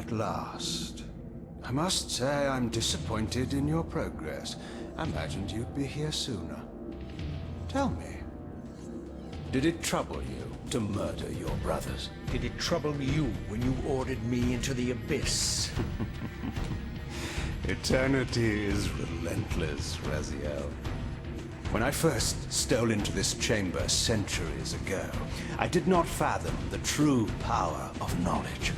At last. I must say I'm disappointed in your progress. I imagined you'd be here sooner. Tell me, did it trouble you to murder your brothers? Did it trouble you when you ordered me into the abyss? Eternity is relentless, Raziel. When I first stole into this chamber centuries ago, I did not fathom the true power of knowledge.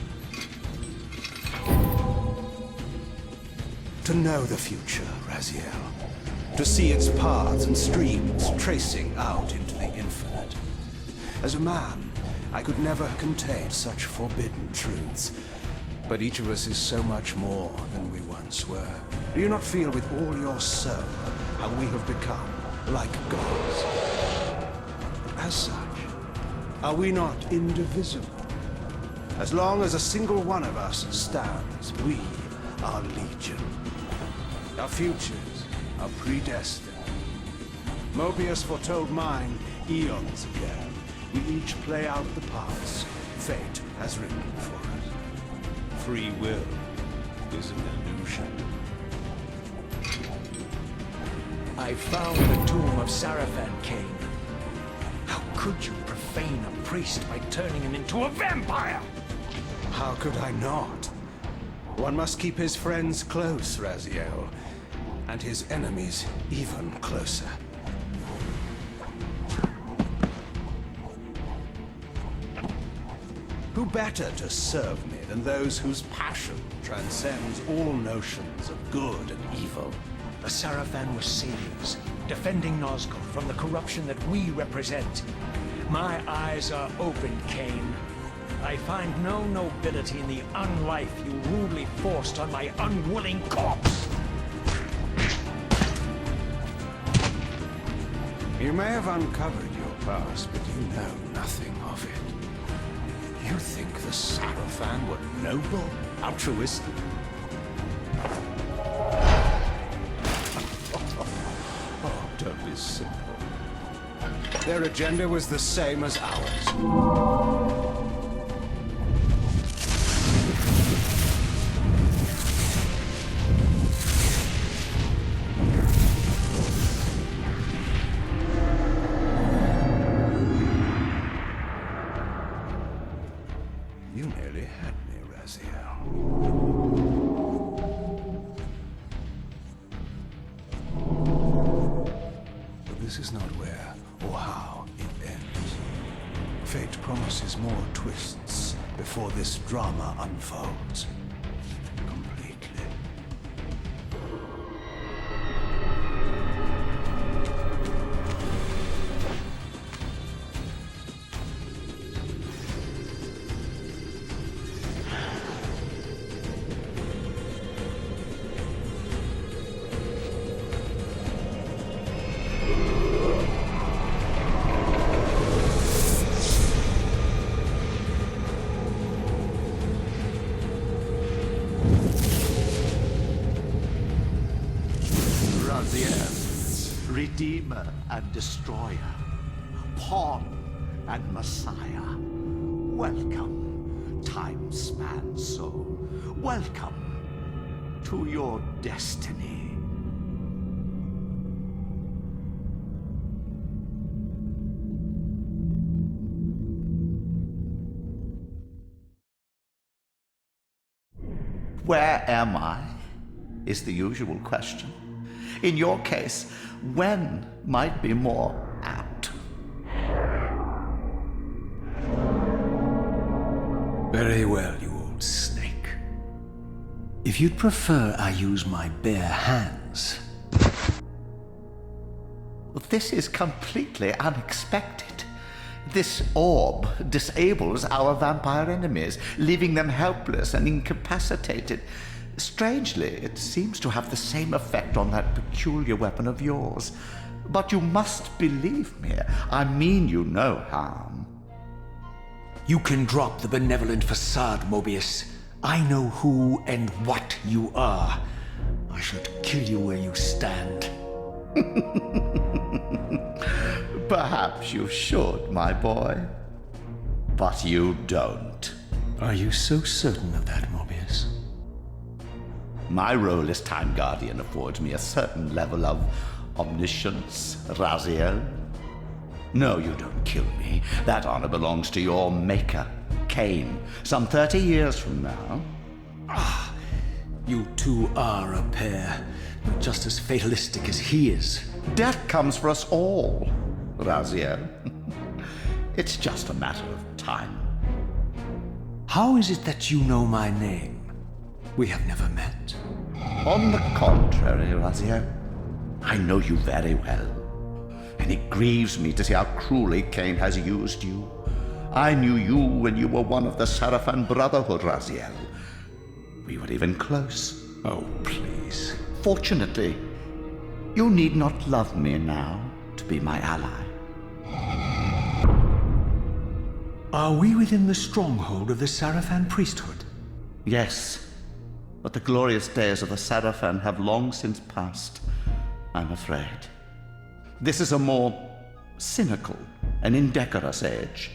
To know the future, Raziel. To see its paths and streams tracing out into the infinite. As a man, I could never contain such forbidden truths. But each of us is so much more than we once were. Do you not feel with all your soul how we have become like gods? As such, are we not indivisible? As long as a single one of us stands, we are legion. Our futures are predestined. Moebius foretold mine eons ago. We each play out the parts fate has written for us. Free will is an illusion. I found the tomb of Sarafan, Kain. How could you profane a priest by turning him into a vampire? How could I not? One must keep his friends close, Raziel, and his enemies even closer. Who better to serve me than those whose passion transcends all notions of good and evil? The Sarafan were saviors, defending Nosgoth from the corruption that we represent. My eyes are open, Kain. I find no nobility in the unlife you rudely forced on my unwilling corpse. You may have uncovered your past, but you know nothing of it. You think the Sarafan were noble, altruistic? Oh, don't be simple. Their agenda was the same as ours. You nearly had me, Raziel. But this is not where or how it ends. Fate promises more twists before this drama unfolds completely. Redeemer and Destroyer, Pawn and Messiah. Welcome, time-span soul. Welcome to your destiny. Where am I? Is the usual question. In your case, when might be more apt. Very well, you old snake. If you'd prefer I use my bare hands... This is completely unexpected. This orb disables our vampire enemies, leaving them helpless and incapacitated. Strangely, it seems to have the same effect on that peculiar weapon of yours. But you must believe me. I mean you no harm. You can drop the benevolent facade, Moebius. I know who and what you are. I should kill you where you stand. Perhaps you should, my boy. But you don't. Are you so certain of that, Moebius? My role as Time Guardian affords me a certain level of omniscience, Raziel. No, you don't kill me. That honor belongs to your maker, Kain, some 30 years from now. You two are a pair, but just as fatalistic as he is. Death comes for us all, Raziel. It's just a matter of time. How is it that you know my name? We have never met. On the contrary, Raziel, I know you very well. And it grieves me to see how cruelly Kain has used you. I knew you when you were one of the Sarafan Brotherhood, Raziel. We were even close. Oh, please. Fortunately, you need not love me now to be my ally. Are we within the stronghold of the Sarafan priesthood? Yes, but the glorious days of the Sarafan have long since passed, I'm afraid. This is a more cynical and indecorous age.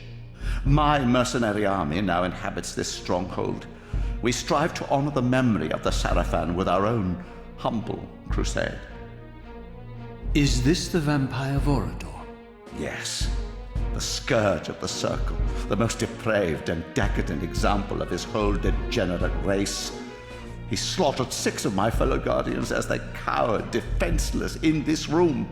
My mercenary army now inhabits this stronghold. We strive to honor the memory of the Sarafan with our own humble crusade. Is this the vampire Vorador? Yes, the scourge of the Circle, the most depraved and decadent example of his whole degenerate race. He slaughtered 6 of my fellow Guardians as they cowered defenseless in this room.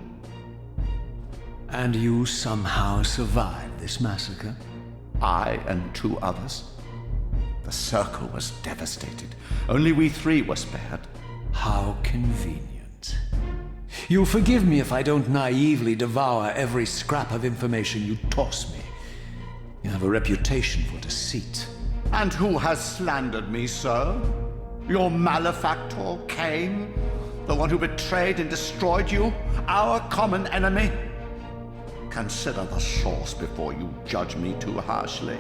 And you somehow survived this massacre? I and 2 others. The Circle was devastated. Only we 3 were spared. How convenient. You'll forgive me if I don't naively devour every scrap of information you toss me. You have a reputation for deceit. And who has slandered me, sir? Your malefactor, Kain? The one who betrayed and destroyed you? Our common enemy? Consider the source before you judge me too harshly.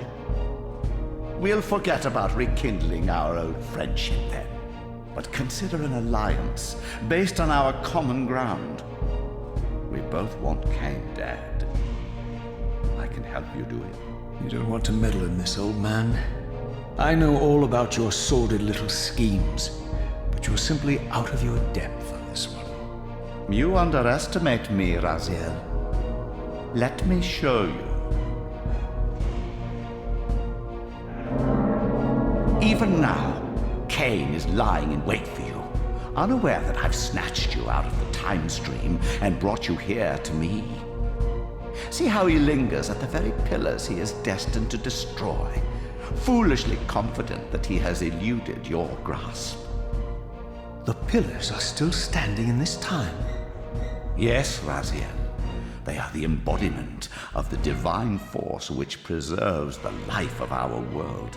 We'll forget about rekindling our old friendship then. But consider an alliance based on our common ground. We both want Kain dead. I can help you do it. You don't want to meddle in this, old man. I know all about your sordid little schemes, but you're simply out of your depth on this one. You underestimate me, Raziel. Let me show you. Even now, Kain is lying in wait for you, unaware that I've snatched you out of the time stream and brought you here to me. See how he lingers at the very pillars he is destined to destroy, foolishly confident that he has eluded your grasp. The pillars are still standing in this time. Yes, Raziel. They are the embodiment of the divine force which preserves the life of our world.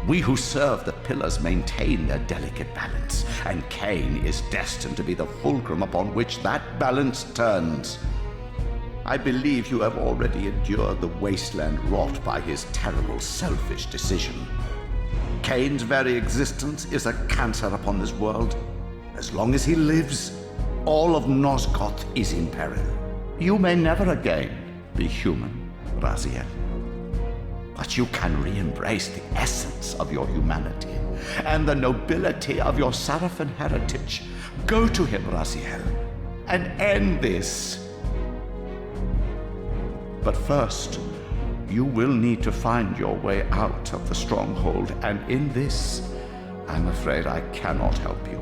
We who serve the pillars maintain their delicate balance, and Kain is destined to be the fulcrum upon which that balance turns. I believe you have already endured the wasteland wrought by his terrible, selfish decision. Kain's very existence is a cancer upon this world. As long as he lives, all of Nosgoth is in peril. You may never again be human, Raziel. But you can re-embrace the essence of your humanity and the nobility of your Sarafan heritage. Go to him, Raziel, and end this. But first, you will need to find your way out of the stronghold, and in this, I'm afraid I cannot help you.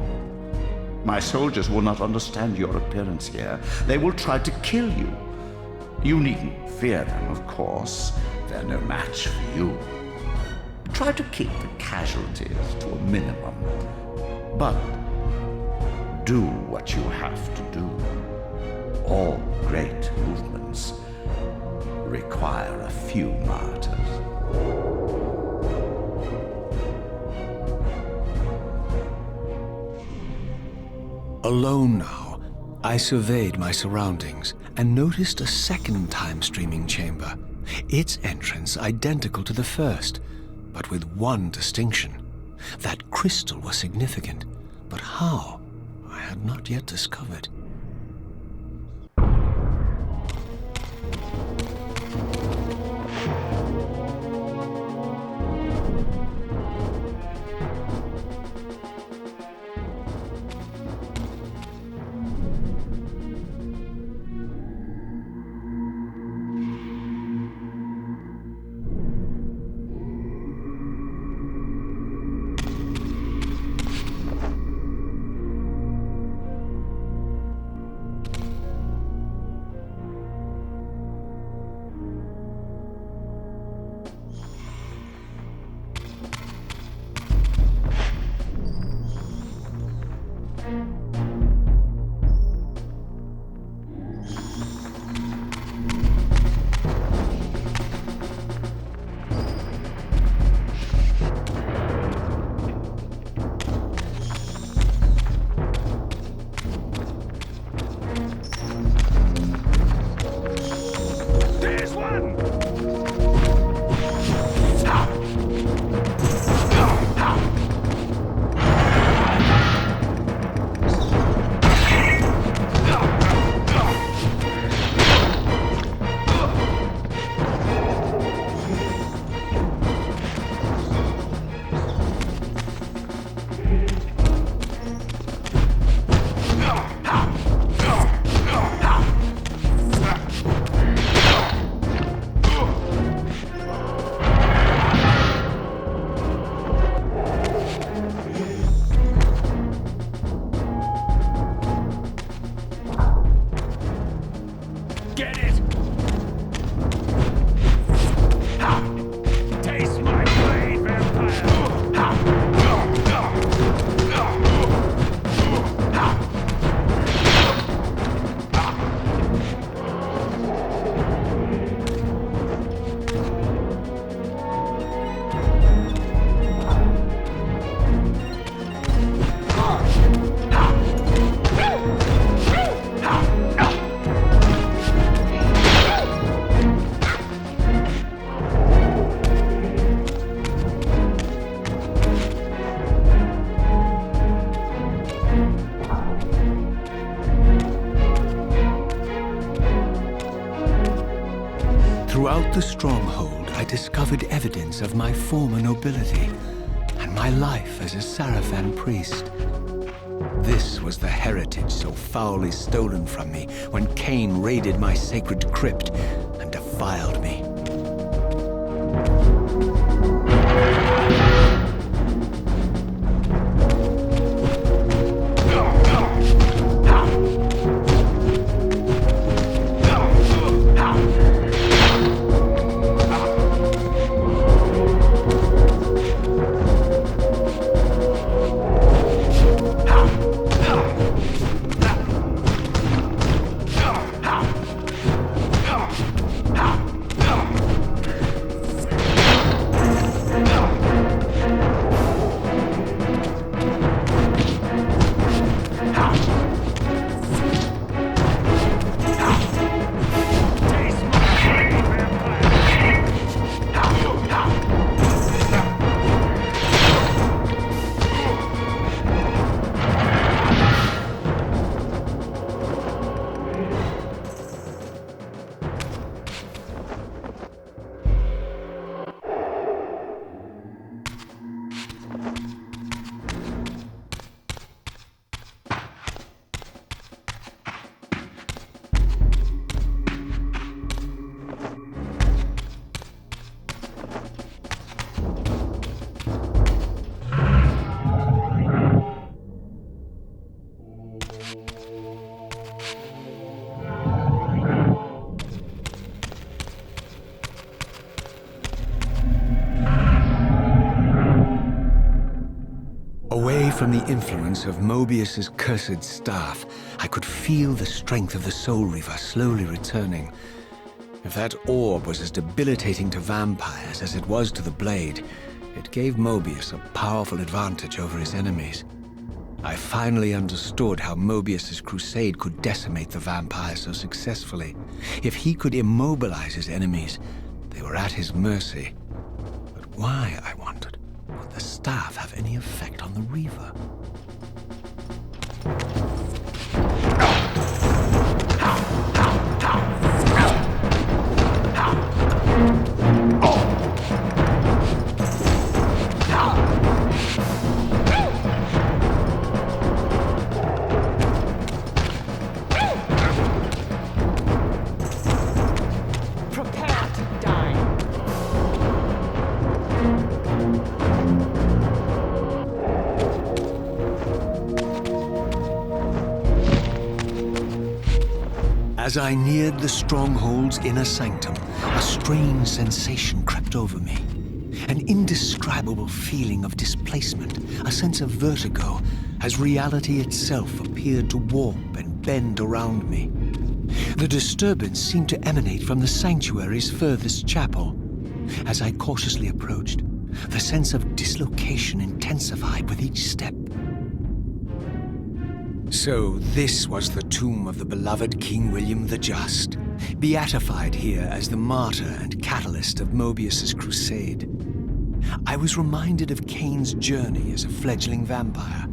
My soldiers will not understand your appearance here. They will try to kill you. You needn't fear them, of course. They're no match for you. Try to keep the casualties to a minimum. But do what you have to do. All great movements require a few martyrs. Alone now, I surveyed my surroundings and noticed a second time-streaming chamber. Its entrance identical to the first, but with one distinction. That crystal was significant, but how? I had not yet discovered. the stronghold, I discovered evidence of my former nobility and my life as a Sarafan priest. This was the heritage so foully stolen from me when Kain raided my sacred crypt and defiled me. Away from the influence of Moebius's cursed staff, I could feel the strength of the Soul Reaver slowly returning. If that orb was as debilitating to vampires as it was to the blade, it gave Moebius a powerful advantage over his enemies. I finally understood how Moebius's crusade could decimate the vampires so successfully. If he could immobilize his enemies, they were at his mercy. But why, I wondered, would the staff have any effect on the Reaver? As I neared the stronghold's inner sanctum, a strange sensation crept over me. An indescribable feeling of displacement, a sense of vertigo, as reality itself appeared to warp and bend around me. The disturbance seemed to emanate from the sanctuary's furthest chapel. As I cautiously approached, the sense of dislocation intensified with each step. So this was the tomb of the beloved King William the Just, beatified here as the martyr and catalyst of Moebius's crusade. I was reminded of Kain's journey as a fledgling vampire,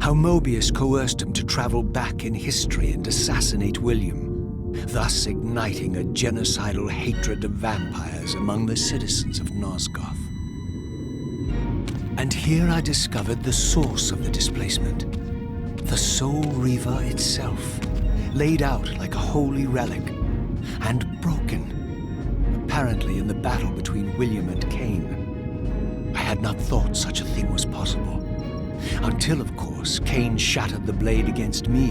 how Moebius coerced him to travel back in history and assassinate William, thus igniting a genocidal hatred of vampires among the citizens of Nosgoth. And here I discovered the source of the displacement. The Soul Reaver itself, laid out like a holy relic, and broken, apparently in the battle between William and Kain. I had not thought such a thing was possible, until, of course, Kain shattered the blade against me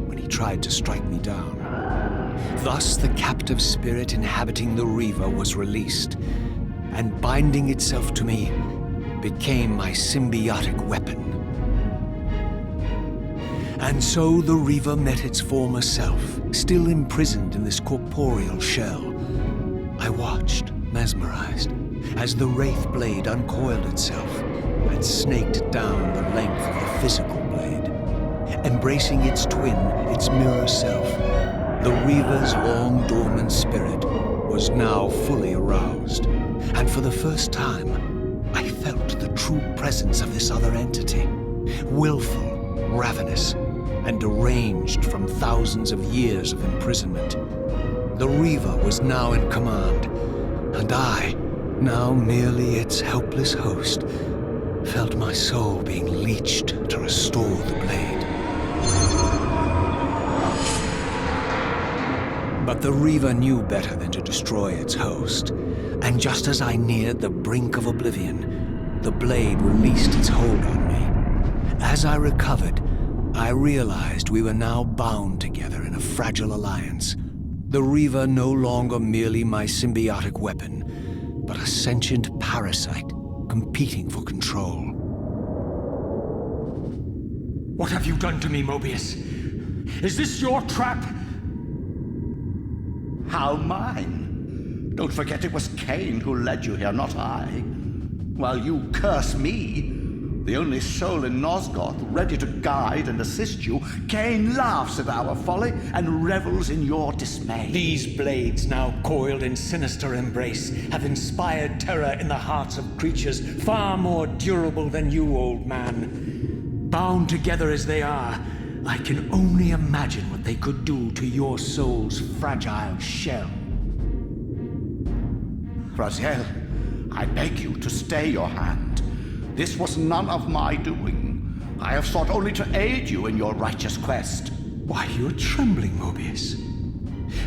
when he tried to strike me down. Thus, the captive spirit inhabiting the Reaver was released, and binding itself to me became my symbiotic weapon. And so the Reaver met its former self, still imprisoned in this corporeal shell. I watched, mesmerized, as the Wraith blade uncoiled itself and snaked down the length of the physical blade. Embracing its twin, its mirror self, the Reaver's long-dormant spirit was now fully aroused. And for the first time, I felt the true presence of this other entity, willful, ravenous, and deranged from thousands of years of imprisonment. The Reaver was now in command, and I, now merely its helpless host, felt my soul being leeched to restore the blade. But the Reaver knew better than to destroy its host, and just as I neared the brink of oblivion, the blade released its hold on me. As I recovered, I realized we were now bound together in a fragile alliance. The Reaver no longer merely my symbiotic weapon, but a sentient parasite competing for control. What have you done to me, Moebius? Is this your trap? How mine? Don't forget it was Kain who led you here, not I. While you curse me, the only soul in Nosgoth ready to guide and assist you, Kain laughs at our folly and revels in your dismay. These blades, now coiled in sinister embrace, have inspired terror in the hearts of creatures far more durable than you, old man. Bound together as they are, I can only imagine what they could do to your soul's fragile shell. Raziel, I beg you to stay your hand. This was none of my doing. I have sought only to aid you in your righteous quest. Why, you're trembling, Moebius.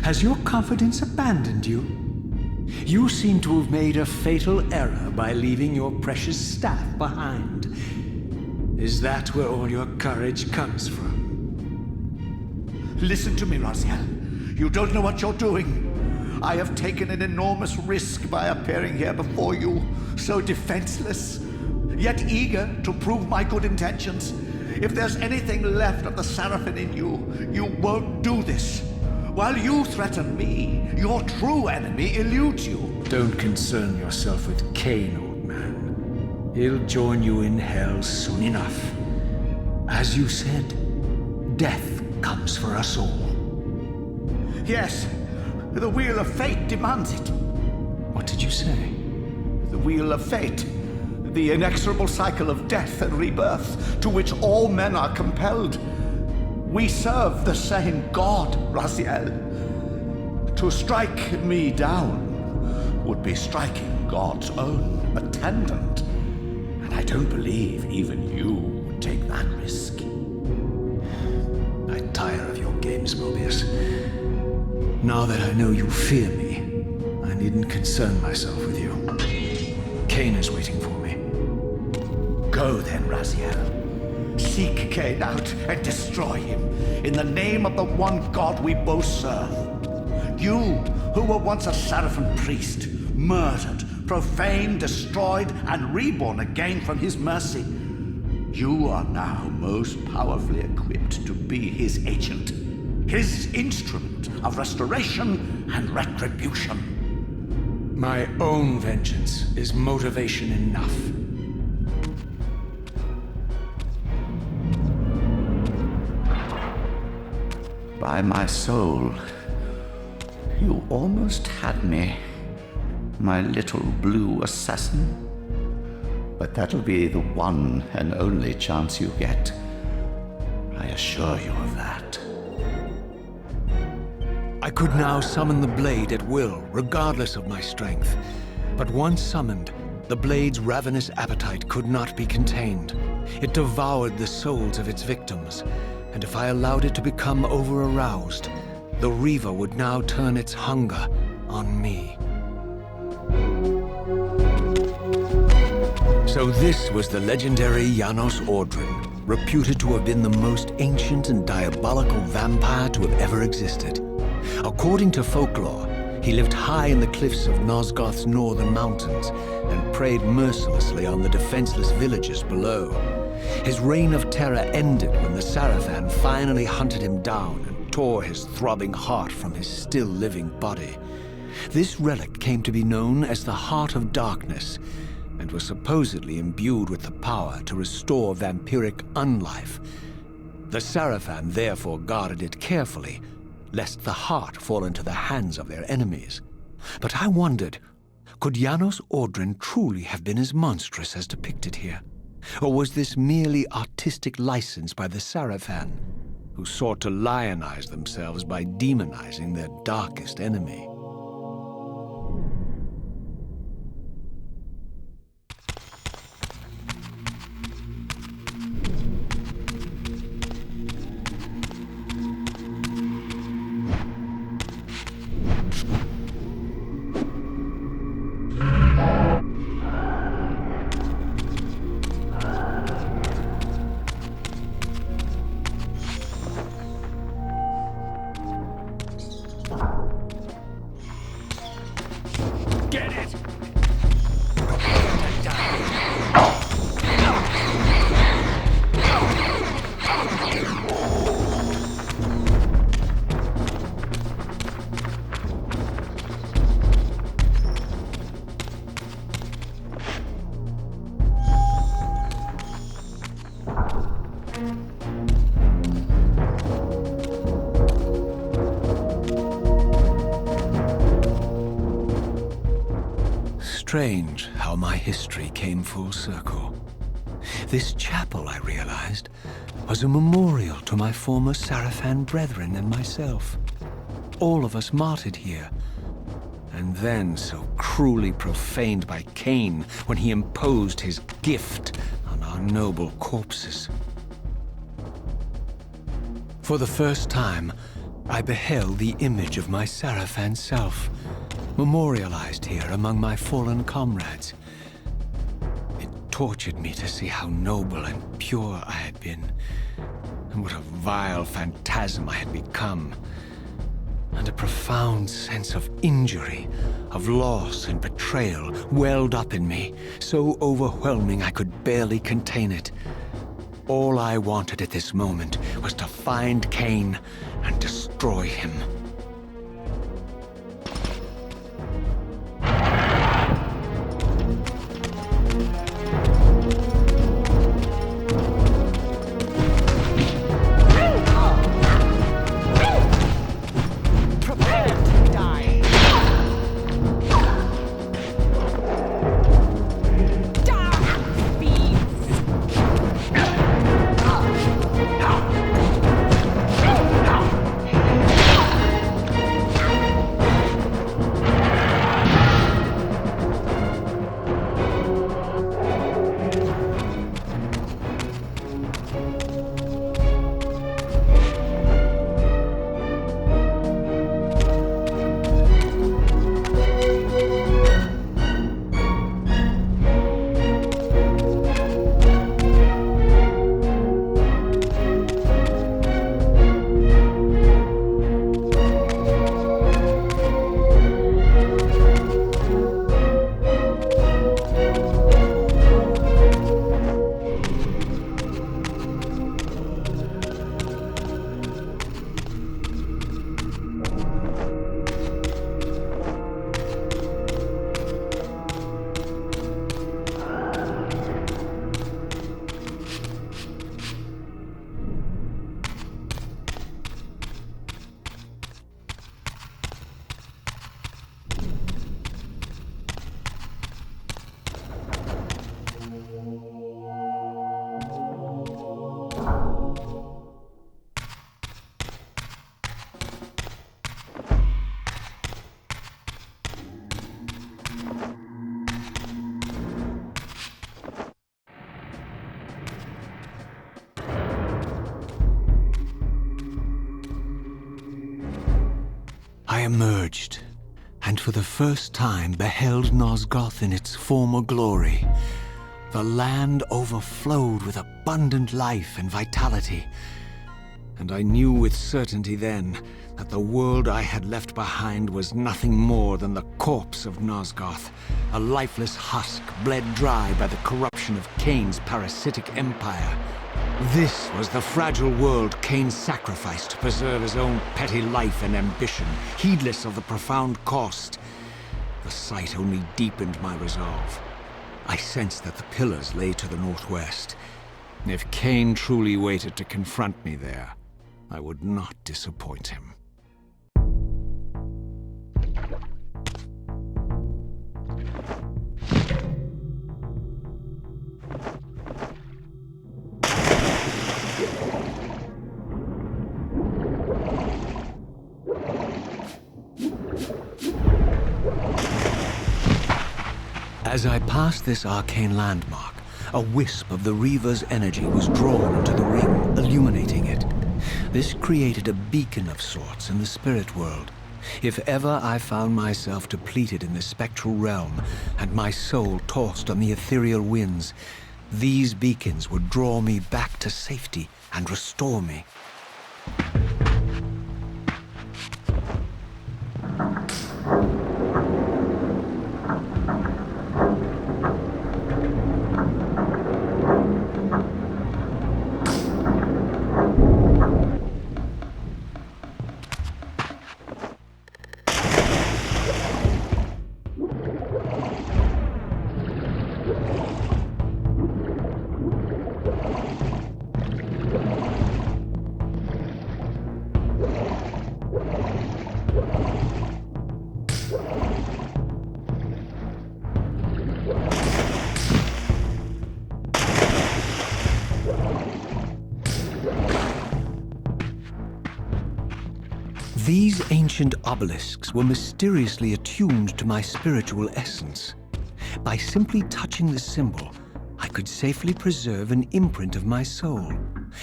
Has your confidence abandoned you? You seem to have made a fatal error by leaving your precious staff behind. Is that where all your courage comes from? Listen to me, Raziel. You don't know what you're doing. I have taken an enormous risk by appearing here before you, so defenseless, yet eager to prove my good intentions. If there's anything left of the Sarafan in you, you won't do this. While you threaten me, your true enemy eludes you. Don't concern yourself with Kain, old man. He'll join you in hell soon enough. As you said, death comes for us all. Yes, the wheel of fate demands it. What did you say? The wheel of fate. The inexorable cycle of death and rebirth to which all men are compelled. We serve the same God, Raziel. To strike me down would be striking God's own attendant. And I don't believe even you would take that risk. I tire of your games, Moebius. Now that I know you fear me, I needn't concern myself with you. Kain is waiting for me. Go then, Raziel. Seek Kain out and destroy him in the name of the one God we both serve. You, who were once a Sarafan priest, murdered, profaned, destroyed, and reborn again from his mercy, you are now most powerfully equipped to be his agent, his instrument of restoration and retribution. My own vengeance is motivation enough. By my soul, you almost had me, my little blue assassin. But that'll be the one and only chance you get. I assure you of that. I could now summon the blade at will, regardless of my strength. But once summoned, the blade's ravenous appetite could not be contained. It devoured the souls of its victims, and if I allowed it to become over-aroused, the Reaver would now turn its hunger on me. So this was the legendary Janos Audron, reputed to have been the most ancient and diabolical vampire to have ever existed. According to folklore, he lived high in the cliffs of Nosgoth's northern mountains and preyed mercilessly on the defenseless villages below. His reign of terror ended when the Sarafan finally hunted him down and tore his throbbing heart from his still-living body. This relic came to be known as the Heart of Darkness, and was supposedly imbued with the power to restore vampiric unlife. The Sarafan therefore guarded it carefully, lest the heart fall into the hands of their enemies. But I wondered, could Janos Audron truly have been as monstrous as depicted here? Or was this merely artistic license by the Sarafan, who sought to lionize themselves by demonizing their darkest enemy? Strange how my history came full circle. This chapel, I realized, was a memorial to my former Sarafan brethren and myself. All of us martyred here, and then so cruelly profaned by Kain when he imposed his gift on our noble corpses. For the first time, I beheld the image of my Sarafan self, memorialized here among my fallen comrades. It tortured me to see how noble and pure I had been, and what a vile phantasm I had become. And a profound sense of injury, of loss and betrayal welled up in me, so overwhelming I could barely contain it. All I wanted at this moment was to find Kain and destroy him. I emerged, and for the first time beheld Nosgoth in its former glory. The land overflowed with abundant life and vitality, and I knew with certainty then that the world I had left behind was nothing more than the corpse of Nosgoth, a lifeless husk bled dry by the corruption of Kain's parasitic empire. This was the fragile world Kain sacrificed to preserve his own petty life and ambition, heedless of the profound cost. The sight only deepened my resolve. I sensed that the pillars lay to the northwest. If Kain truly waited to confront me there, I would not disappoint him. As I passed this arcane landmark, a wisp of the Reaver's energy was drawn into the ring, illuminating it. This created a beacon of sorts in the spirit world. If ever I found myself depleted in the spectral realm, and my soul tossed on the ethereal winds, these beacons would draw me back to safety and restore me. These ancient obelisks were mysteriously attuned to my spiritual essence. By simply touching the symbol, I could safely preserve an imprint of my soul,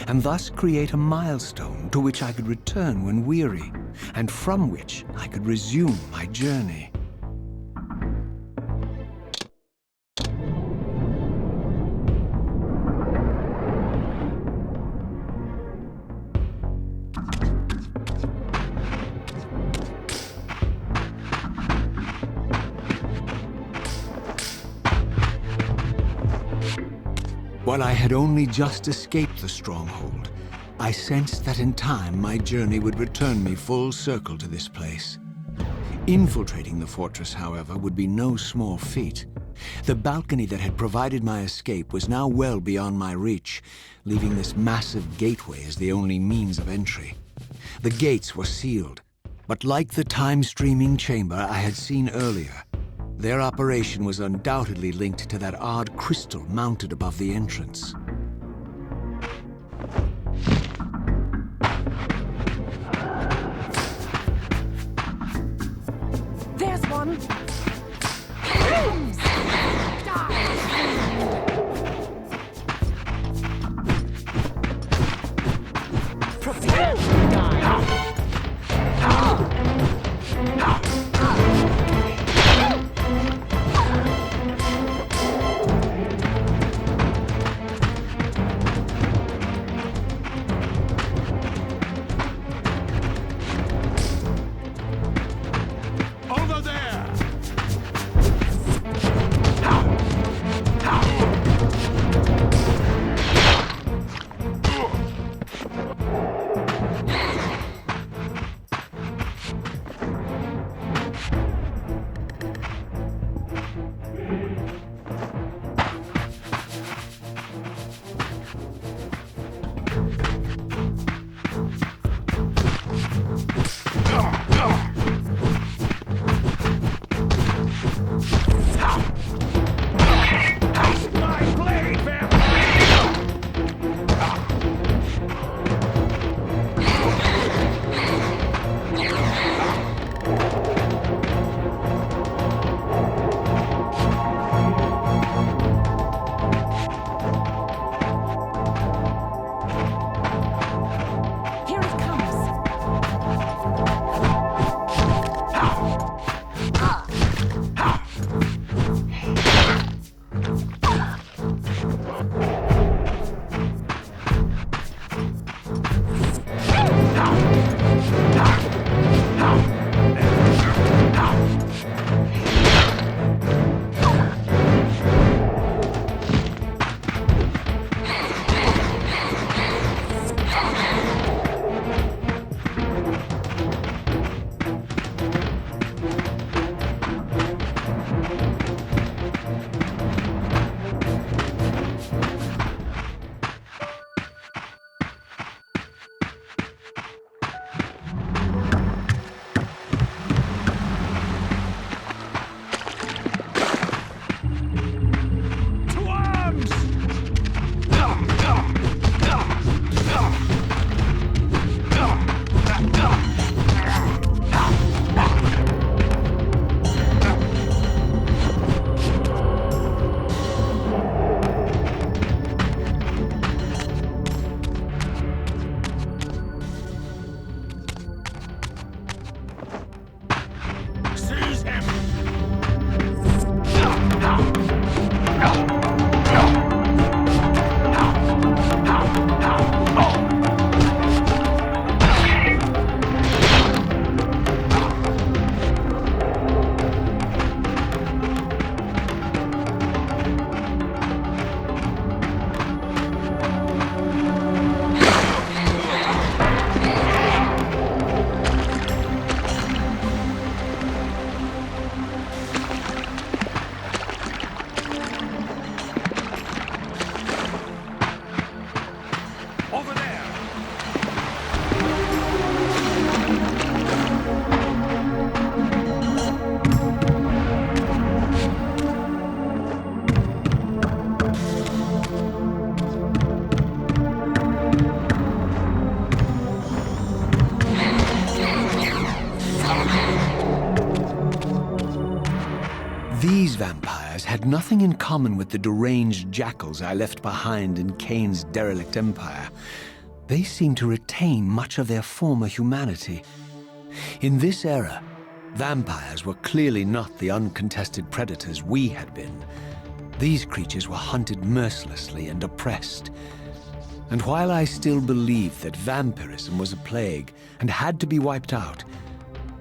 and thus create a milestone to which I could return when weary, and from which I could resume my journey. While I had only just escaped the stronghold, I sensed that in time my journey would return me full circle to this place. Infiltrating the fortress, however, would be no small feat. The balcony that had provided my escape was now well beyond my reach, leaving this massive gateway as the only means of entry. The gates were sealed, but like the time-streaming chamber I had seen earlier, their operation was undoubtedly linked to that odd crystal mounted above the entrance. There's one! vampires had nothing in common with the deranged jackals I left behind in Kain's derelict empire. They seemed to retain much of their former humanity. In this era, vampires were clearly not the uncontested predators we had been. These creatures were hunted mercilessly and oppressed. And while I still believed that vampirism was a plague and had to be wiped out,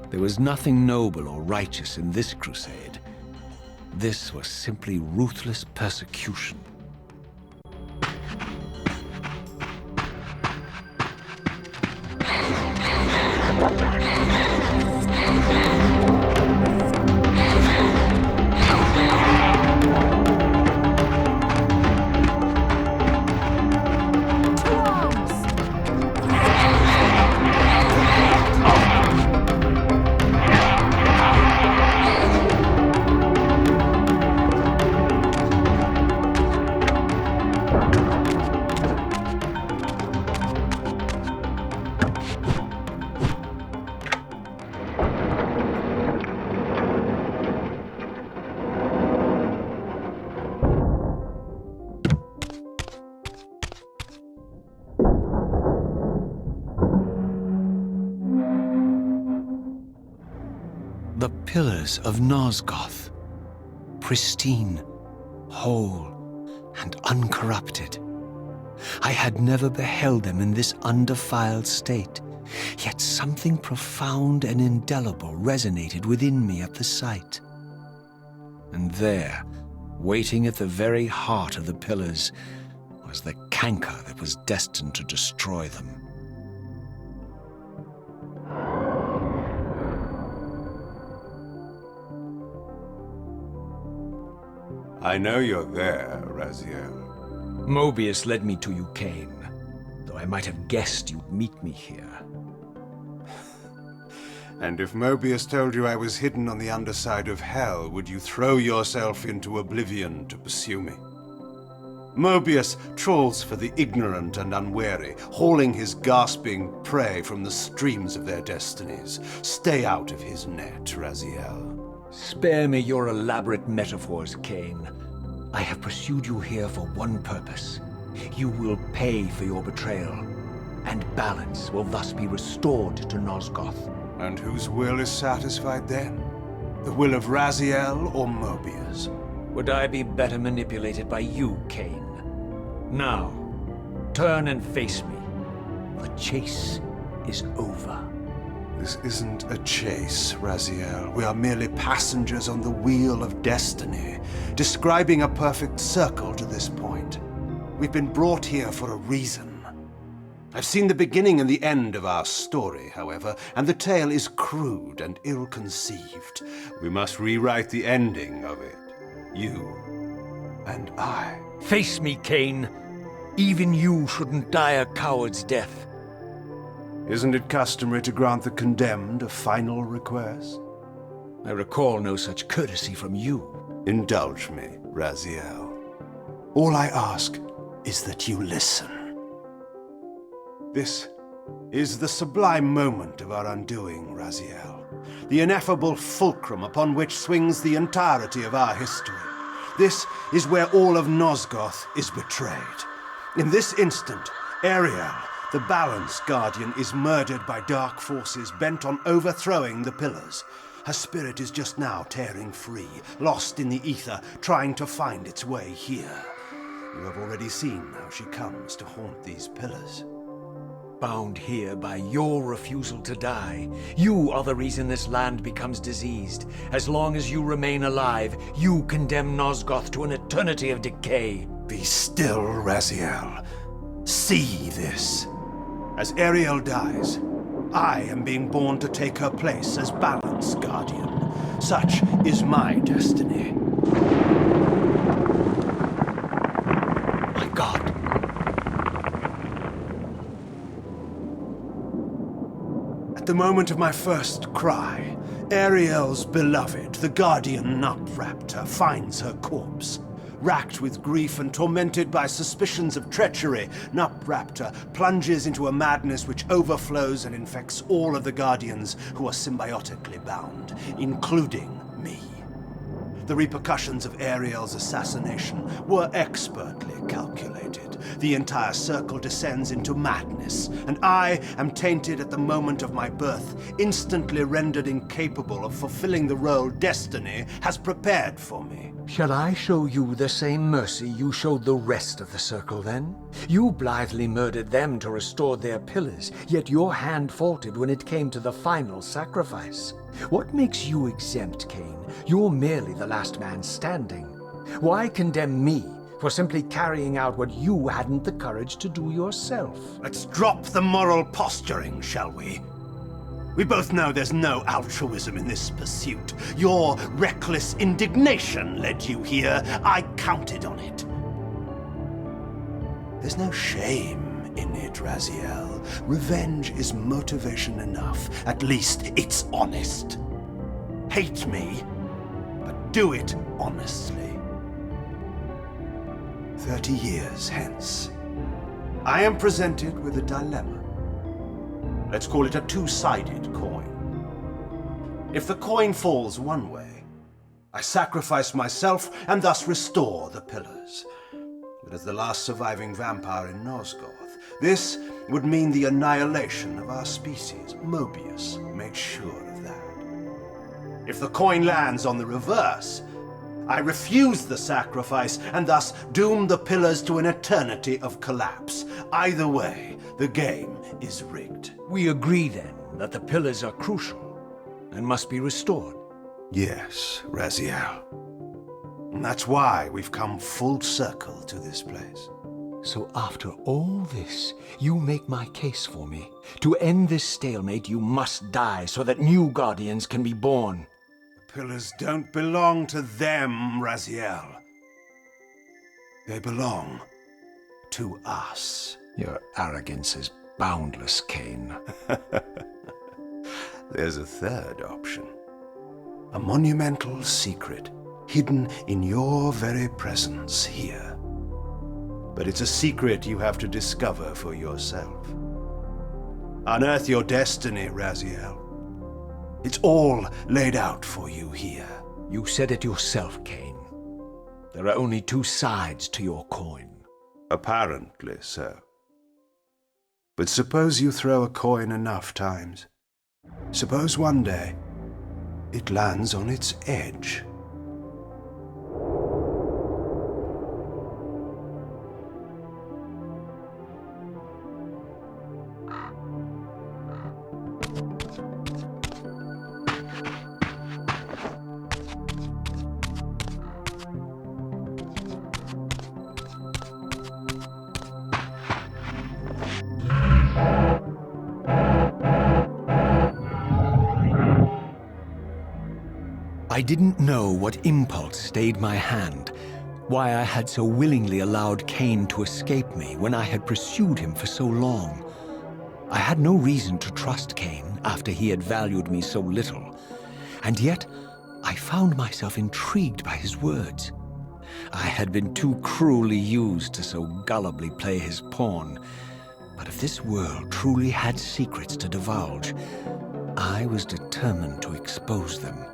there was nothing noble or righteous in this crusade. This was simply ruthless persecution. The pillars of Nosgoth, pristine, whole, and uncorrupted. I had never beheld them in this undefiled state, yet something profound and indelible resonated within me at the sight. And there, waiting at the very heart of the pillars, was the canker that was destined to destroy them. I know you're there, Raziel. Moebius led me to you, Kain, though I might have guessed you'd meet me here. And if Moebius told you I was hidden on the underside of hell, would you throw yourself into oblivion to pursue me? Moebius trawls for the ignorant and unwary, hauling his gasping prey from the streams of their destinies. Stay out of his net, Raziel. Spare me your elaborate metaphors, Kain. I have pursued you here for one purpose. You will pay for your betrayal, and balance will thus be restored to Nosgoth. And whose will is satisfied then? The will of Raziel or Moebius? Would I be better manipulated by you, Kain? Now, turn and face me. The chase is over. This isn't a chase, Raziel. We are merely passengers on the wheel of destiny, describing a perfect circle to this point. We've been brought here for a reason. I've seen the beginning and the end of our story, however, and the tale is crude and ill-conceived. We must rewrite the ending of it. You and I. Face me, Kain. Even you shouldn't die a coward's death. Isn't it customary to grant the condemned a final request? I recall no such courtesy from you. Indulge me, Raziel. All I ask is that you listen. This is the sublime moment of our undoing, Raziel. The ineffable fulcrum upon which swings the entirety of our history. This is where all of Nosgoth is betrayed. In this instant, Ariel, the Balance Guardian, is murdered by dark forces bent on overthrowing the pillars. Her spirit is just now tearing free, lost in the ether, trying to find its way here. You have already seen how she comes to haunt these pillars. Bound here by your refusal to die. You are the reason this land becomes diseased. As long as you remain alive, you condemn Nosgoth to an eternity of decay. Be still, Raziel. See this. As Ariel dies, I am being born to take her place as Balance Guardian. Such is my destiny. My God. At the moment of my first cry, Ariel's beloved, the Guardian Nupraptor, finds her corpse. Racked with grief and tormented by suspicions of treachery, Nupraptor plunges into a madness which overflows and infects all of the Guardians who are symbiotically bound, including me. The repercussions of Ariel's assassination were expertly calculated. The entire circle descends into madness, and I am tainted at the moment of my birth, instantly rendered incapable of fulfilling the role destiny has prepared for me. Shall I show you the same mercy you showed the rest of the circle, then? You blithely murdered them to restore their pillars, yet your hand faltered when it came to the final sacrifice. What makes you exempt, Kain? You're merely the last man standing. Why condemn me for simply carrying out what you hadn't the courage to do yourself? Let's drop the moral posturing, shall we? We both know there's no altruism in this pursuit. Your reckless indignation led you here. I counted on it. There's no shame in it, Raziel. Revenge is motivation enough. At least it's honest. Hate me, but do it honestly. 30 years hence, I am presented with a dilemma. Let's call it a two-sided coin. If the coin falls one way, I sacrifice myself and thus restore the pillars. But as the last surviving vampire in Nosgoth, this would mean the annihilation of our species. Moebius made sure of that. If the coin lands on the reverse, I refuse the sacrifice and thus doom the pillars to an eternity of collapse. Either way, the game is rigged. We agree, then, that the pillars are crucial and must be restored. Yes, Raziel. And that's why we've come full circle to this place. So after all this, you make my case for me. To end this stalemate, you must die so that new guardians can be born. The pillars don't belong to them, Raziel. They belong to us. Your arrogance is boundless, Kain. There's a third option. A monumental secret, hidden in your very presence here. But it's a secret you have to discover for yourself. Unearth your destiny, Raziel. It's all laid out for you here. You said it yourself, Kain. There are only two sides to your coin. Apparently so. But suppose you throw a coin enough times. Suppose one day it lands on its edge. I didn't know what impulse stayed my hand, why I had so willingly allowed Kain to escape me when I had pursued him for so long. I had no reason to trust Kain after he had valued me so little, and yet I found myself intrigued by his words. I had been too cruelly used to so gullibly play his pawn, but if this world truly had secrets to divulge, I was determined to expose them.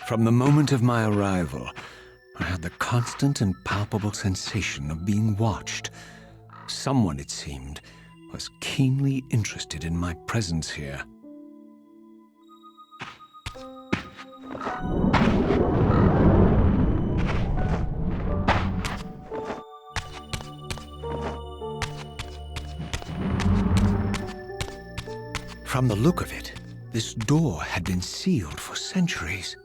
From the moment of my arrival, I had the constant and palpable sensation of being watched. Someone, it seemed, was keenly interested in my presence here. From the look of it, this door had been sealed for centuries.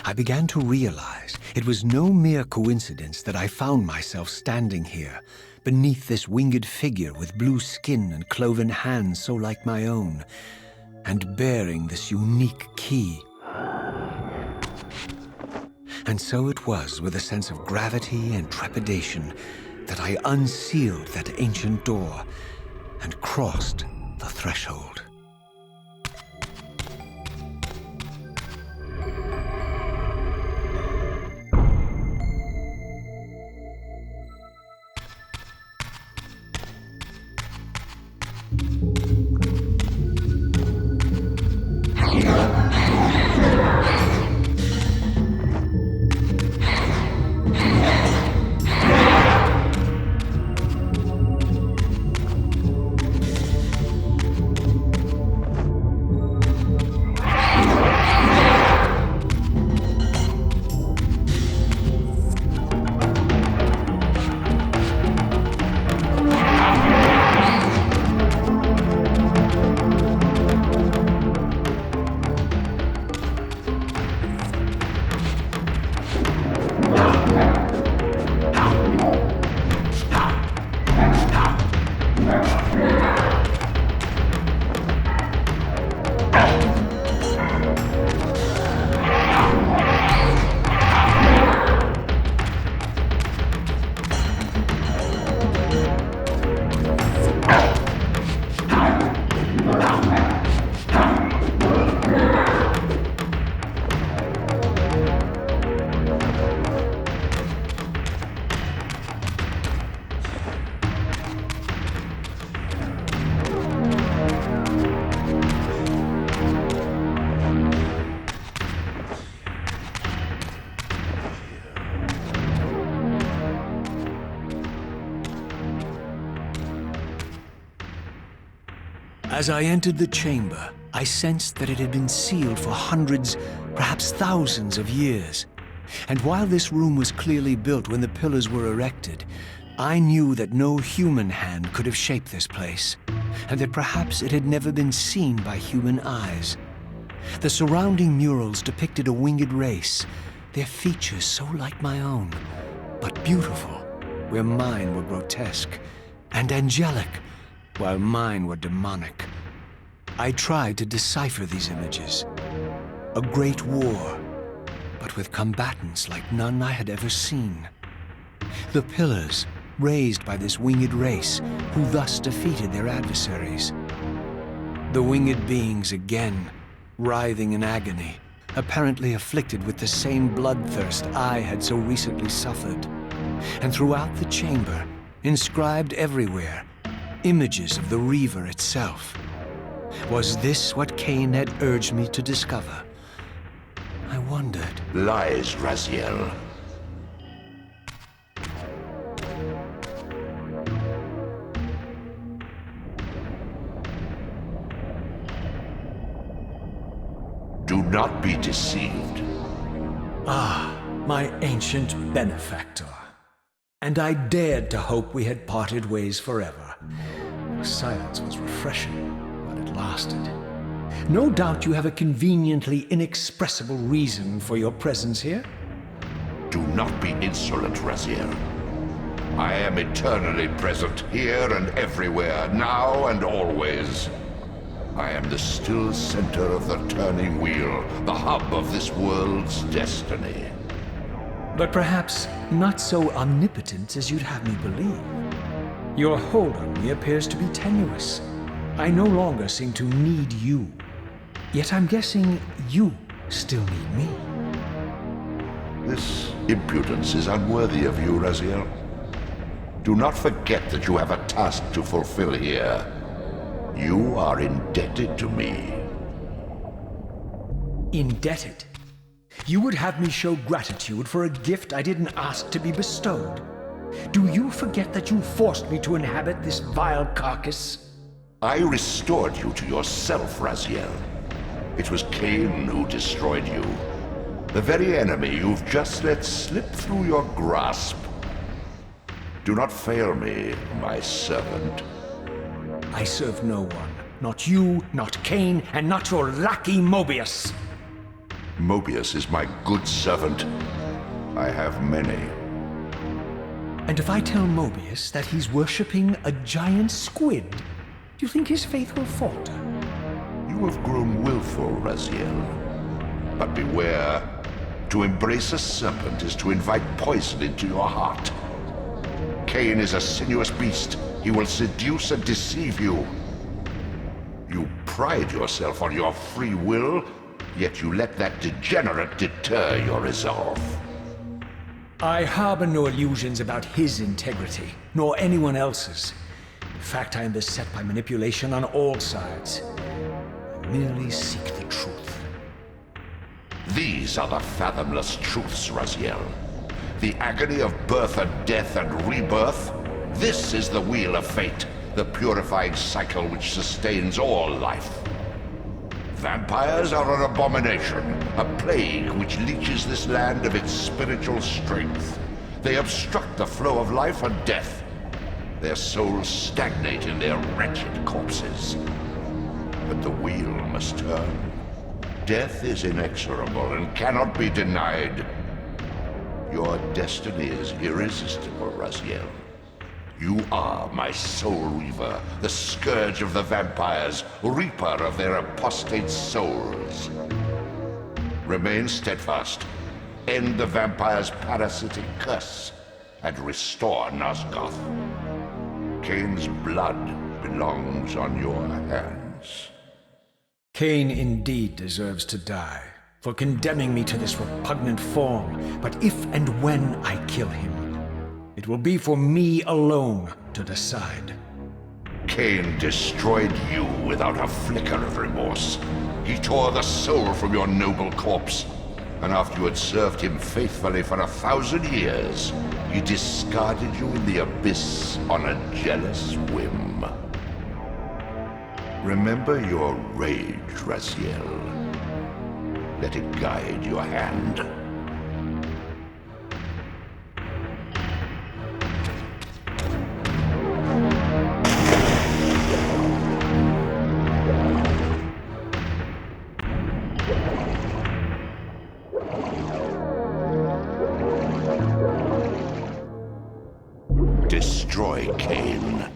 I began to realize it was no mere coincidence that I found myself standing here, beneath this winged figure with blue skin and cloven hands so like my own, and bearing this unique key. And so it was with a sense of gravity and trepidation that I unsealed that ancient door and crossed the threshold. As I entered the chamber, I sensed that it had been sealed for hundreds, perhaps thousands of years. And while this room was clearly built when the pillars were erected, I knew that no human hand could have shaped this place, and that perhaps it had never been seen by human eyes. The surrounding murals depicted a winged race, their features so like my own, but beautiful, where mine were grotesque, and angelic, while mine were demonic. I tried to decipher these images. A great war, but with combatants like none I had ever seen. The pillars, raised by this winged race, who thus defeated their adversaries. The winged beings again, writhing in agony, apparently afflicted with the same bloodthirst I had so recently suffered. And throughout the chamber, inscribed everywhere, images of the Reaver itself. Was this what Kain had urged me to discover? I wondered. Lies, Raziel. Do not be deceived. Ah, my ancient benefactor. And I dared to hope we had parted ways forever. Silence was refreshing, but it lasted. No doubt you have a conveniently inexpressible reason for your presence here. Do not be insolent, Raziel. I am eternally present here and everywhere, now and always. I am the still center of the turning wheel, the hub of this world's destiny. But perhaps not so omnipotent as you'd have me believe. Your hold on me appears to be tenuous. I no longer seem to need you. Yet I'm guessing you still need me. This impudence is unworthy of you, Raziel. Do not forget that you have a task to fulfill here. You are indebted to me. Indebted? You would have me show gratitude for a gift I didn't ask to be bestowed. Do you forget that you forced me to inhabit this vile carcass? I restored you to yourself, Raziel. It was Kain who destroyed you. The very enemy you've just let slip through your grasp. Do not fail me, my servant. I serve no one. Not you, not Kain, and not your lackey Moebius. Moebius is my good servant. I have many. And if I tell Moebius that he's worshipping a giant squid, do you think his faith will falter? You have grown willful, Raziel. But beware. To embrace a serpent is to invite poison into your heart. Kain is a sinuous beast. He will seduce and deceive you. You pride yourself on your free will, yet you let that degenerate deter your resolve. I harbor no illusions about his integrity, nor anyone else's. In fact, I am beset by manipulation on all sides. I merely seek the truth. These are the fathomless truths, Raziel. The agony of birth and death and rebirth. This is the wheel of fate, the purifying cycle which sustains all life. Vampires are an abomination, a plague which leeches this land of its spiritual strength. They obstruct the flow of life and death. Their souls stagnate in their wretched corpses. But the wheel must turn. Death is inexorable and cannot be denied. Your destiny is irresistible, Raziel. You are my Soul Reaver, the scourge of the vampires, reaper of their apostate souls. Remain steadfast, end the vampire's parasitic curse, and restore Nosgoth. Kain's blood belongs on your hands. Kain indeed deserves to die for condemning me to this repugnant form, but if and when I kill him, it will be for me alone to decide. Kain destroyed you without a flicker of remorse. He tore the soul from your noble corpse, and after you had served him faithfully for 1,000 years, he discarded you in the abyss on a jealous whim. Remember your rage, Raziel. Let it guide your hand. Destroy Kain.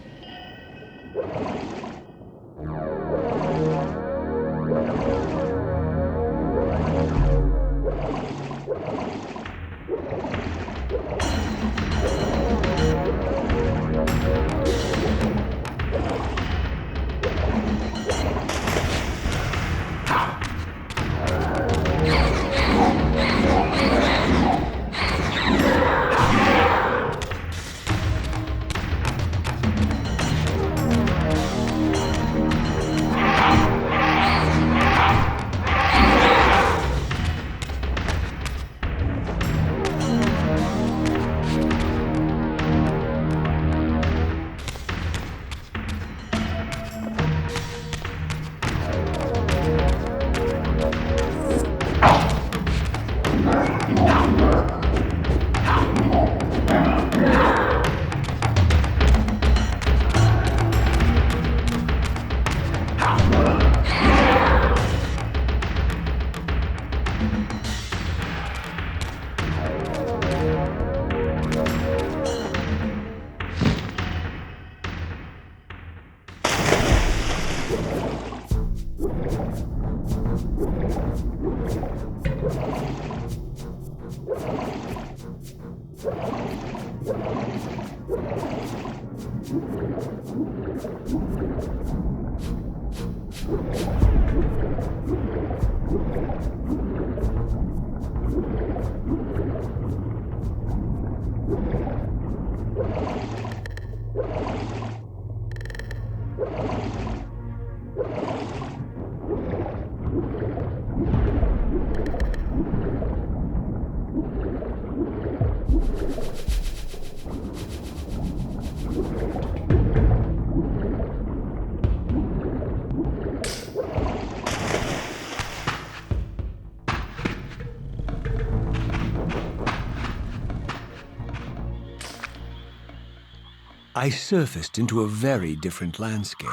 I surfaced into a very different landscape.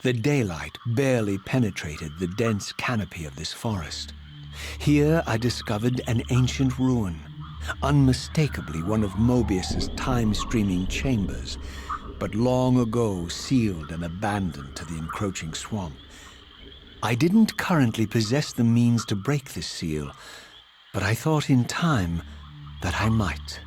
The daylight barely penetrated the dense canopy of this forest. Here I discovered an ancient ruin, unmistakably one of Moebius's time-streaming chambers, but long ago sealed and abandoned to the encroaching swamp. I didn't currently possess the means to break this seal, but I thought in time that I might.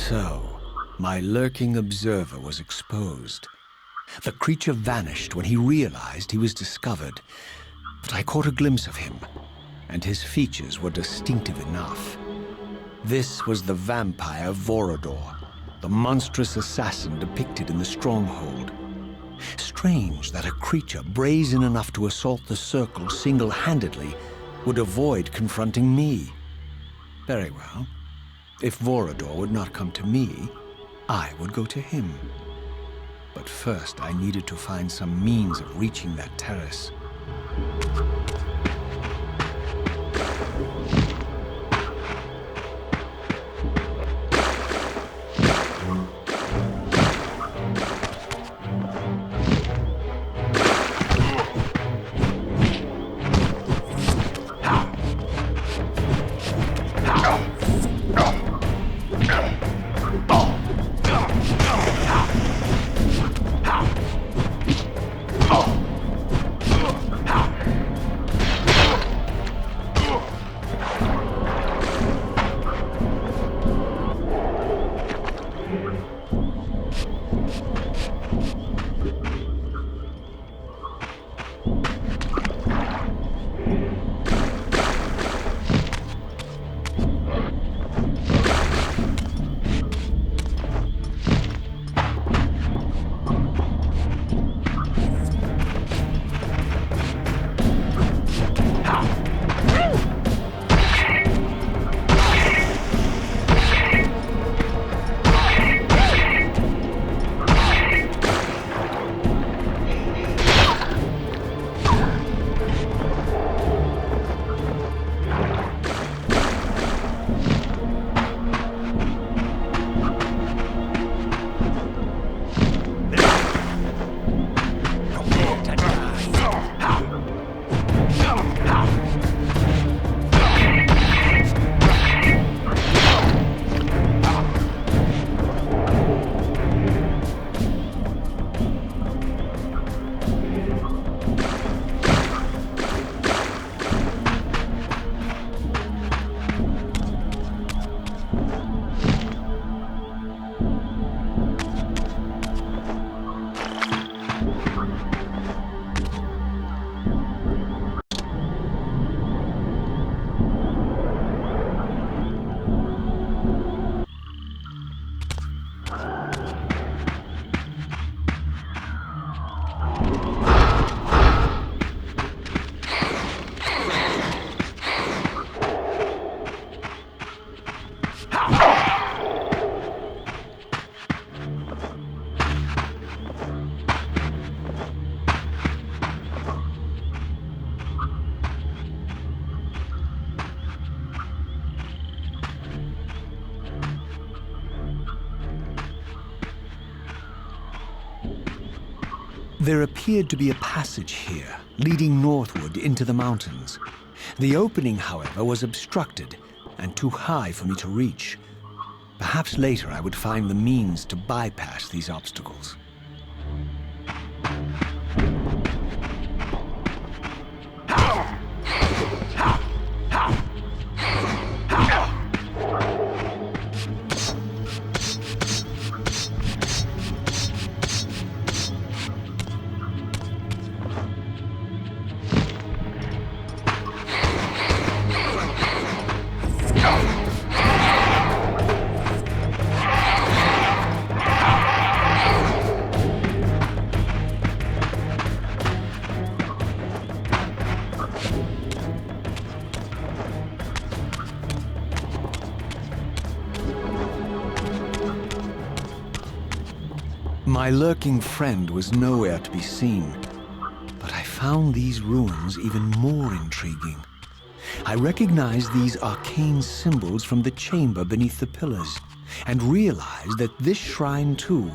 So, my lurking observer was exposed. The creature vanished when he realized he was discovered, but I caught a glimpse of him, and his features were distinctive enough. This was the vampire Vorador, the monstrous assassin depicted in the stronghold. Strange that a creature brazen enough to assault the circle single-handedly would avoid confronting me. Very well. If Vorador would not come to me, I would go to him. But first I needed to find some means of reaching that terrace. There appeared to be a passage here, leading northward into the mountains. The opening, however, was obstructed and too high for me to reach. Perhaps later I would find the means to bypass these obstacles. My lurking friend was nowhere to be seen, but I found these ruins even more intriguing. I recognized these arcane symbols from the chamber beneath the pillars, and realized that this shrine, too,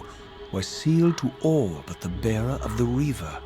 was sealed to all but the bearer of the Reaver.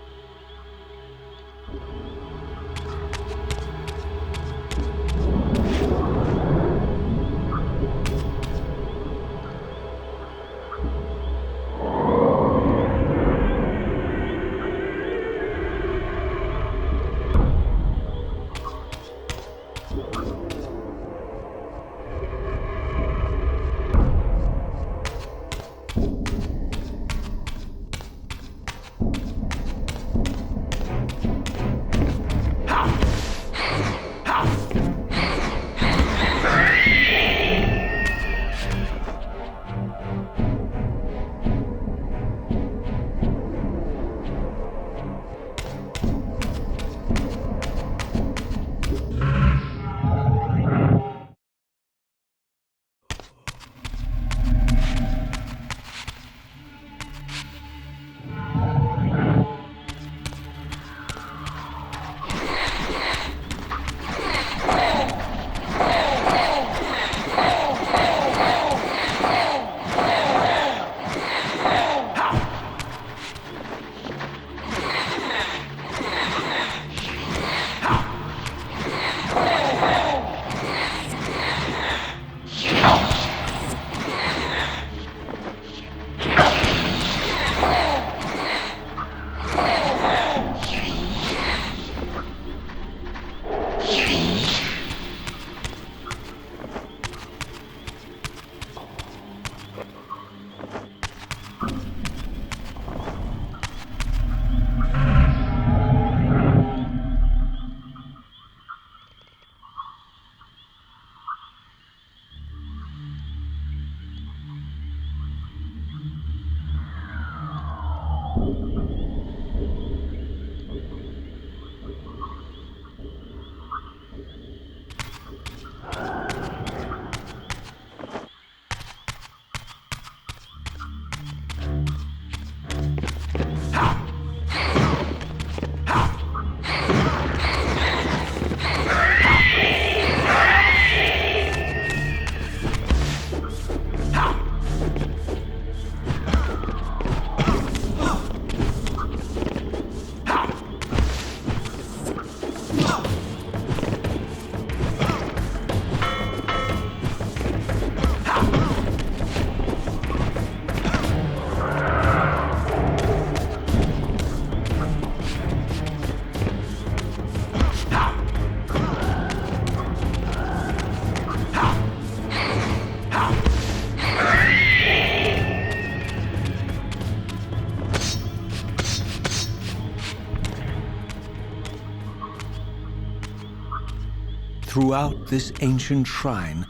Throughout this ancient shrine,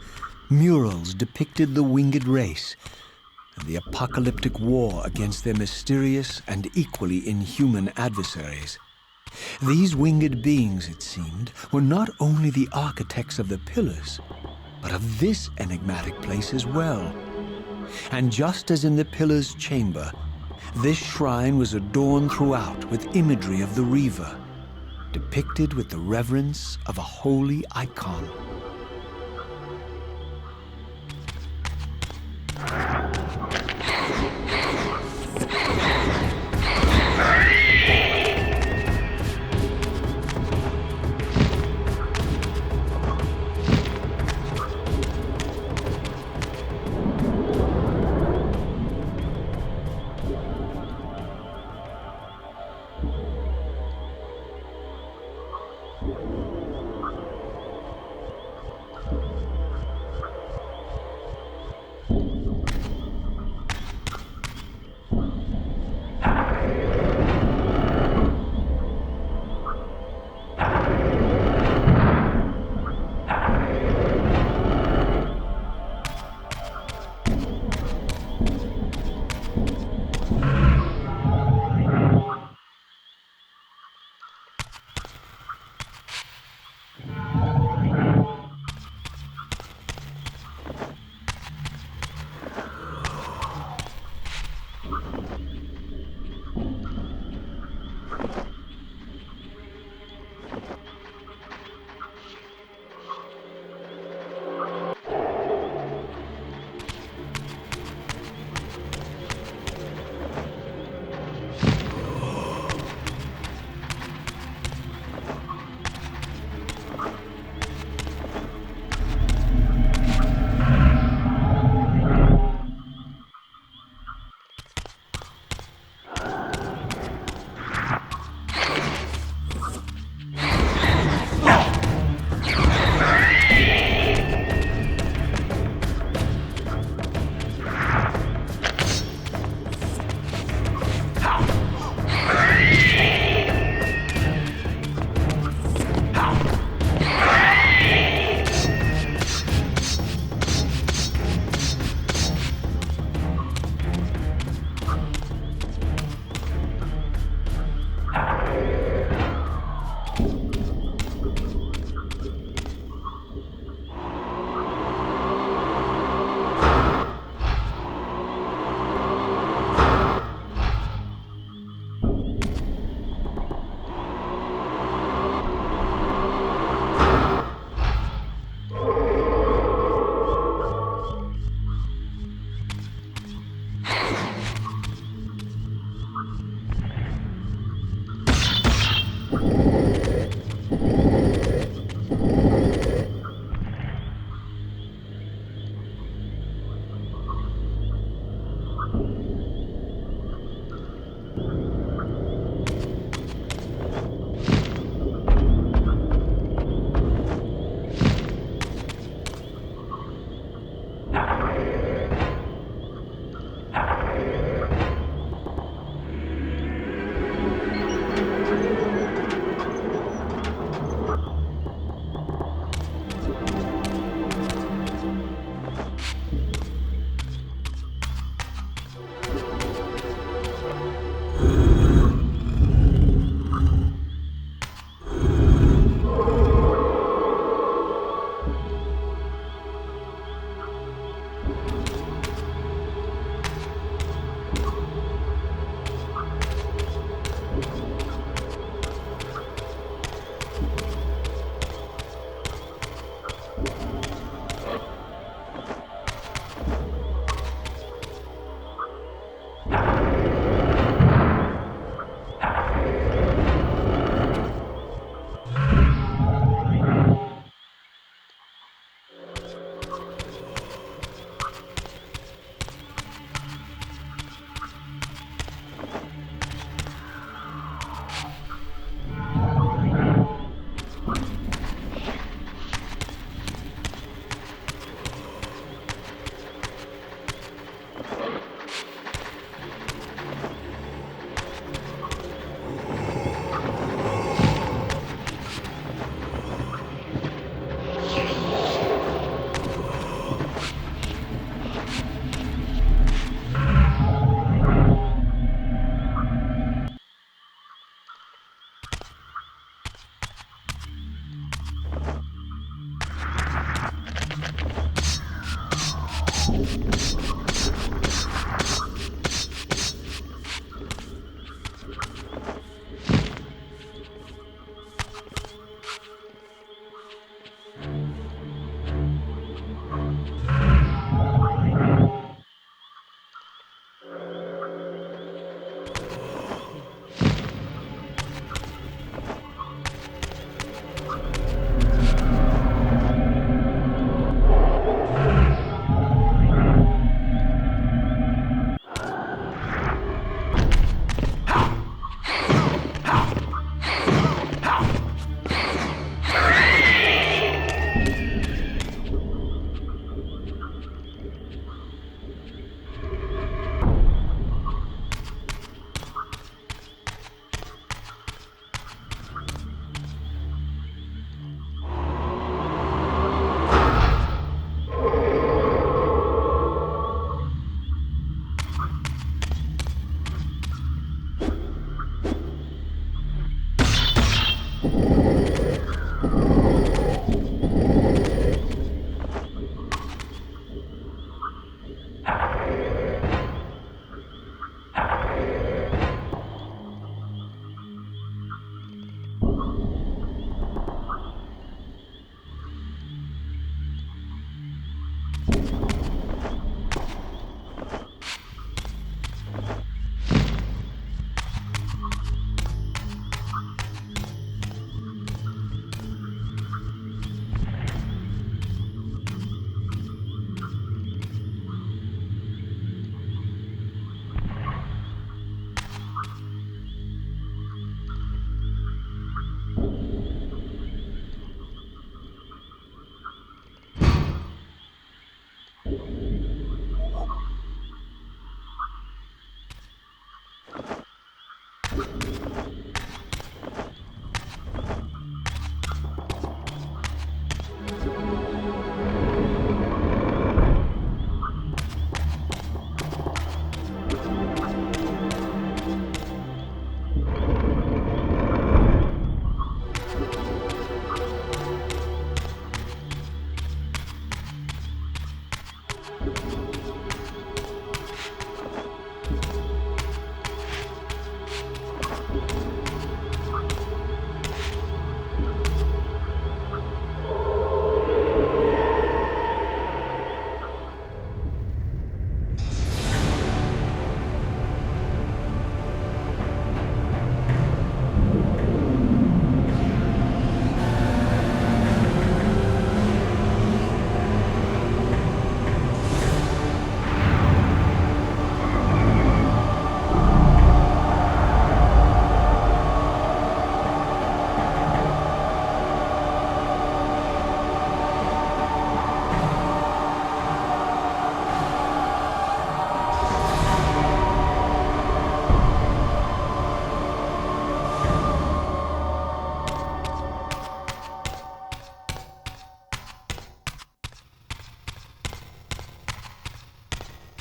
murals depicted the winged race and the apocalyptic war against their mysterious and equally inhuman adversaries. These winged beings, it seemed, were not only the architects of the pillars, but of this enigmatic place as well. And just as in the pillars' chamber, this shrine was adorned throughout with imagery of the Reaver, depicted with the reverence of a holy icon.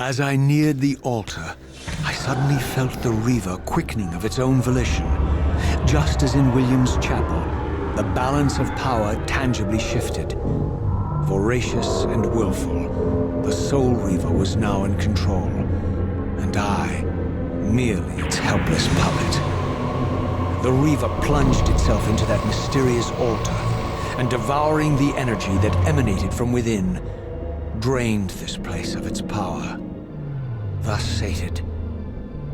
As I neared the altar, I suddenly felt the Reaver quickening of its own volition. Just as in William's chapel, the balance of power tangibly shifted. Voracious and willful, the Soul Reaver was now in control, and I, merely its helpless puppet. The Reaver plunged itself into that mysterious altar, and devouring the energy that emanated from within, drained this place of its power. Thus sated,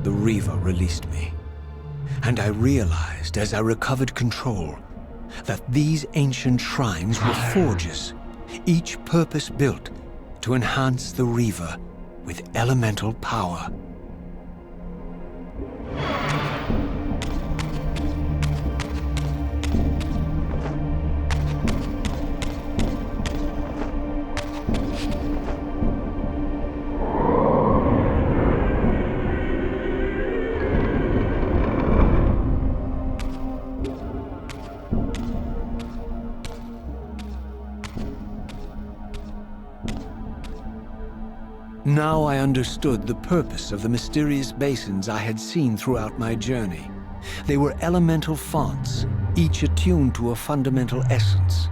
the Reaver released me, and I realized as I recovered control that these ancient shrines were forges, each purpose-built to enhance the Reaver with elemental power. Now I understood the purpose of the mysterious basins I had seen throughout my journey. They were elemental fonts, each attuned to a fundamental essence.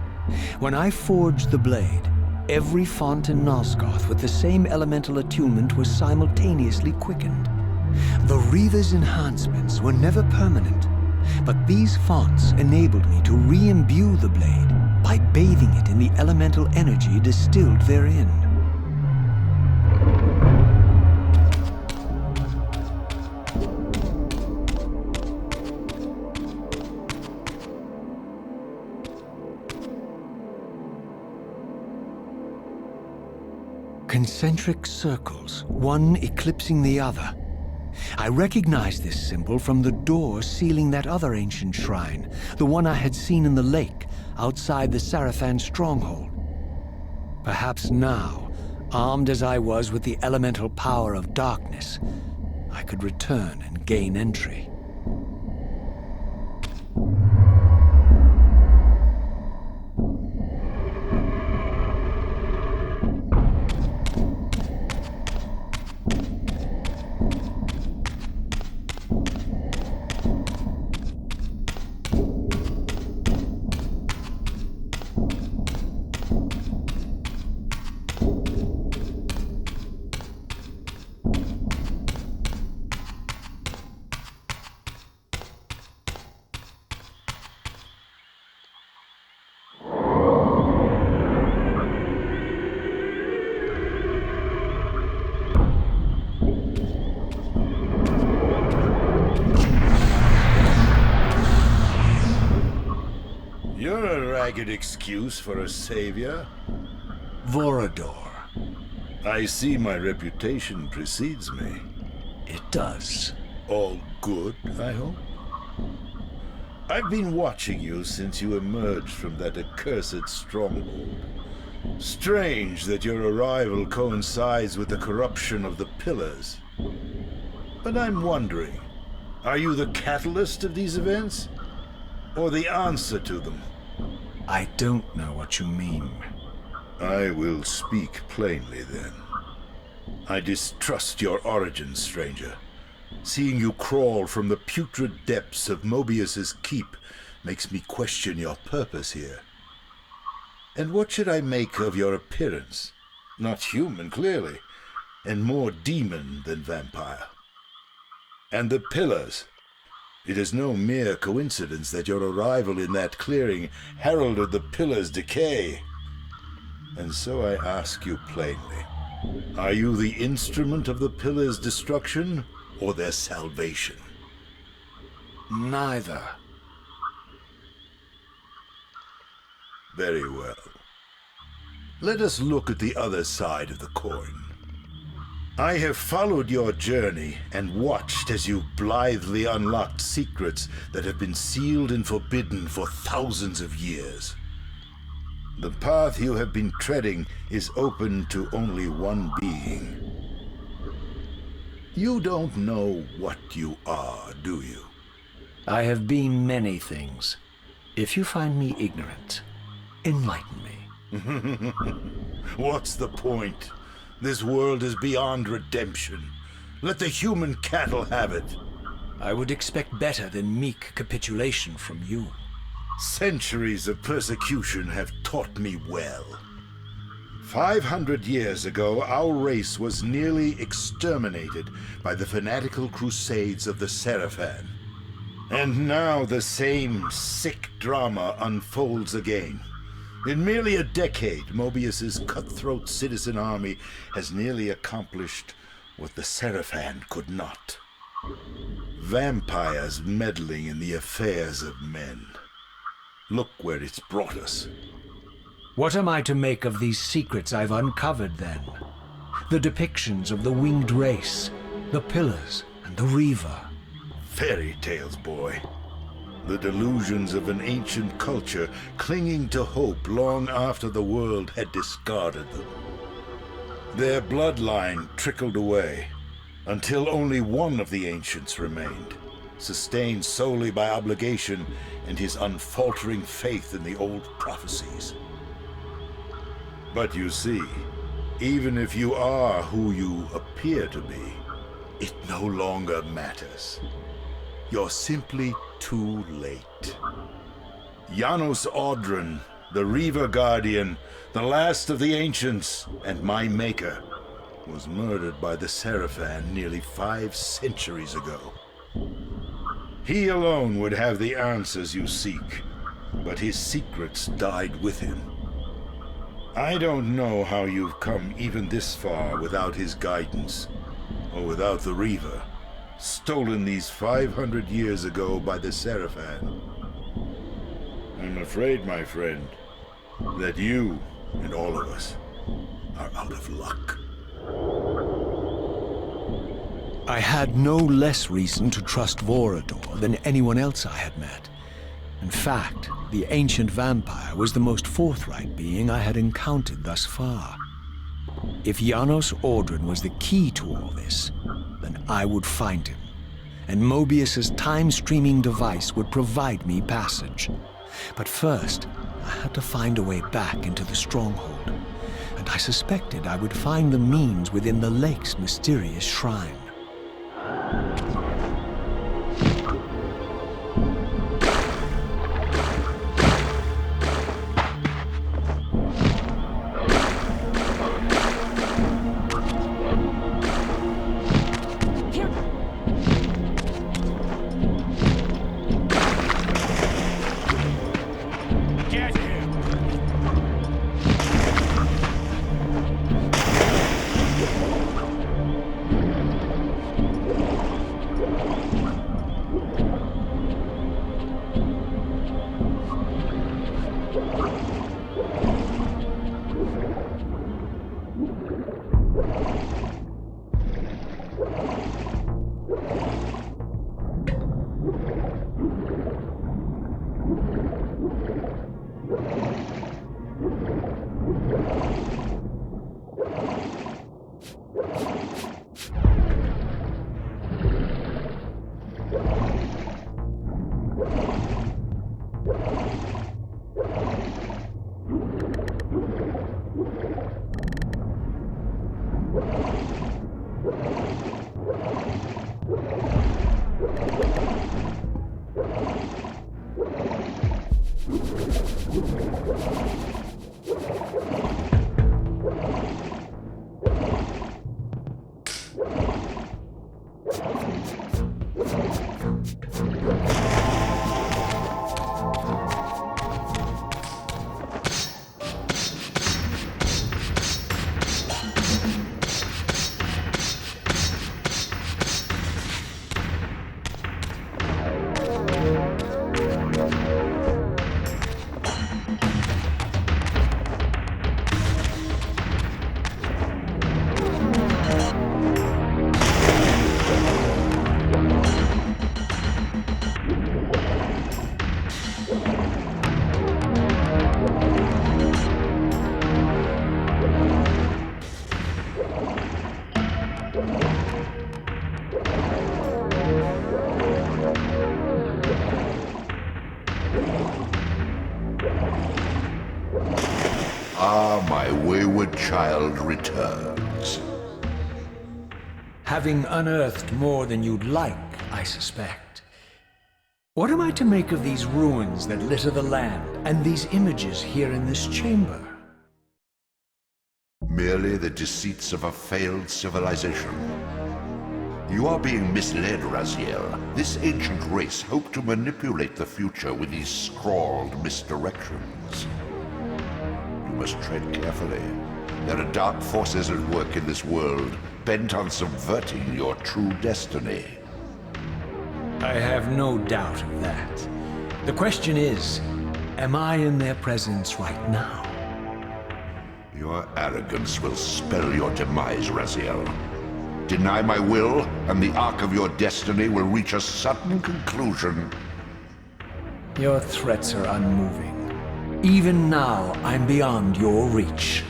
When I forged the blade, Every font in Nosgoth with the same elemental attunement was simultaneously quickened. The Reaver's enhancements were never permanent, but these fonts enabled me to re-imbue the blade by bathing it in the elemental energy distilled therein. Concentric circles, one eclipsing the other. I recognized this symbol from the door sealing that other ancient shrine, the one I had seen in the lake outside the Sarafan stronghold. Perhaps now, armed as I was with the elemental power of darkness, I could return and gain entry. You're a ragged excuse for a savior. Vorador. I see my reputation precedes me. It does. All good, I hope? I've been watching you since you emerged from that accursed stronghold. Strange that your arrival coincides with the corruption of the Pillars. But I'm wondering, are you the catalyst of these events? Or the answer to them? I don't know what you mean. I will speak plainly then. I distrust your origins, stranger. Seeing you crawl from the putrid depths of Moebius's keep makes me question your purpose here. And what should I make of your appearance? Not human, clearly, and more demon than vampire. And the Pillars. It is no mere coincidence that your arrival in that clearing heralded the Pillars' decay. And so I ask you plainly, are you the instrument of the Pillars' destruction or their salvation? Neither. Very well. Let us look at the other side of the coin. I have followed your journey and watched as you blithely unlocked secrets that have been sealed and forbidden for thousands of years. The path you have been treading is open to only one being. You don't know what you are, do you? I have been many things. If you find me ignorant, enlighten me. What's the point? This world is beyond redemption. Let the human cattle have it. I would expect better than meek capitulation from you. Centuries of persecution have taught me well. 500 years ago, our race was nearly exterminated by the fanatical crusades of the Sarafan. And now the same sick drama unfolds again. In merely a decade, Moebius's cutthroat citizen army has nearly accomplished what the Sarafan could not. Vampires meddling in the affairs of men. Look where it's brought us. What am I to make of these secrets I've uncovered, then? The depictions of the winged race, the Pillars, and the Reaver. Fairy tales, boy. The delusions of an ancient culture clinging to hope long after the world had discarded them. Their bloodline trickled away, until only one of the ancients remained, sustained solely by obligation and his unfaltering faith in the old prophecies. But you see, even if you are who you appear to be, it no longer matters. You're simply too late. Janos Audron the Reaver Guardian, the last of the ancients, and my maker, was murdered by the Sarafan nearly 5 centuries ago. He alone would have the answers you seek, but his secrets died with him. I don't know how you've come even this far without his guidance, or without the Reaver, stolen these 500 years ago by the Sarafan. I'm afraid, my friend, that you and all of us are out of luck. I had no less reason to trust Vorador than anyone else I had met. In fact, the ancient vampire was the most forthright being I had encountered thus far. If Janos Audron was the key to all this, then I would find him, and Moebius's time-streaming device would provide me passage. But first, I had to find a way back into the stronghold, and I suspected I would find the means within the lake's mysterious shrine. My wayward child returns. Having unearthed more than you'd like, I suspect. What am I to make of these ruins that litter the land, and these images here in this chamber? Merely the deceits of a failed civilization. You are being misled, Raziel. This ancient race hoped to manipulate the future with these scrawled misdirections. You must tread carefully. There are dark forces at work in this world, bent on subverting your true destiny. I have no doubt of that. The question is, am I in their presence right now? Your arrogance will spell your demise, Raziel. Deny my will, and the arc of your destiny will reach a sudden conclusion. Your threats are unmoving. Even now, I'm beyond your reach.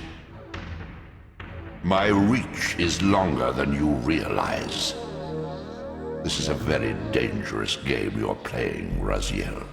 My reach is longer than you realize. This is a very dangerous game you're playing, Raziel.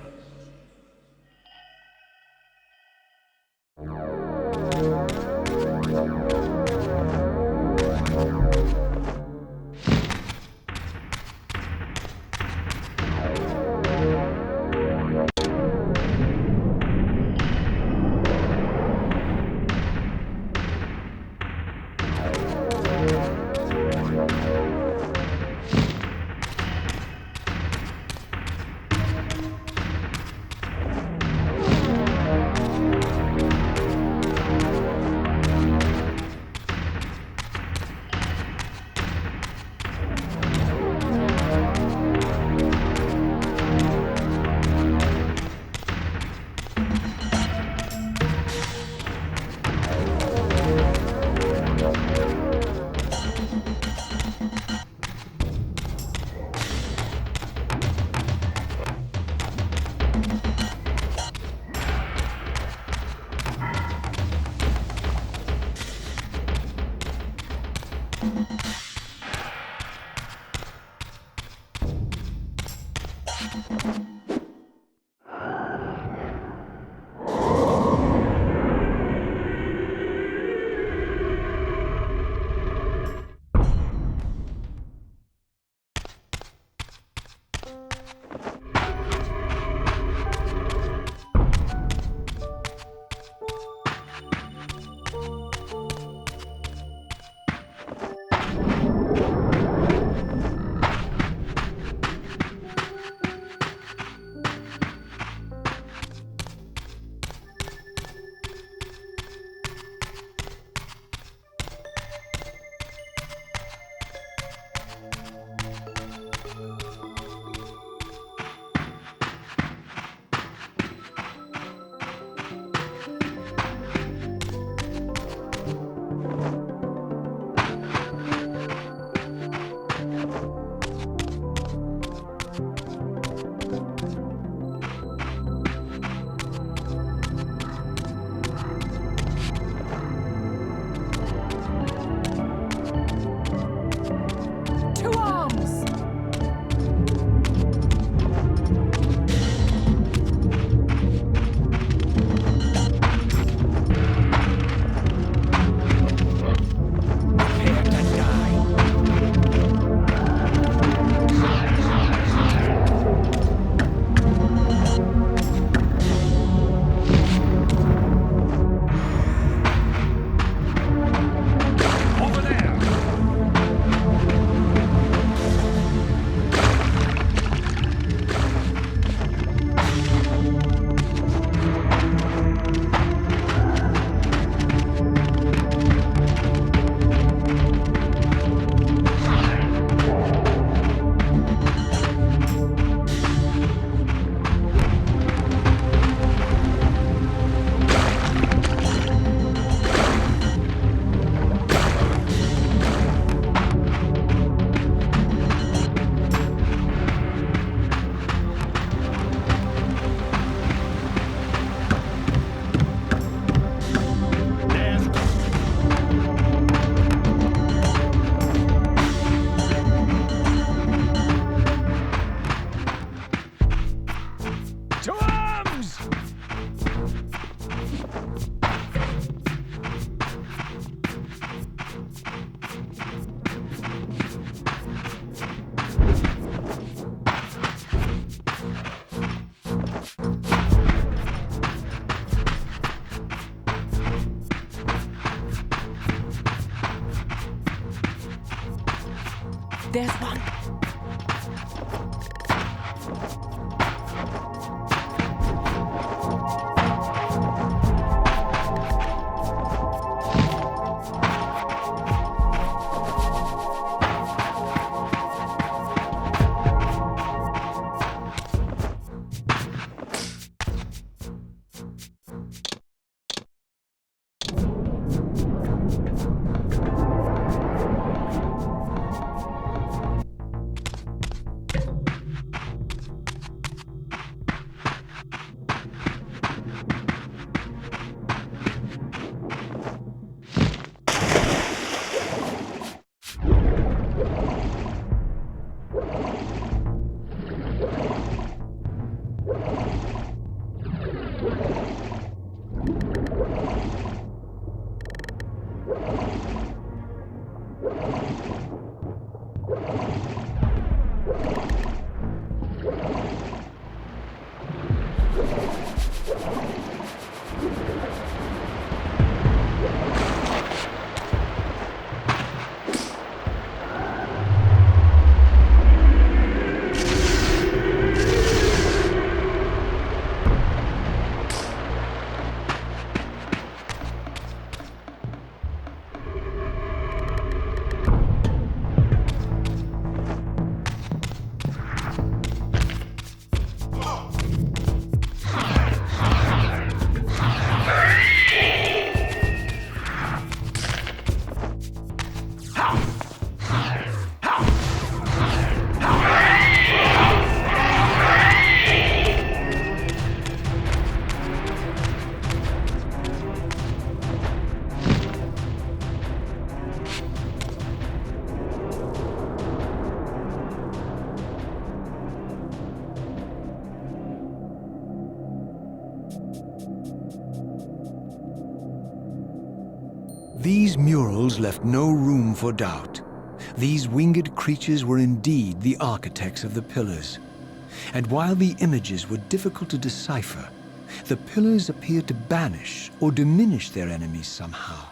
There's one. These murals left no room for doubt. These winged creatures were indeed the architects of the pillars. And while the images were difficult to decipher, the pillars appeared to banish or diminish their enemies somehow.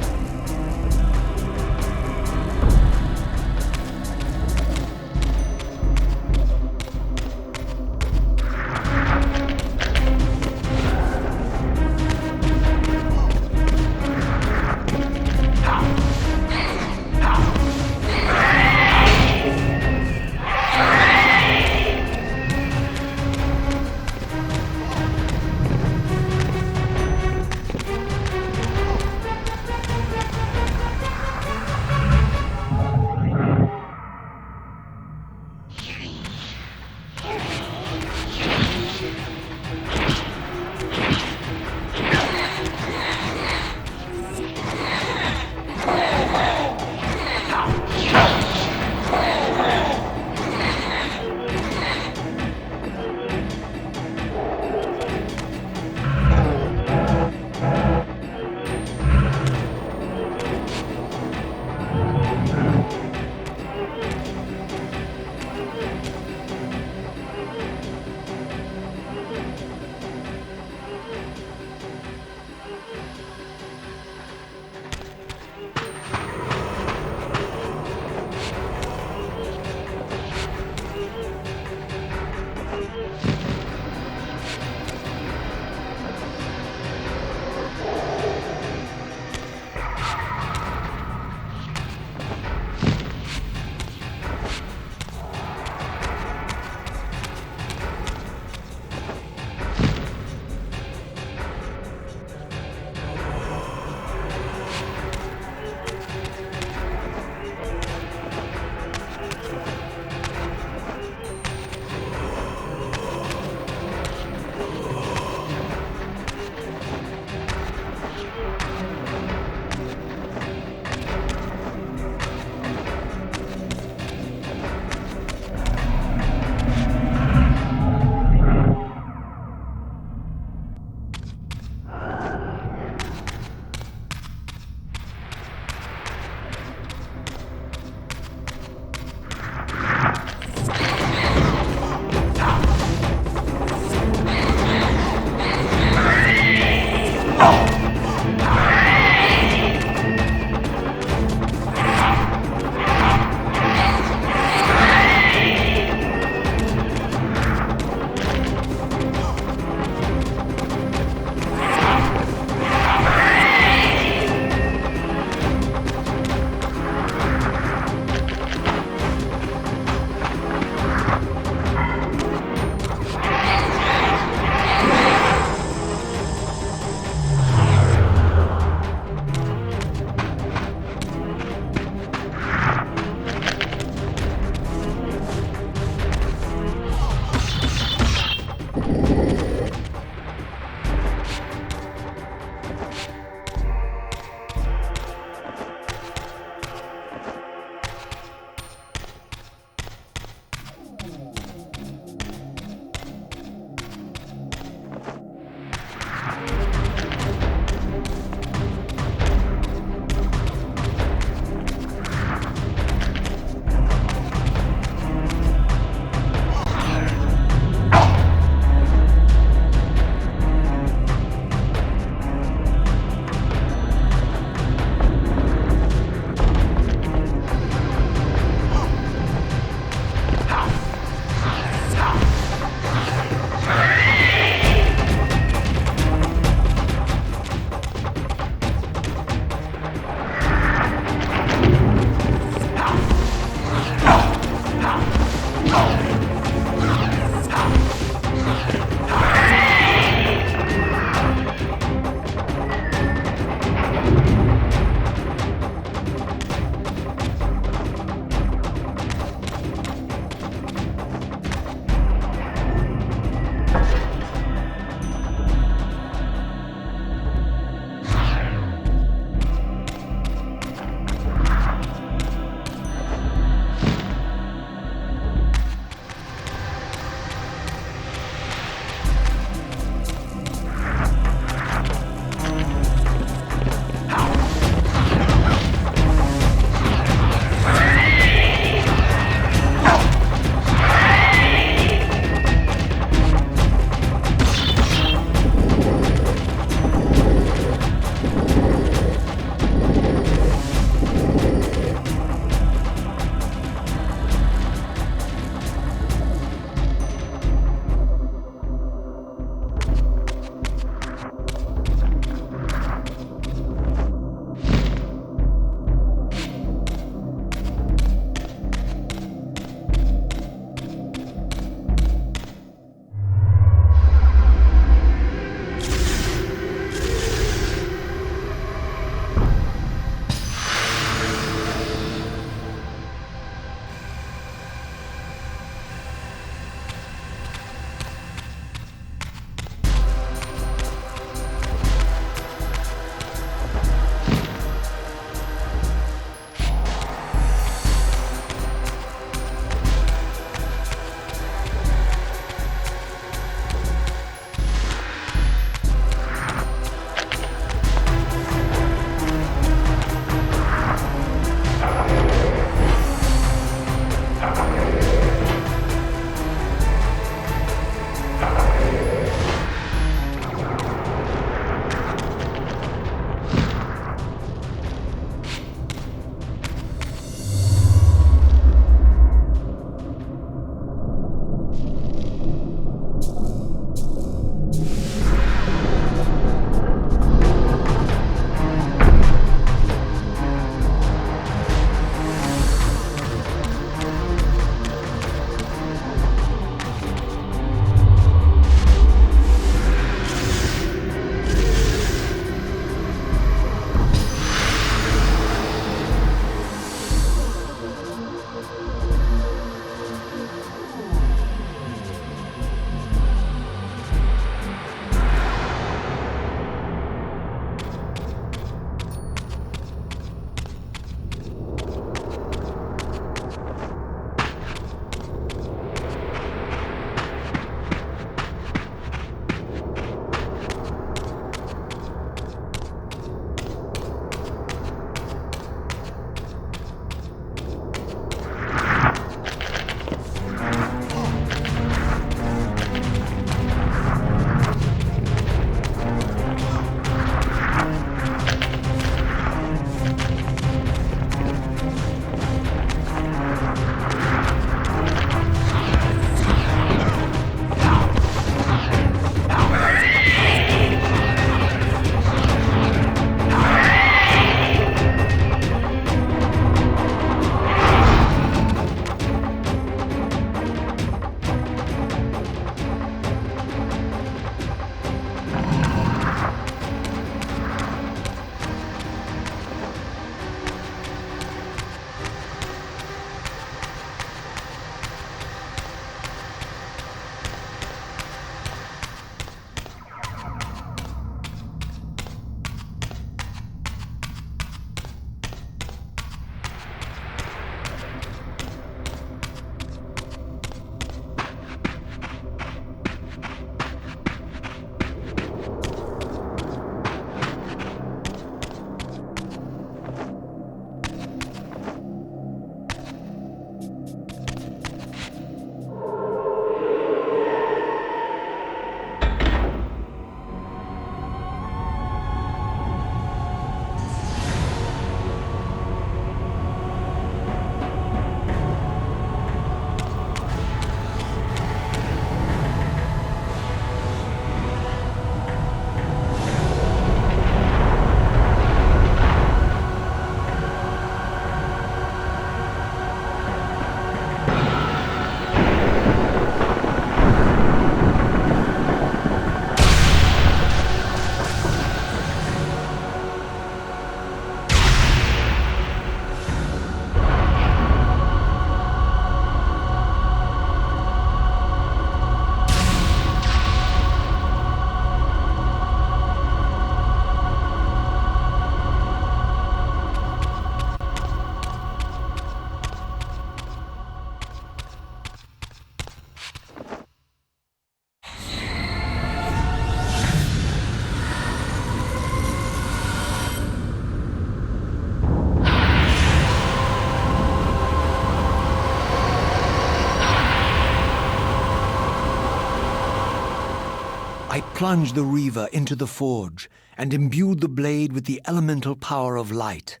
I plunged the Reaver into the forge and imbued the blade with the elemental power of light.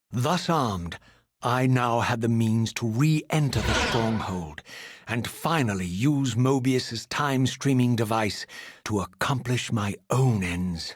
Thus armed, I now had the means to re-enter the stronghold and finally use Moebius's time-streaming device to accomplish my own ends.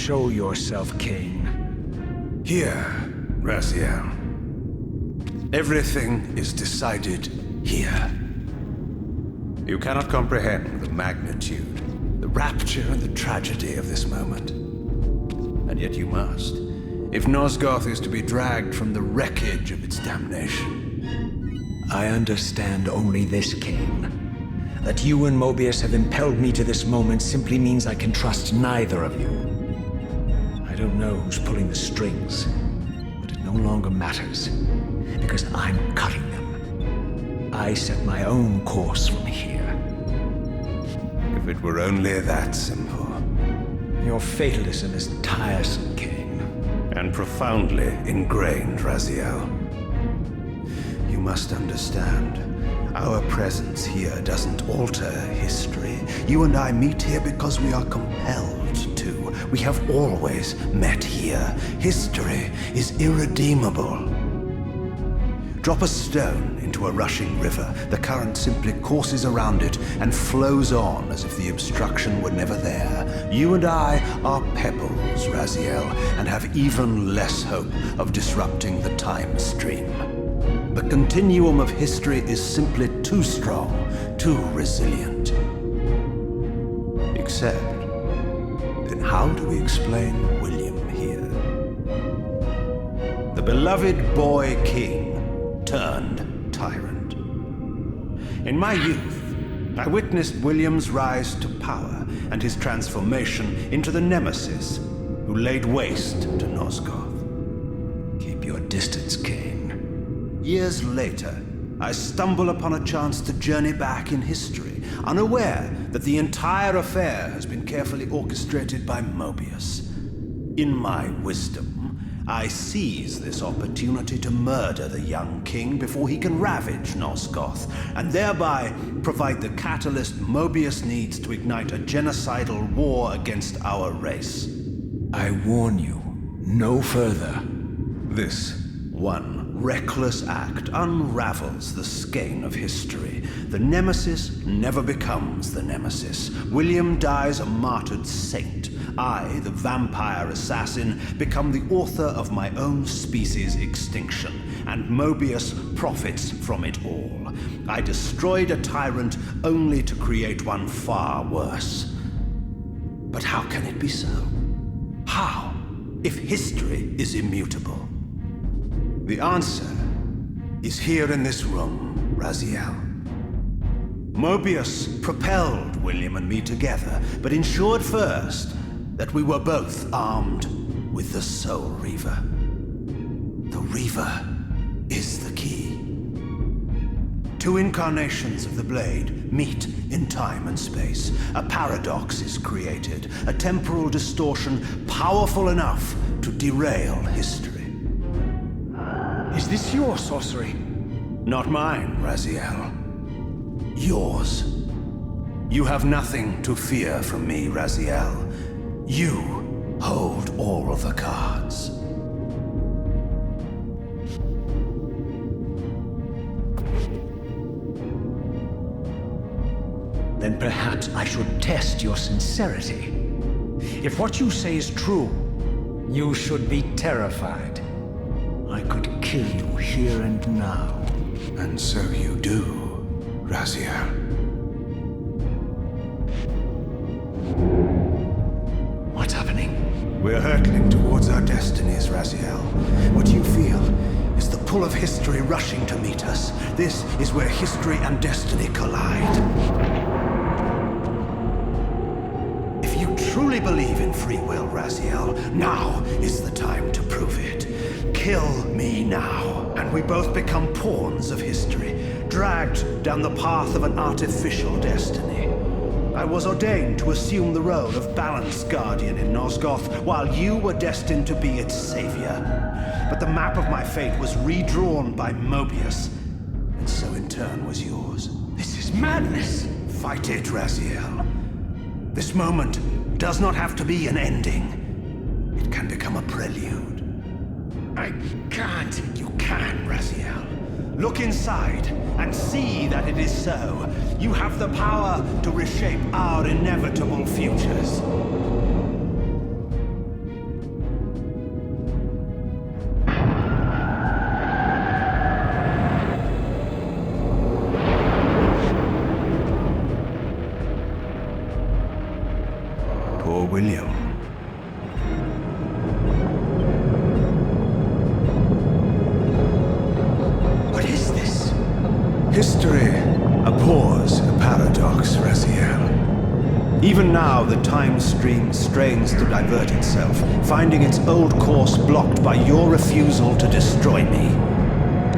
Show yourself, Kain. Here, Raziel. Everything is decided here. You cannot comprehend the magnitude, the rapture and the tragedy of this moment. And yet you must, if Nosgoth is to be dragged from the wreckage of its damnation. I understand only this, Kain. That you and Moebius have impelled me to this moment simply means I can trust neither of you. I don't know who's pulling the strings, but it no longer matters, because I'm cutting them. I set my own course from here. If it were only that simple. Your fatalism is tiresome, Kain. And profoundly ingrained, Raziel. You must understand, our presence here doesn't alter history. You and I meet here because we are compelled to. We have always met here. History is irredeemable. Drop a stone into a rushing river. The current simply courses around it and flows on as if the obstruction were never there. You and I are pebbles, Raziel, and have even less hope of disrupting the time stream. The continuum of history is simply too strong, too resilient. Except, then how do we explain William here? The beloved boy king turned tyrant. In my youth, I witnessed William's rise to power and his transformation into the nemesis who laid waste to Nosgoth. Keep your distance, Kain. Years later, I stumble upon a chance to journey back in history, unaware that the entire affair has been carefully orchestrated by Moebius. In my wisdom, I seize this opportunity to murder the young king before he can ravage Nosgoth, and thereby provide the catalyst Moebius needs to ignite a genocidal war against our race. I warn you, no further. This one reckless act unravels the skein of history. The nemesis never becomes the nemesis. William dies a martyred saint. I, the vampire assassin, become the author of my own species' extinction, and Moebius profits from it all. I destroyed a tyrant only to create one far worse. But how can it be so? How, if history is immutable? The answer is here in this room, Raziel. Moebius propelled William and me together, but ensured first that we were both armed with the Soul Reaver. The Reaver is the key. Two incarnations of the blade meet in time and space. A paradox is created, a temporal distortion powerful enough to derail history. Is this your sorcery? Not mine, Raziel. Yours. You have nothing to fear from me, Raziel. You hold all the cards. Then perhaps I should test your sincerity. If what you say is true, you should be terrified. I could kill you here and now. And so you do, Raziel. What's happening? We're hurtling towards our destinies, Raziel. What you feel is the pull of history rushing to meet us. This is where history and destiny collide. If you truly believe in free will, Raziel, now is the time to prove it. Kill me now, and we both become pawns of history, dragged down the path of an artificial destiny. I was ordained to assume the role of balance guardian in Nosgoth, while you were destined to be its savior. But the map of my fate was redrawn by Moebius, and so in turn was yours. This is madness! Fight it, Raziel. This moment does not have to be an ending. It can become a prelude. I can't. You can, Raziel. Look inside and see that it is so. You have the power to reshape our inevitable futures. William. What is this? History abhors a paradox, Raziel. Even now, the time stream strains to divert itself, finding its old course blocked by your refusal to destroy me.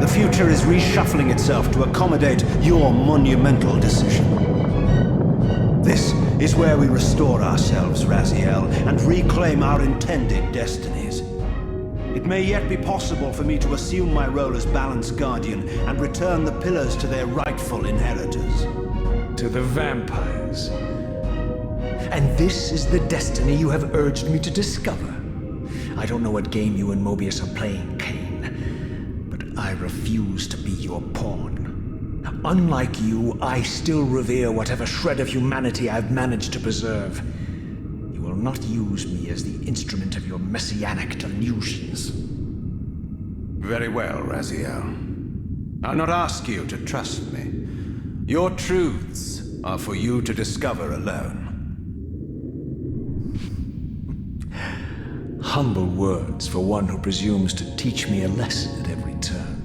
The future is reshuffling itself to accommodate your monumental decision. This is where we restore ourselves, Raziel, and reclaim our intended destinies. It may yet be possible for me to assume my role as Balance Guardian and return the pillars to their rightful inheritors. To the vampires. And this is the destiny you have urged me to discover. I don't know what game you and Moebius are playing, Kain, but I refuse to be your pawn. Unlike you, I still revere whatever shred of humanity I've managed to preserve. You will not use me as the instrument of your messianic delusions. Very well, Raziel. I'll not ask you to trust me. Your truths are for you to discover alone. Humble words for one who presumes to teach me a lesson at every turn.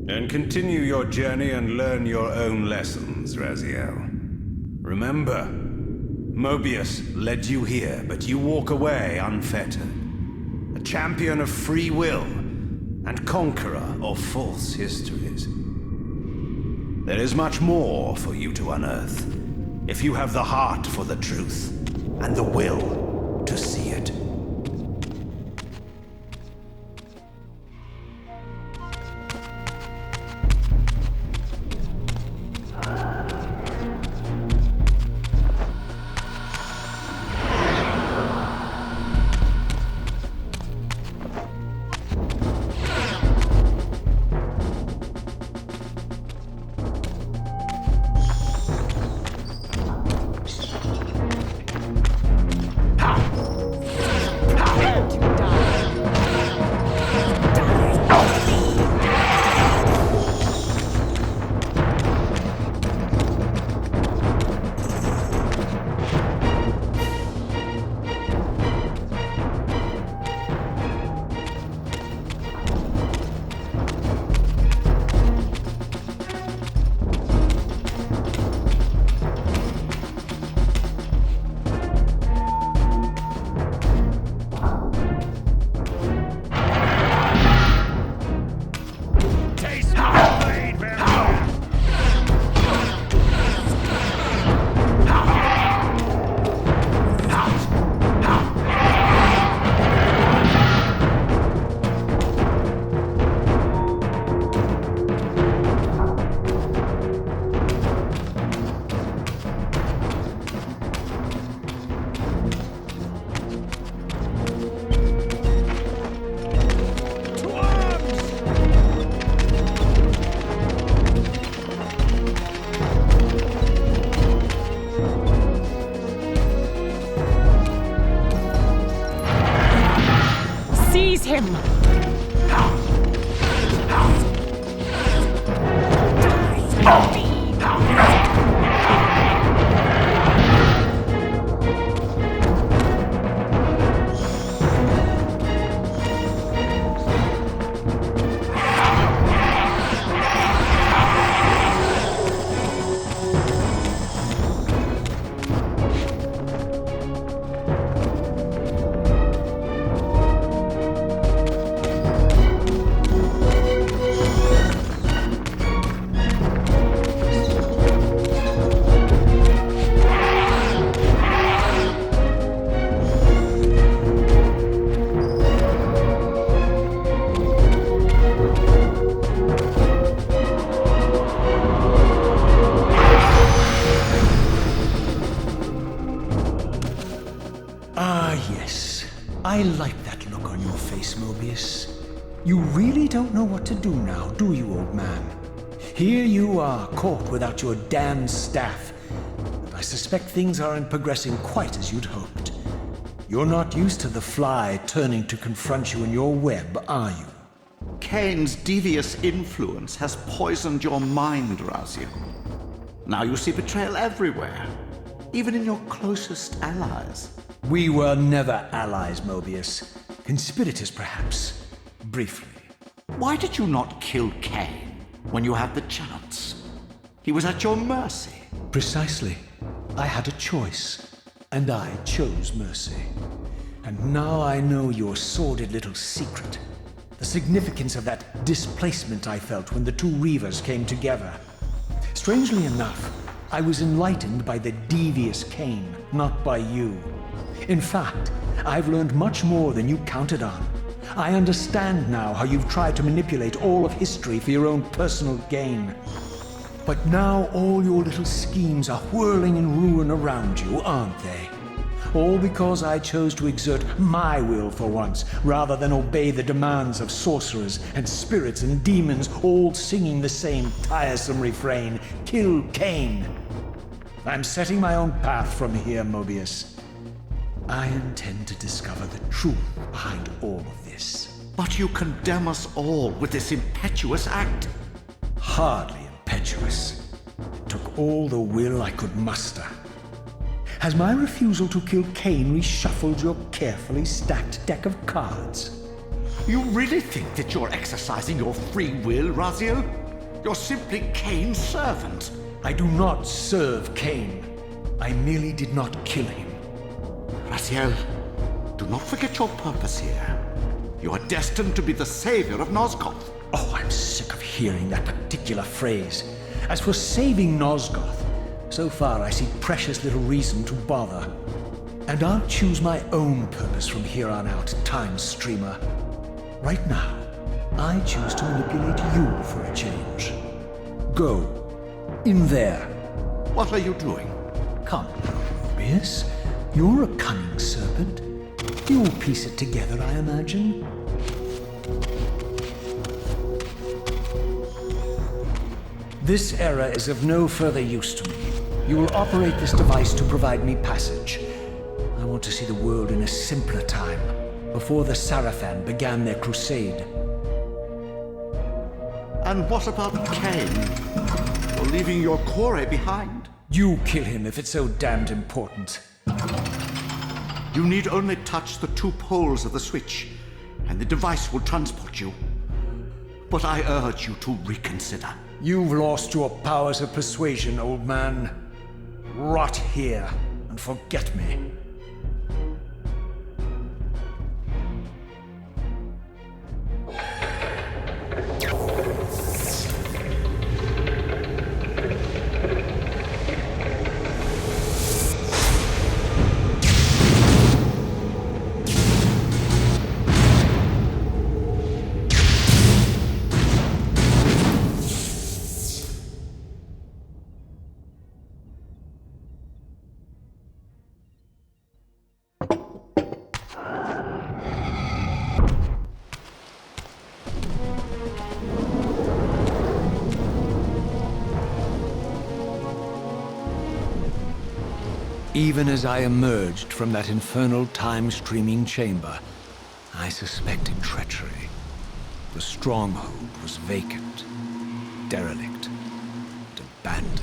Then continue your journey and learn your own lessons, Raziel. Remember, Moebius led you here, but you walk away unfettered. A champion of free will and conqueror of false histories. There is much more for you to unearth, if you have the heart for the truth and the will to see it. him! I like that look on your face, Moebius. You really don't know what to do now, do you, old man? Here you are, caught without your damned staff. And I suspect things aren't progressing quite as you'd hoped. You're not used to the fly turning to confront you in your web, are you? Kain's devious influence has poisoned your mind, Raziel. Now you see betrayal everywhere, even in your closest allies. We were never allies, Moebius. Conspirators, perhaps. Briefly. Why did you not kill Kain when you had the chance? He was at your mercy. Precisely. I had a choice, and I chose mercy. And now I know your sordid little secret. The significance of that displacement I felt when the two Reavers came together. Strangely enough, I was enlightened by the devious Kain, not by you. In fact, I've learned much more than you counted on. I understand now how you've tried to manipulate all of history for your own personal gain. But now all your little schemes are whirling in ruin around you, aren't they? All because I chose to exert my will for once, rather than obey the demands of sorcerers and spirits and demons, all singing the same tiresome refrain, "Kill Kain." I'm setting my own path from here, Moebius. I intend to discover the truth behind all of this. But you condemn us all with this impetuous act. Hardly impetuous. It took all the will I could muster. Has my refusal to kill Kain reshuffled your carefully stacked deck of cards? You really think that you're exercising your free will, Raziel? You're simply Kain's servant. I do not serve Kain. I merely did not kill him. Raziel, do not forget your purpose here. You are destined to be the savior of Nosgoth. Oh, I'm sick of hearing that particular phrase. As for saving Nosgoth, so far I see precious little reason to bother. And I'll choose my own purpose from here on out, Time Streamer. Right now, I choose to manipulate you for a change. Go. In there. What are you doing? Come now, Moebius. You're a cunning serpent. You'll piece it together, I imagine. This error is of no further use to me. You will operate this device to provide me passage. I want to see the world in a simpler time, before the Sarafan began their crusade. And what about Kain? You're leaving your core behind. You kill him if it's so damned important. You need only touch the two poles of the switch, and the device will transport you. But I urge you to reconsider. You've lost your powers of persuasion, old man. Rot here and forget me. Even as I emerged from that infernal time-streaming chamber, I suspected treachery. The stronghold was vacant, derelict, and abandoned.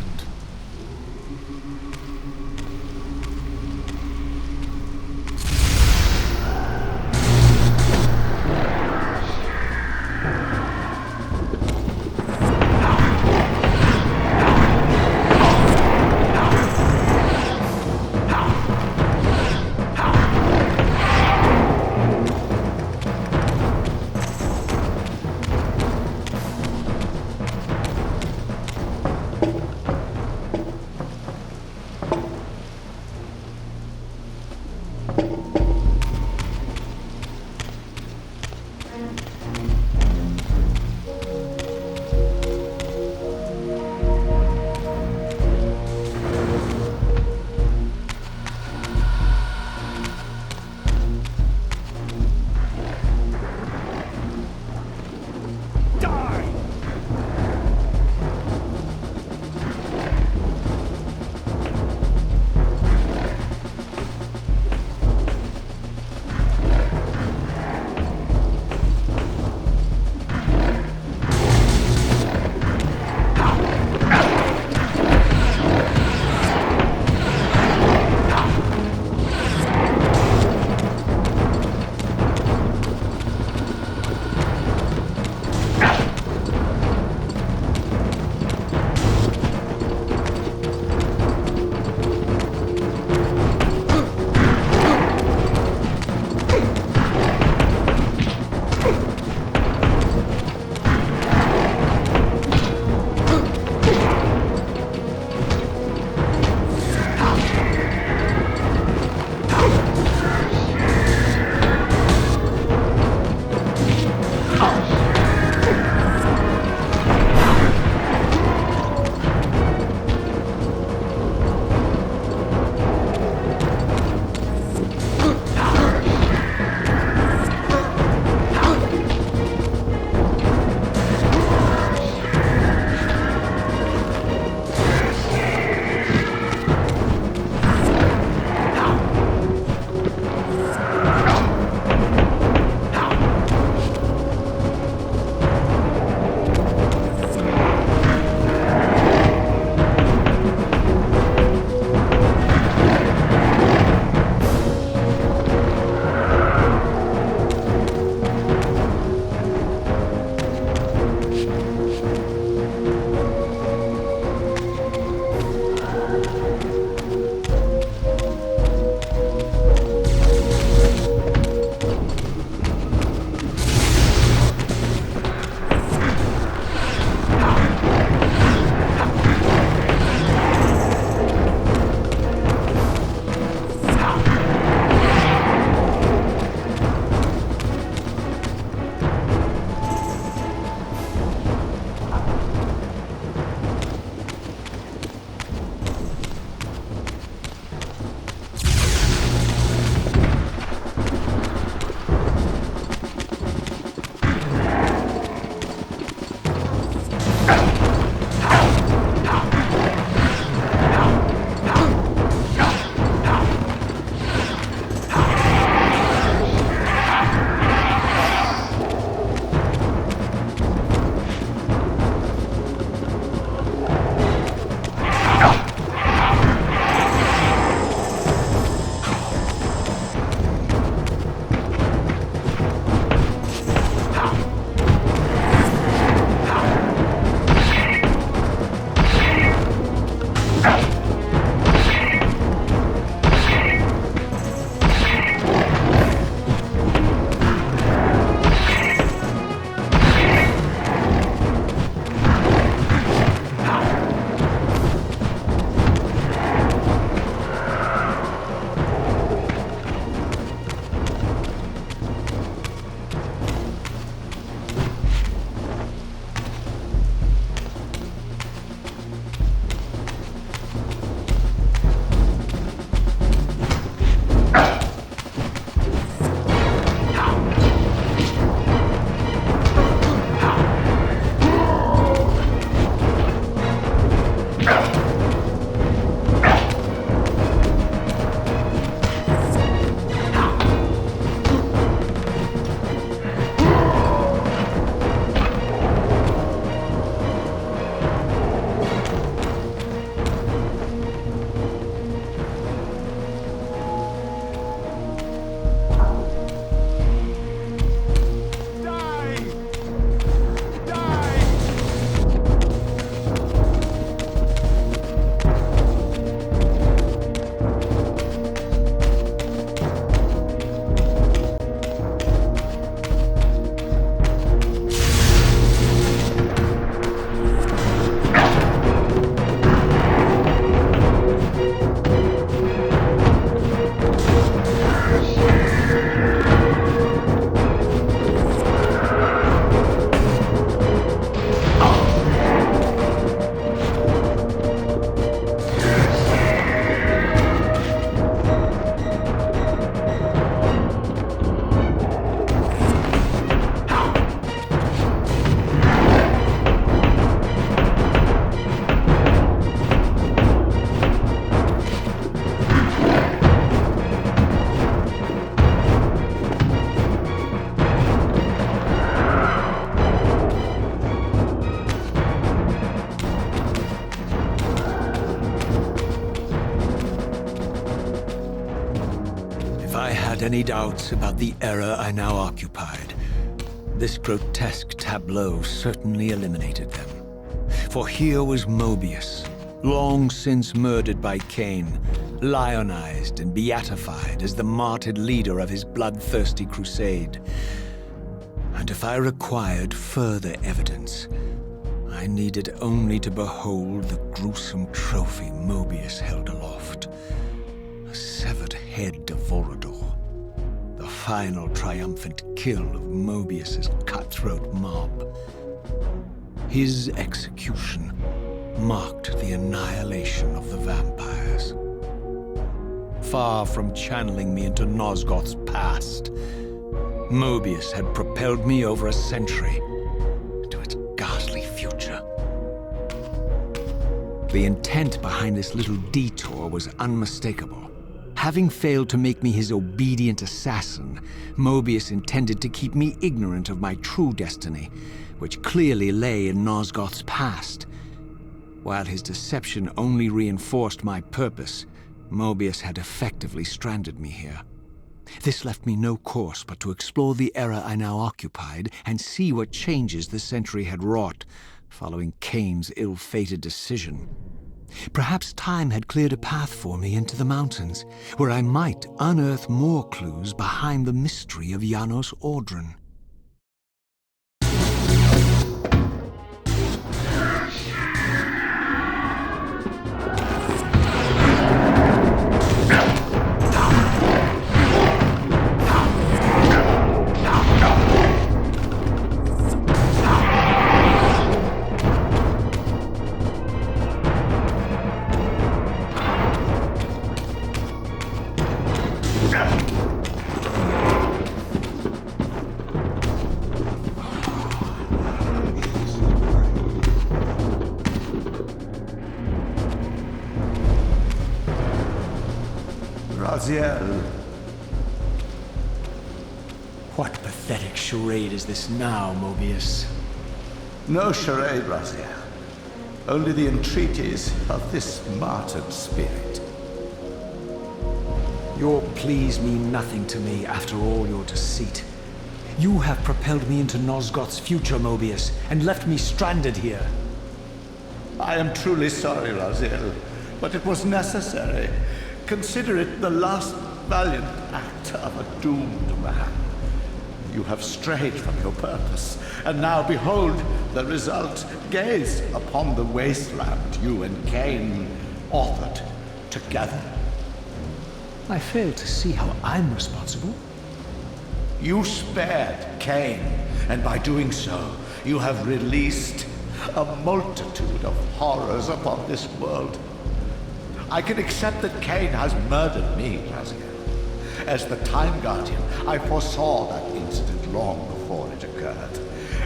had any doubts about the era I now occupied, this grotesque tableau certainly eliminated them. For here was Moebius, long since murdered by Kain, lionized and beatified as the martyred leader of his bloodthirsty crusade. And if I required further evidence, I needed only to behold the gruesome trophy Moebius held aloft. A severed head of Vorador, the final triumphant kill of Moebius's cutthroat mob. His execution marked the annihilation of the vampires. Far from channeling me into Nosgoth's past, Moebius had propelled me over a century to its ghastly future. The intent behind this little detour was unmistakable. Having failed to make me his obedient assassin, Moebius intended to keep me ignorant of my true destiny, which clearly lay in Nosgoth's past. While his deception only reinforced my purpose, Moebius had effectively stranded me here. This left me no course but to explore the era I now occupied and see what changes the century had wrought following Kain's ill-fated decision. Perhaps time had cleared a path for me into the mountains, where I might unearth more clues behind the mystery of Janos Audron. Raziel. What pathetic charade is this now, Moebius? No charade, Raziel. Only the entreaties of this martyred spirit. Your pleas mean nothing to me after all your deceit. You have propelled me into Nosgoth's future, Moebius, and left me stranded here. I am truly sorry, Raziel, but it was necessary. Consider it the last valiant act of a doomed man. You have strayed from your purpose, and now behold the result. Gaze upon the wasteland you and Kain authored together. I fail to see how I'm responsible. You spared Kain, and by doing so, you have released a multitude of horrors upon this world. I can accept that Kain has murdered me, Raziel. As the Time Guardian, I foresaw that incident long before it occurred,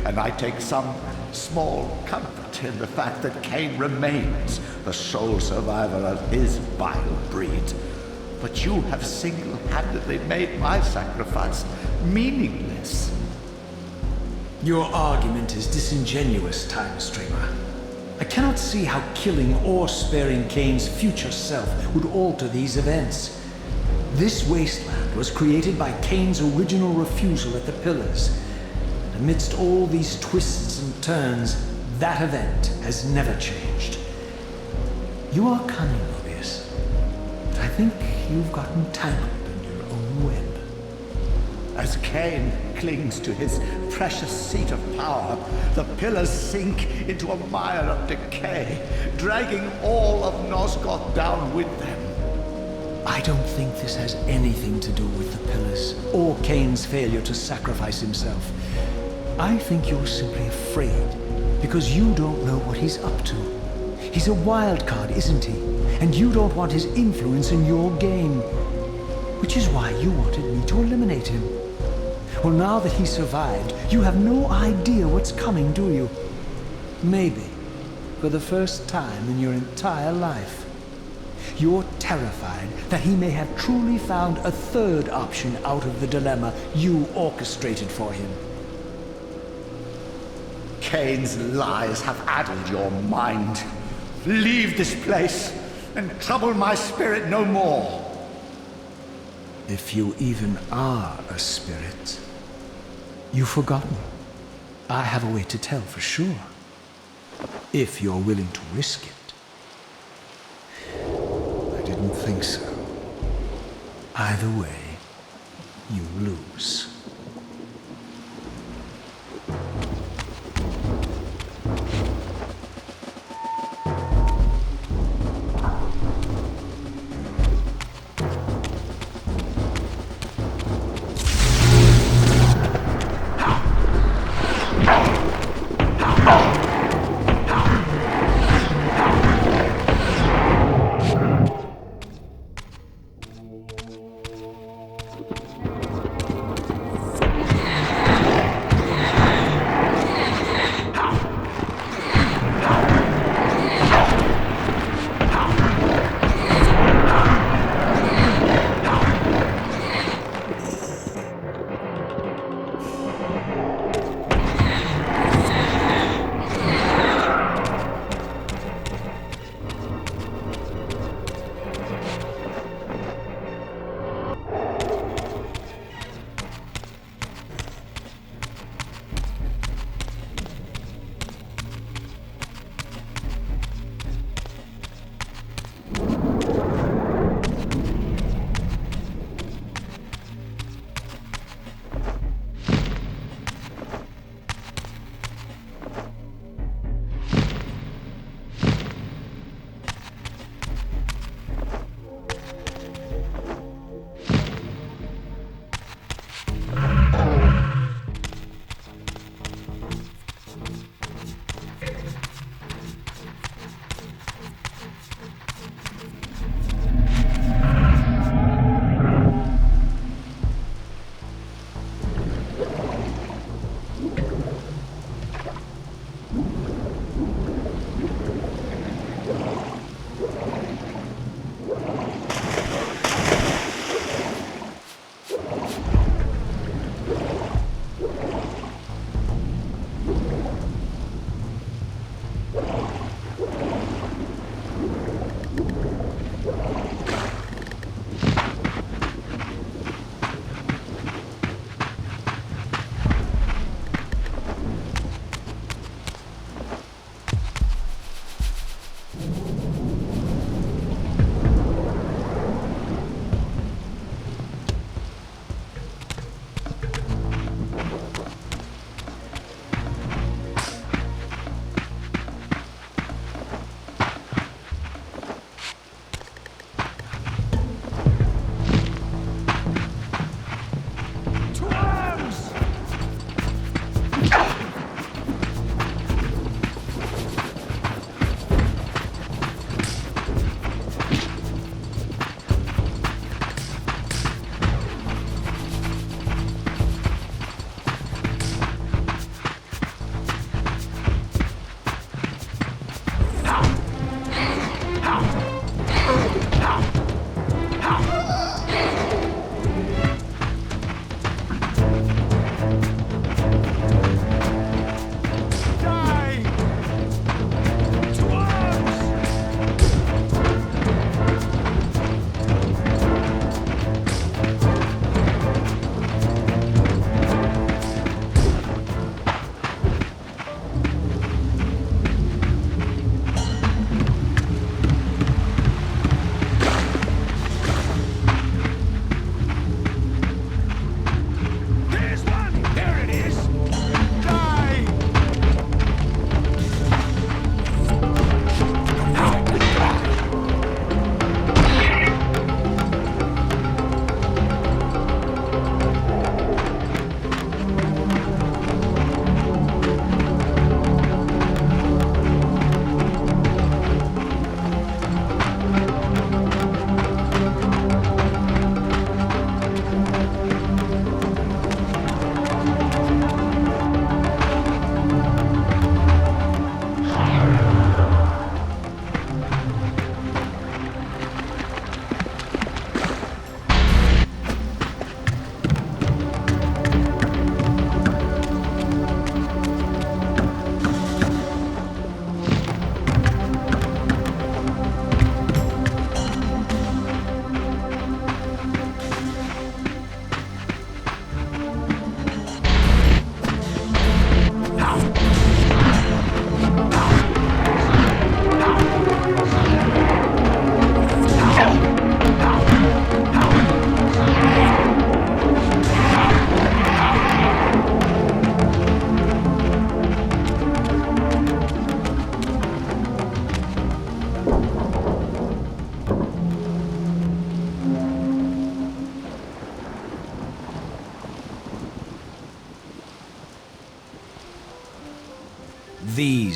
and I take some small comfort in the fact that Kain remains the sole survivor of his vile breed. But you have single-handedly made my sacrifice meaningless. Your argument is disingenuous, Time Streamer. I cannot see how killing or sparing Kain's future self would alter these events. This wasteland was created by Kain's original refusal at the Pillars. And amidst all these twists and turns, that event has never changed. You are cunning, Moebius, but I think you've gotten tangled in your own web. As Kain clings to his precious seat of power, the pillars sink into a mire of decay, dragging all of Nosgoth down with them. I don't think this has anything to do with the Pillars, or Kain's failure to sacrifice himself. I think you're simply afraid, because you don't know what he's up to. He's a wild card, isn't he? And you don't want his influence in your game. Which is why you wanted me to eliminate him. Well, now that he survived, you have no idea what's coming, do you? Maybe, for the first time in your entire life, you're terrified that he may have truly found a third option out of the dilemma you orchestrated for him. Kain's lies have addled your mind. Leave this place and trouble my spirit no more. If you even are a spirit, you've forgotten. I have a way to tell for sure. If you're willing to risk it. I didn't think so. Either way, you lose.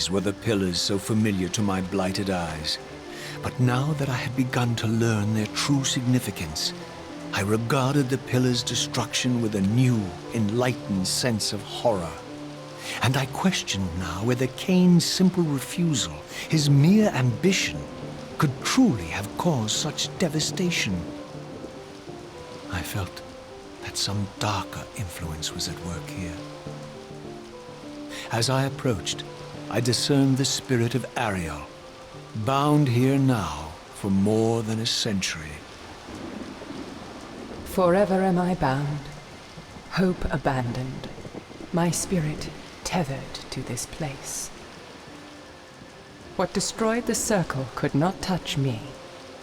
These were the pillars so familiar to my blighted eyes. But now that I had begun to learn their true significance, I regarded the pillars' destruction with a new, enlightened sense of horror. And I questioned now whether Kain's simple refusal, his mere ambition, could truly have caused such devastation. I felt that some darker influence was at work here. As I approached, I discerned the spirit of Ariel, bound here now for more than a century. Forever am I bound, hope abandoned, my spirit tethered to this place. What destroyed the circle could not touch me,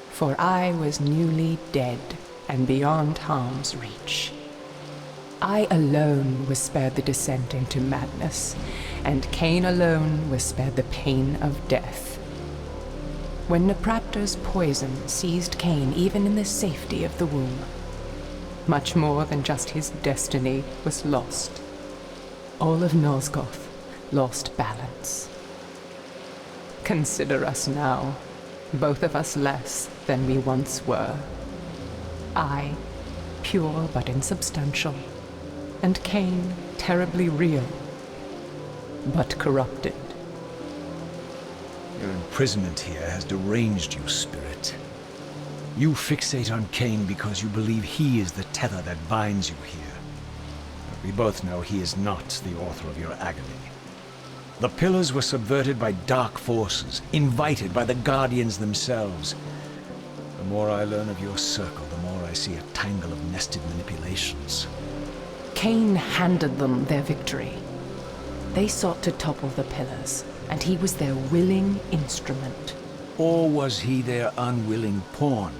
for I was newly dead and beyond harm's reach. I alone was spared the descent into madness, and Kain alone was spared the pain of death. When Napraptor's poison seized Kain even in the safety of the womb, much more than just his destiny was lost. All of Nosgoth lost balance. Consider us now, both of us less than we once were. I, pure but insubstantial, and Kain, terribly real, but corrupted. Your imprisonment here has deranged you, Spirit. You fixate on Kain because you believe he is the tether that binds you here. But we both know he is not the author of your agony. The pillars were subverted by dark forces, invited by the Guardians themselves. The more I learn of your circle, the more I see a tangle of nested manipulations. Kain handed them their victory. They sought to topple the pillars, and he was their willing instrument. Or was he their unwilling pawn?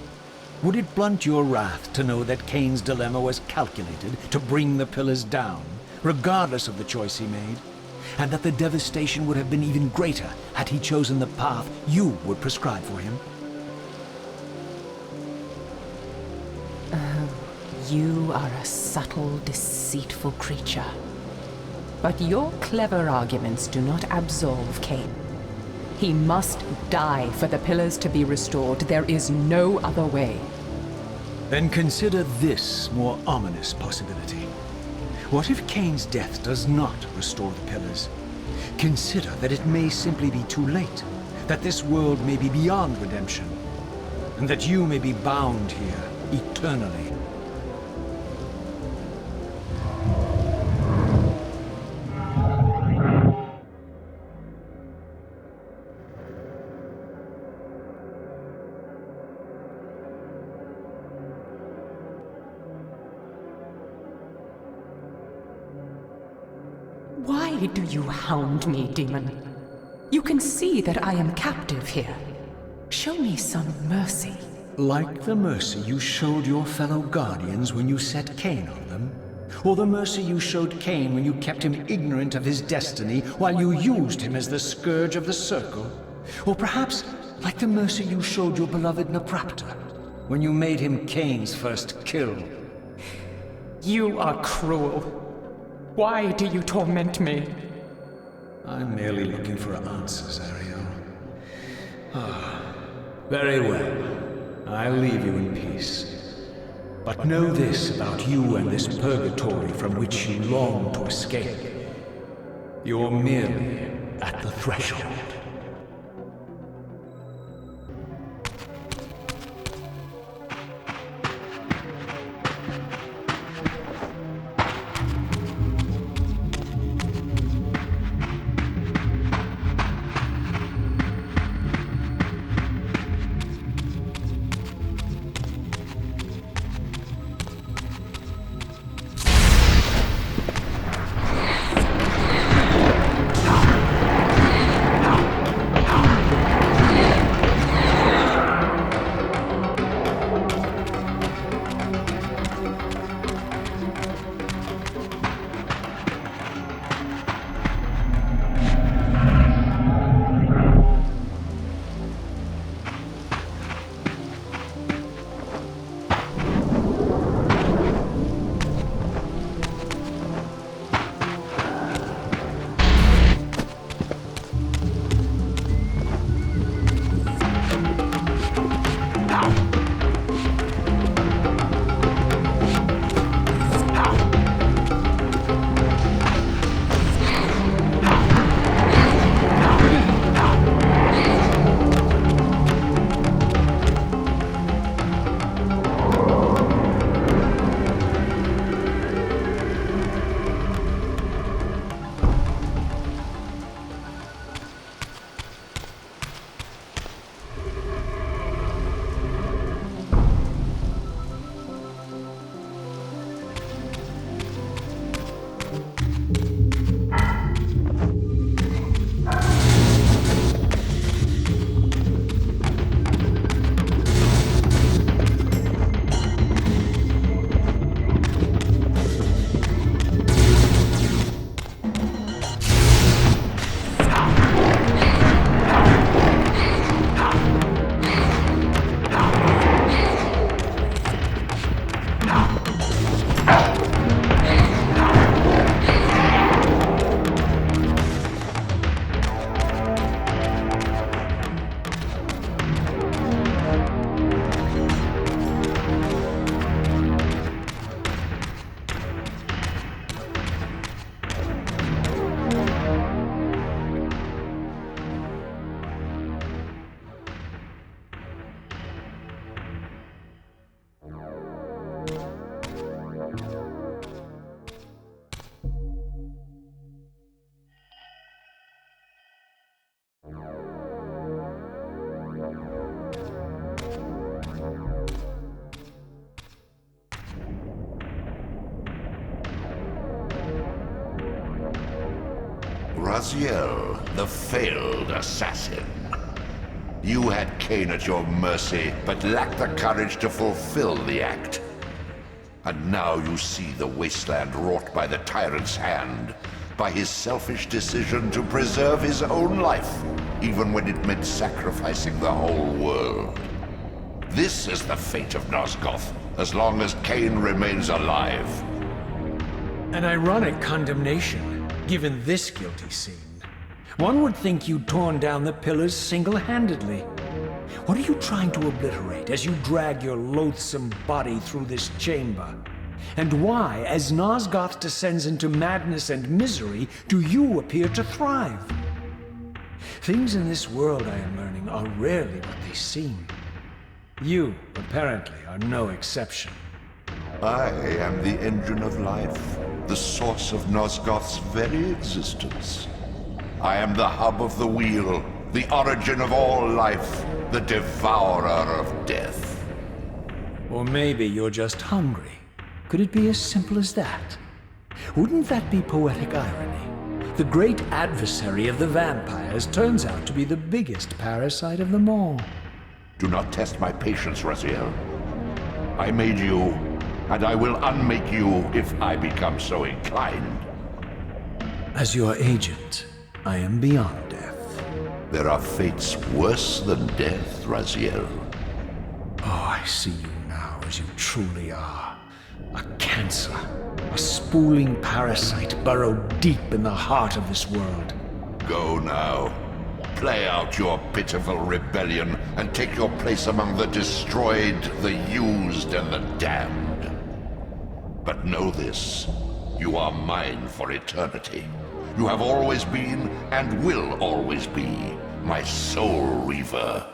Would it blunt your wrath to know that Kain's dilemma was calculated to bring the pillars down, regardless of the choice he made? And that the devastation would have been even greater had he chosen the path you would prescribe for him? You are a subtle, deceitful creature. But your clever arguments do not absolve Kain. He must die for the pillars to be restored. There is no other way. Then consider this more ominous possibility. What if Kain's death does not restore the pillars? Consider that it may simply be too late, that this world may be beyond redemption, and that you may be bound here eternally. Why do you hound me, demon? You can see that I am captive here. Show me some mercy. Like the mercy you showed your fellow Guardians when you set Kain on them? Or the mercy you showed Kain when you kept him ignorant of his destiny while you used him as the scourge of the Circle? Or perhaps like the mercy you showed your beloved Napraptor when you made him Kain's first kill? You are cruel. Why do you torment me? I'm merely looking for answers, Ariel. Very well. I'll leave you in peace. But know this about you and this purgatory from which you long to escape. You're merely at the threshold. Raziel, the failed assassin. You had Kain at your mercy, but lacked the courage to fulfill the act. And now you see the wasteland wrought by the tyrant's hand, by his selfish decision to preserve his own life, even when it meant sacrificing the whole world. This is the fate of Nosgoth, as long as Kain remains alive. An ironic condemnation, given this guilty scene. One would think you'd torn down the pillars single-handedly. What are you trying to obliterate as you drag your loathsome body through this chamber? And why, as Nosgoth descends into madness and misery, do you appear to thrive? Things in this world, I am learning, are rarely what they seem. You, apparently, are no exception. I am the engine of life, the source of Nosgoth's very existence. I am the hub of the wheel, the origin of all life, the devourer of death. Or maybe you're just hungry. Could it be as simple as that? Wouldn't that be poetic irony? The great adversary of the vampires turns out to be the biggest parasite of them all. Do not test my patience, Raziel. I made you, and I will unmake you if I become so inclined. As your agent, I am beyond death. There are fates worse than death, Raziel. Oh, I see you now as you truly are. A cancer, a spooling parasite burrowed deep in the heart of this world. Go now. Play out your pitiful rebellion and take your place among the destroyed, the used, and the damned. But know this, you are mine for eternity. You have always been, and will always be, my Soul Reaver.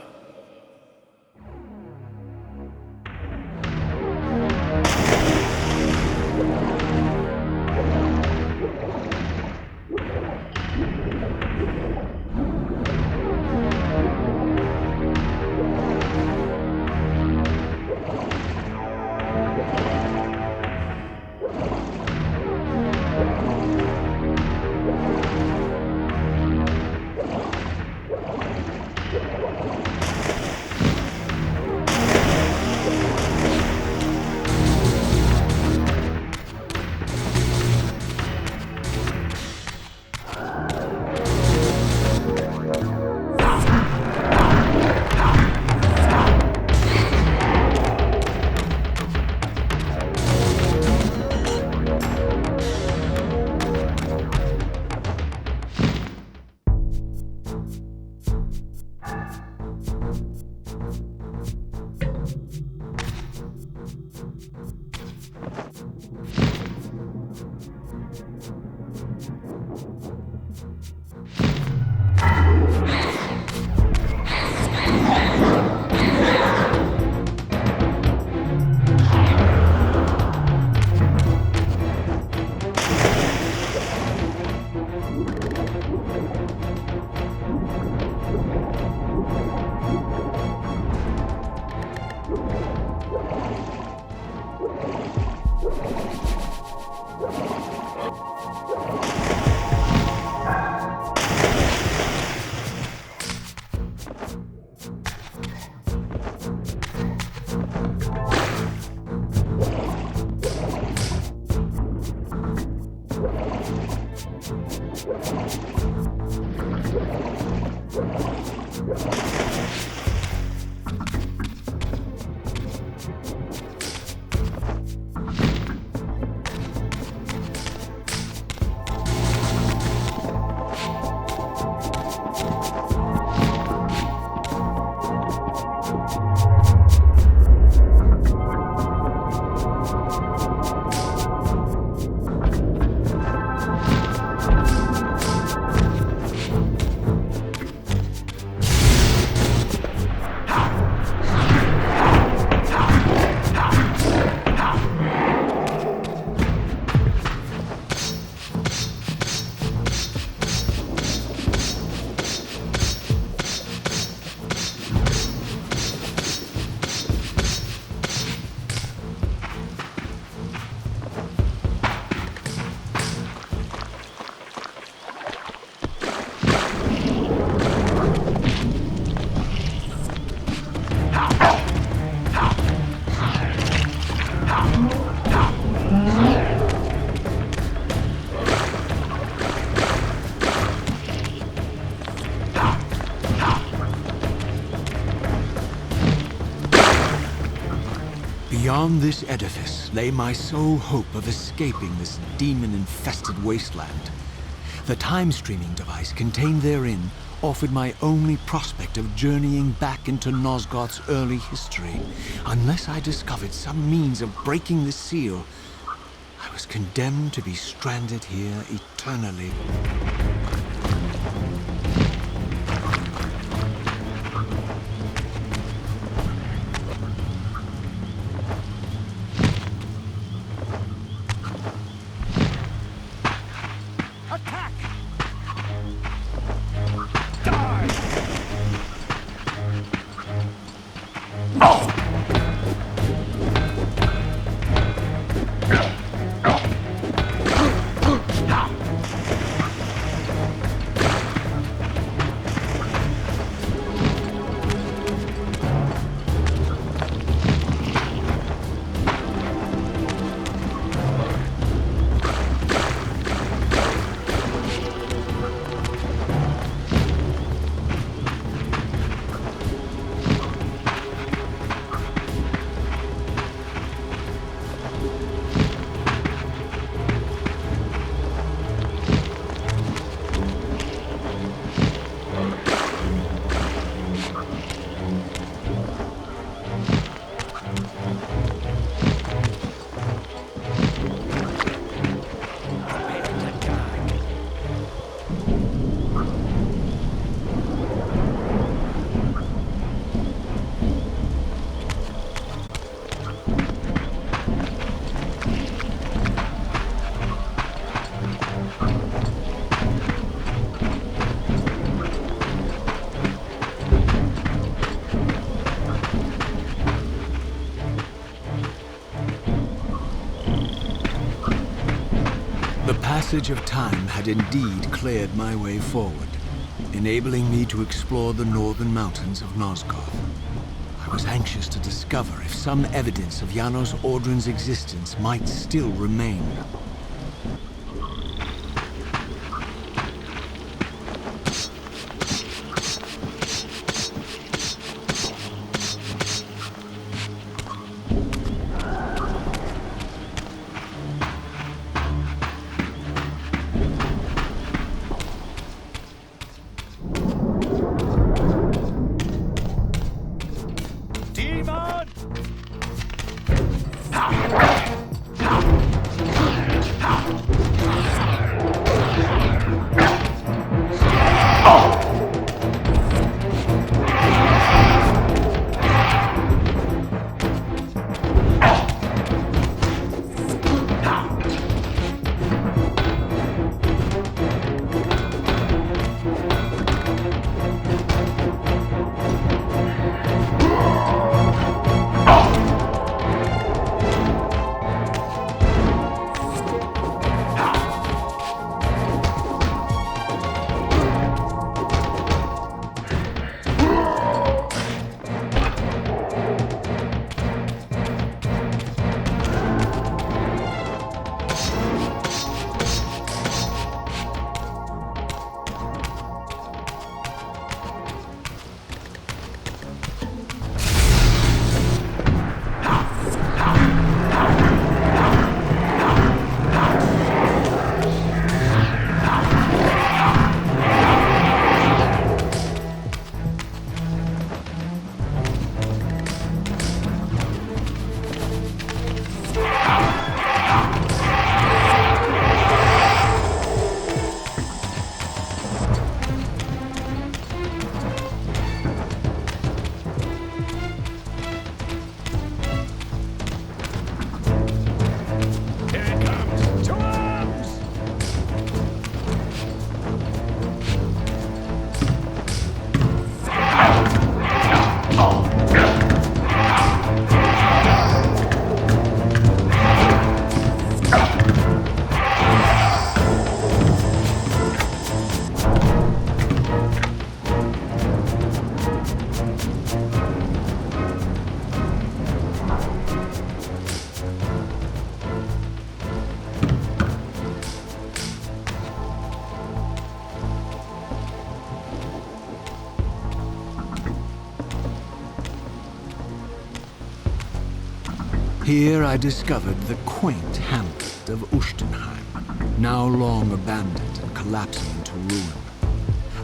Beyond this edifice lay my sole hope of escaping this demon-infested wasteland. The time-streaming device contained therein offered my only prospect of journeying back into Nosgoth's early history. Unless I discovered some means of breaking the seal, I was condemned to be stranded here eternally. The passage of time had indeed cleared my way forward, enabling me to explore the northern mountains of Nosgoth. I was anxious to discover if some evidence of Janos Audron's existence might still remain. Here I discovered the quaint hamlet of Ushtenheim, now long abandoned and collapsing into ruin.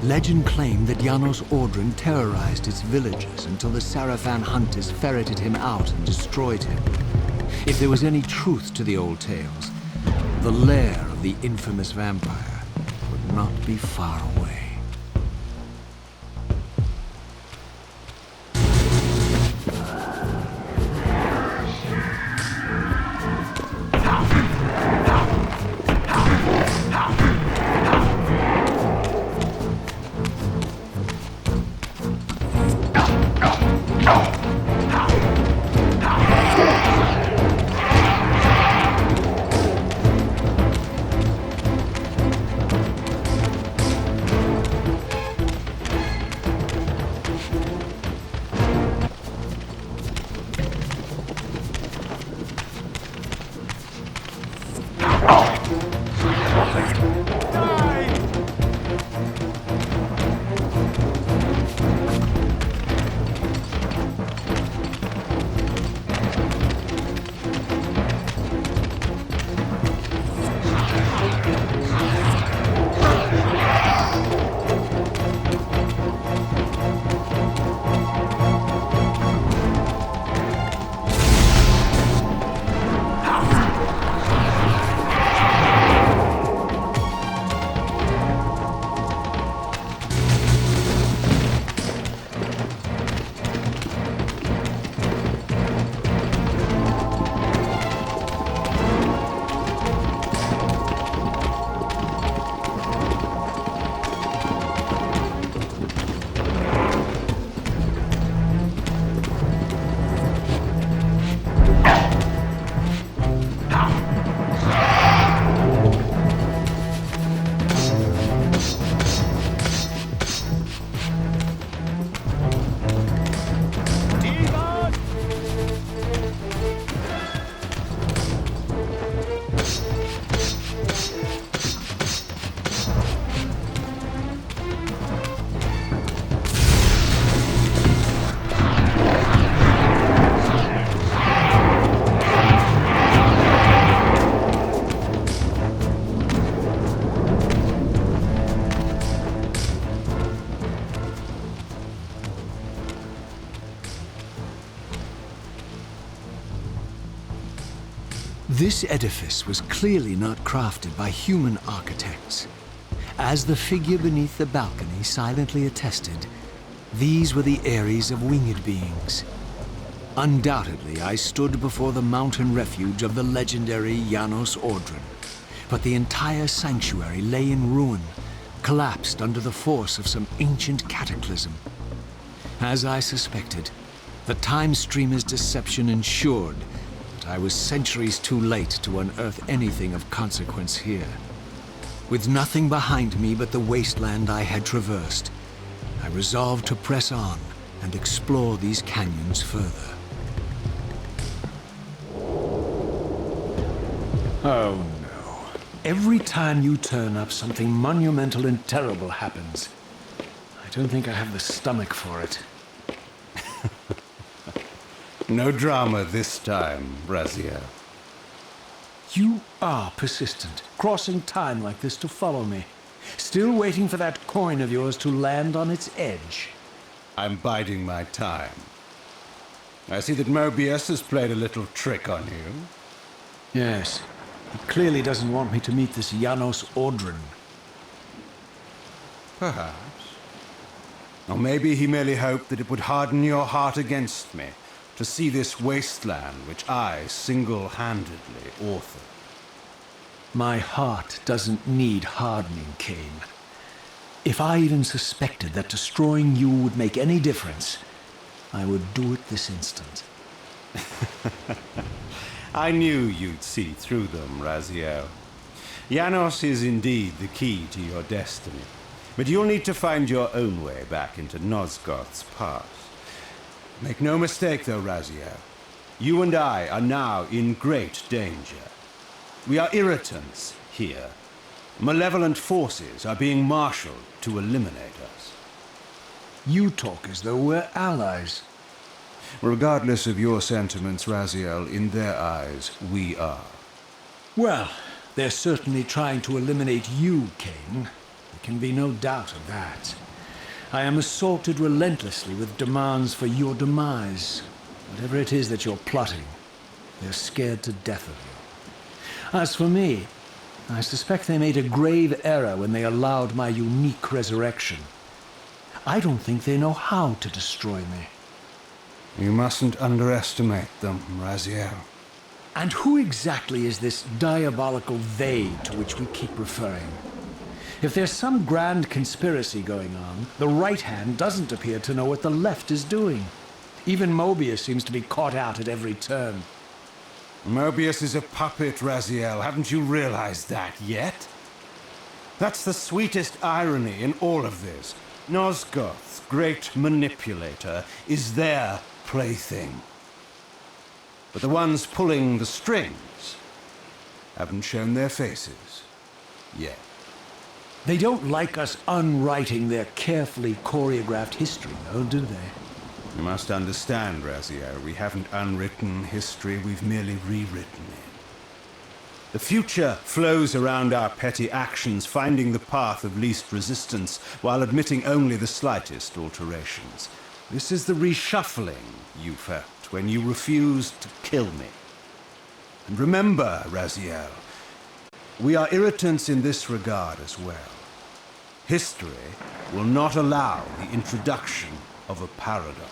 Legend claimed that Janos Audron terrorized its villagers until the Sarafan hunters ferreted him out and destroyed him. If there was any truth to the old tales, the lair of the infamous vampire would not be far away. This edifice was clearly not crafted by human architects. As the figure beneath the balcony silently attested, these were the Ares of winged beings. Undoubtedly, I stood before the mountain refuge of the legendary Janos Audron, but the entire sanctuary lay in ruin, collapsed under the force of some ancient cataclysm. As I suspected, the time streamer's deception ensured that I was centuries too late to unearth anything of consequence here. With nothing behind me but the wasteland I had traversed, I resolved to press on and explore these canyons further. Oh no. Every time you turn up, something monumental and terrible happens. I don't think I have the stomach for it. No drama this time, Raziel. You are persistent, crossing time like this to follow me. Still waiting for that coin of yours to land on its edge. I'm biding my time. I see that Moebius has played a little trick on you. Yes. He clearly doesn't want me to meet this Janos Audron. Perhaps. Or maybe he merely hoped that it would harden your heart against me, to see this wasteland which I single-handedly authored. My heart doesn't need hardening, Kain. If I even suspected that destroying you would make any difference, I would do it this instant. I knew you'd see through them, Raziel. Janos is indeed the key to your destiny, but you'll need to find your own way back into Nosgoth's past. Make no mistake, though, Raziel. You and I are now in great danger. We are irritants here. Malevolent forces are being marshaled to eliminate us. You talk as though we're allies. Regardless of your sentiments, Raziel, in their eyes, we are. Well, they're certainly trying to eliminate you, Kain. There can be no doubt of that. I am assaulted relentlessly with demands for your demise. Whatever it is that you're plotting, they're scared to death of you. As for me, I suspect they made a grave error when they allowed my unique resurrection. I don't think they know how to destroy me. You mustn't underestimate them, Raziel. And who exactly is this diabolical they to which we keep referring? If there's some grand conspiracy going on, the right hand doesn't appear to know what the left is doing. Even Moebius seems to be caught out at every turn. Moebius is a puppet, Raziel. Haven't you realized that yet? That's the sweetest irony in all of this. Nosgoth, great manipulator, is their plaything. But the ones pulling the strings haven't shown their faces yet. They don't like us unwriting their carefully choreographed history, though, do they? You must understand, Raziel, we haven't unwritten history, we've merely rewritten it. The future flows around our petty actions, finding the path of least resistance, while admitting only the slightest alterations. This is the reshuffling you felt when you refused to kill me. And remember, Raziel, we are irritants in this regard as well. History will not allow the introduction of a paradox.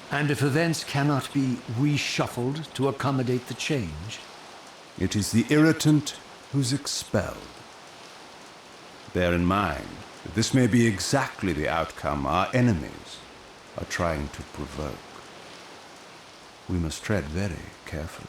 And if events cannot be reshuffled to accommodate the change? It is the irritant who's expelled. Bear in mind that this may be exactly the outcome our enemies are trying to provoke. We must tread very carefully.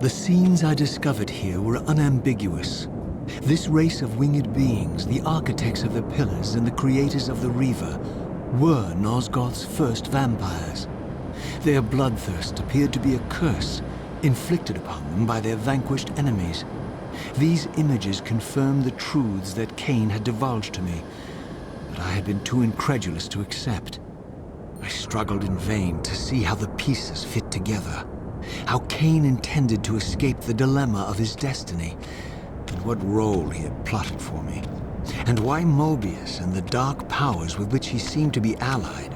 The scenes I discovered here were unambiguous. This race of winged beings, the architects of the Pillars and the creators of the Reaver, were Nosgoth's first vampires. Their bloodthirst appeared to be a curse inflicted upon them by their vanquished enemies. These images confirmed the truths that Kain had divulged to me, but I had been too incredulous to accept. I struggled in vain to see how the pieces fit together, how Kain intended to escape the dilemma of his destiny, and what role he had plotted for me, and why Moebius and the dark powers with which he seemed to be allied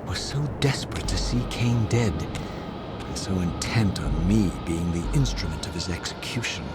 were so desperate to see Kain dead, and so intent on me being the instrument of his execution.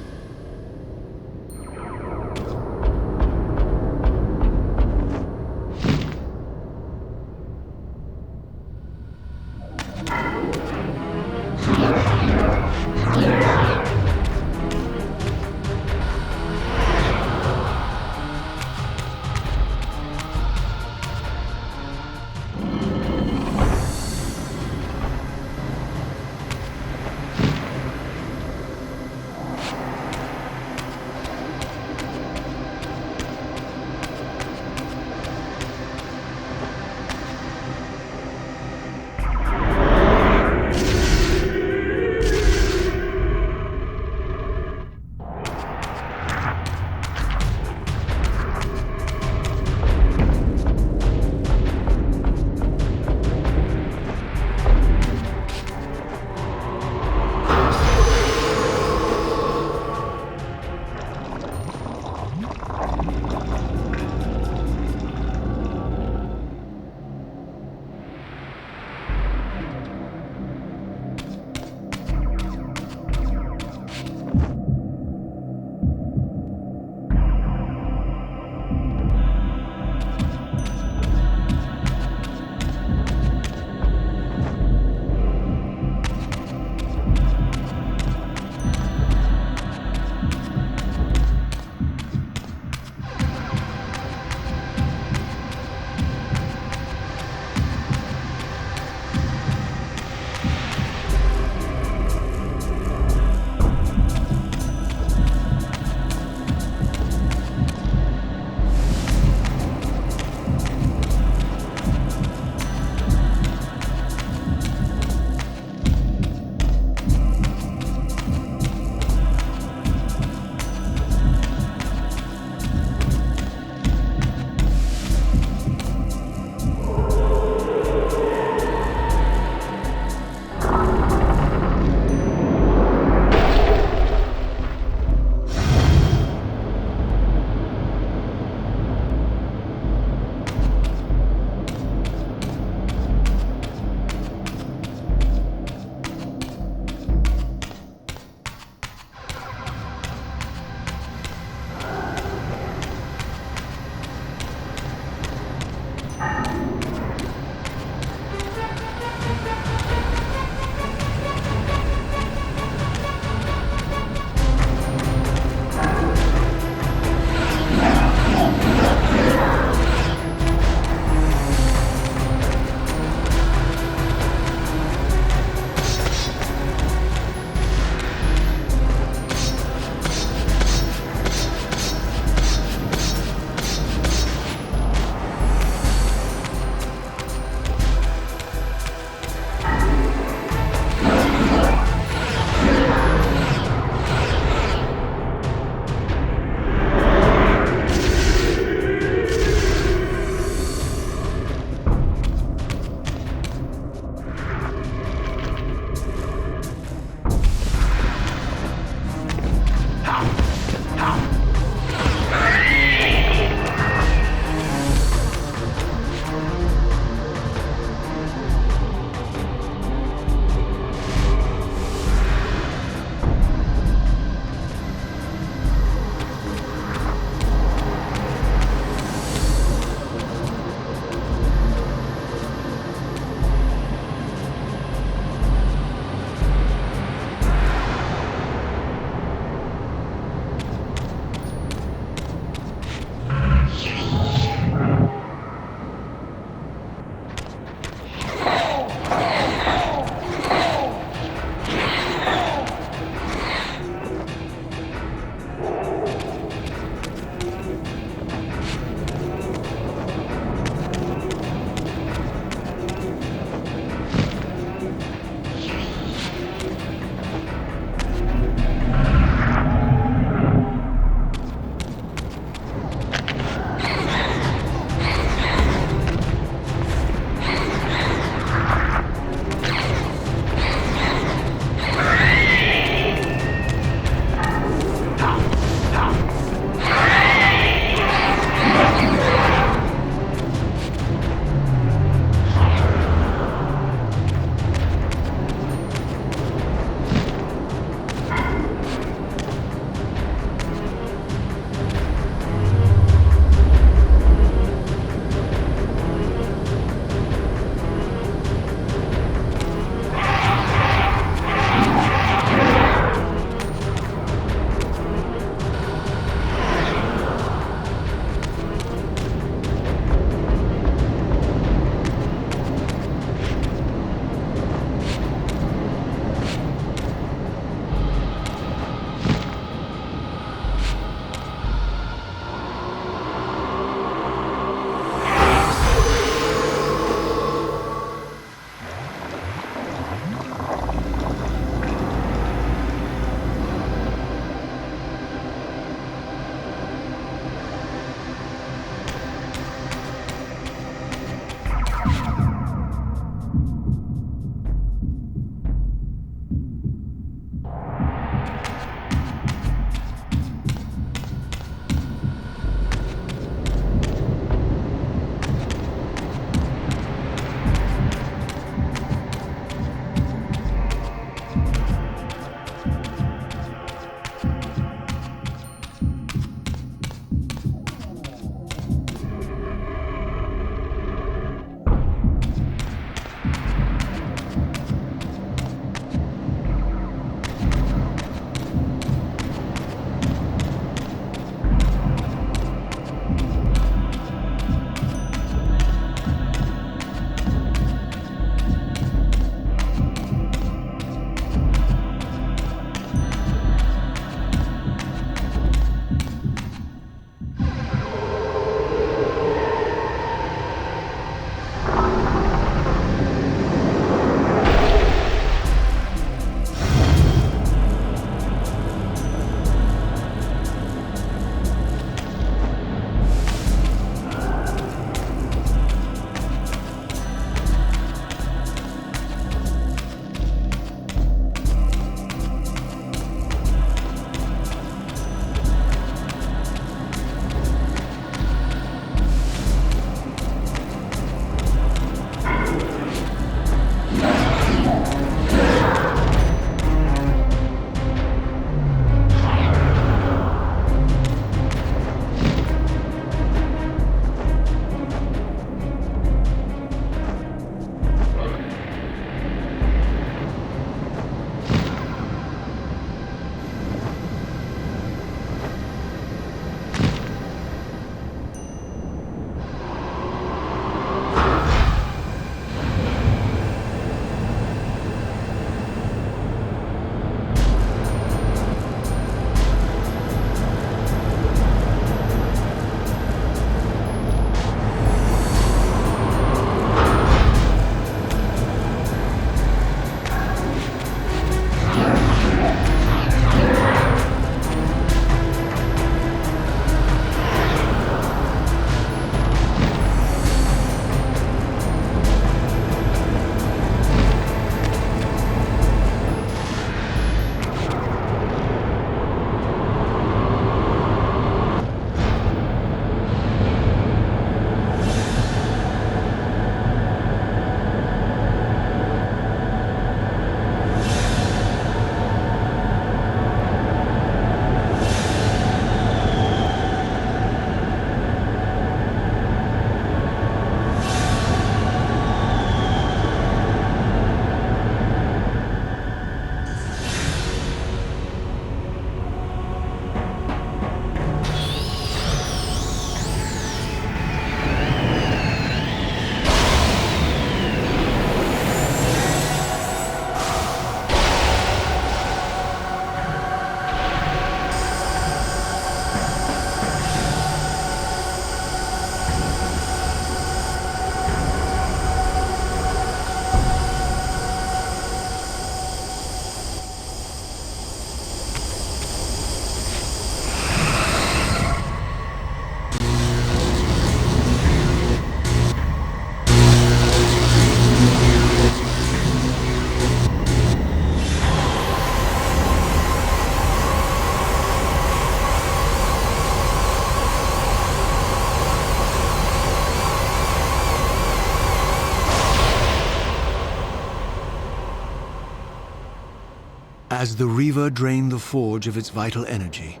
As the Reaver drained the forge of its vital energy,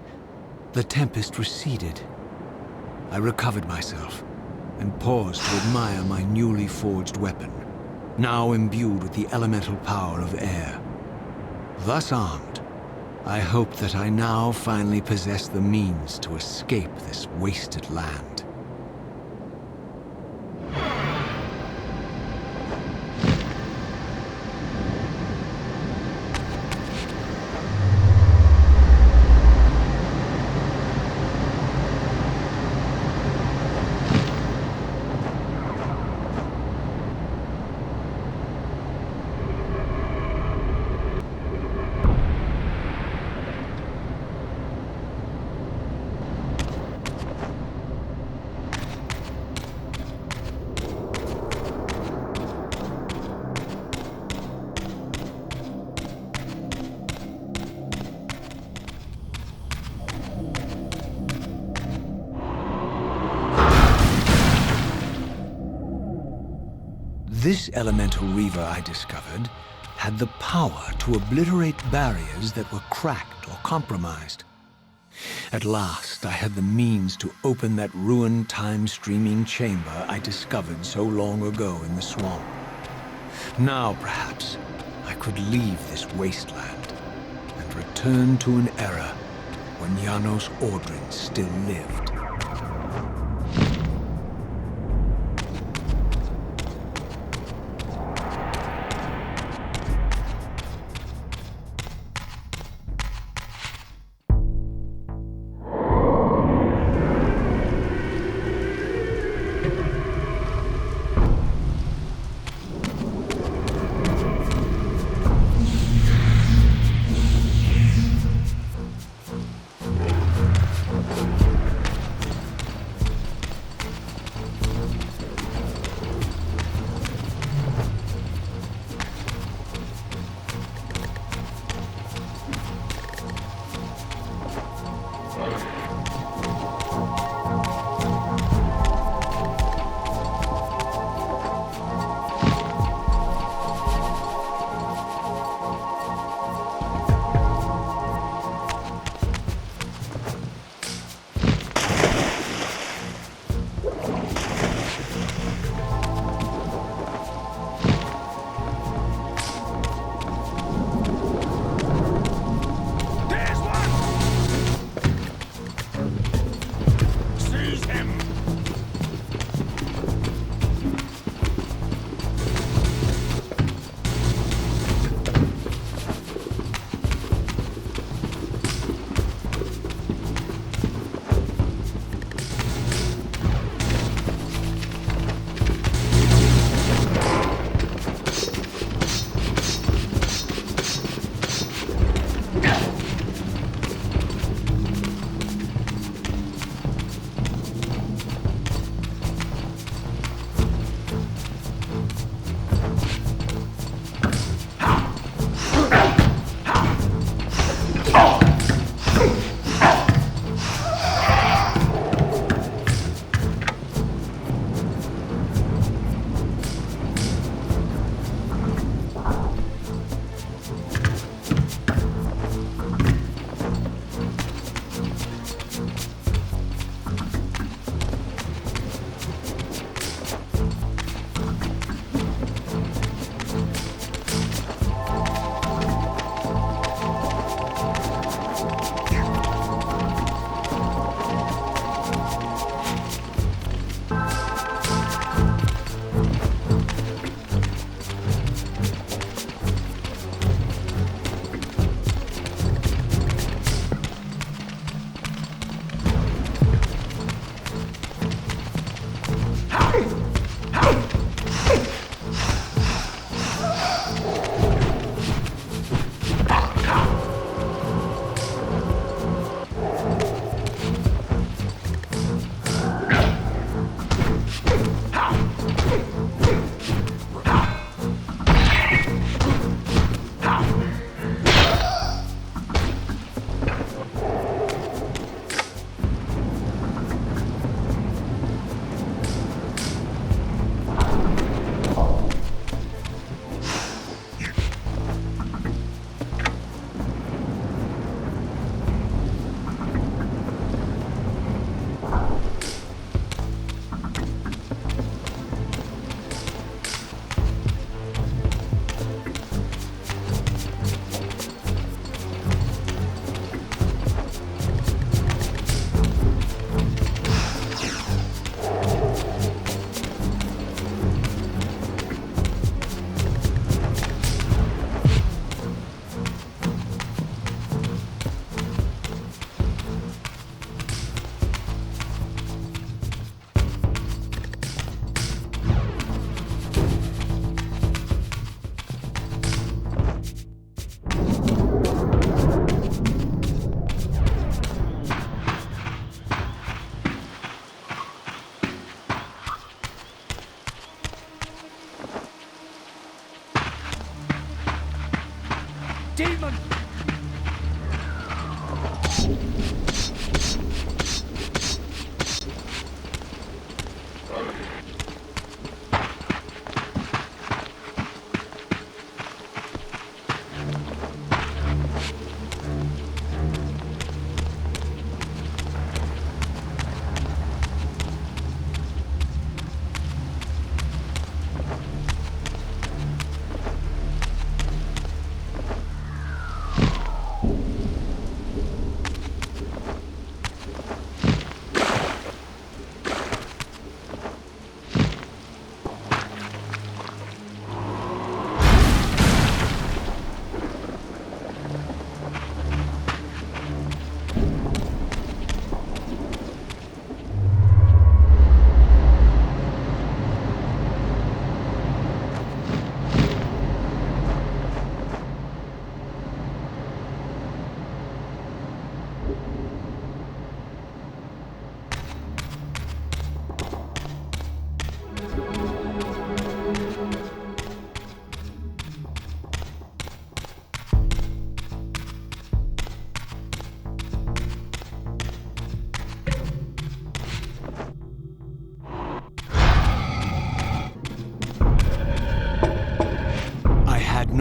the tempest receded. I recovered myself and paused to admire my newly forged weapon, now imbued with the elemental power of air. Thus armed, I hoped that I now finally possess the means to escape this wasted land. This elemental reaver I discovered had the power to obliterate barriers that were cracked or compromised. At last, I had the means to open that ruined time-streaming chamber I discovered so long ago in the swamp. Now, perhaps, I could leave this wasteland and return to an era when Janos Audron still lived. demon!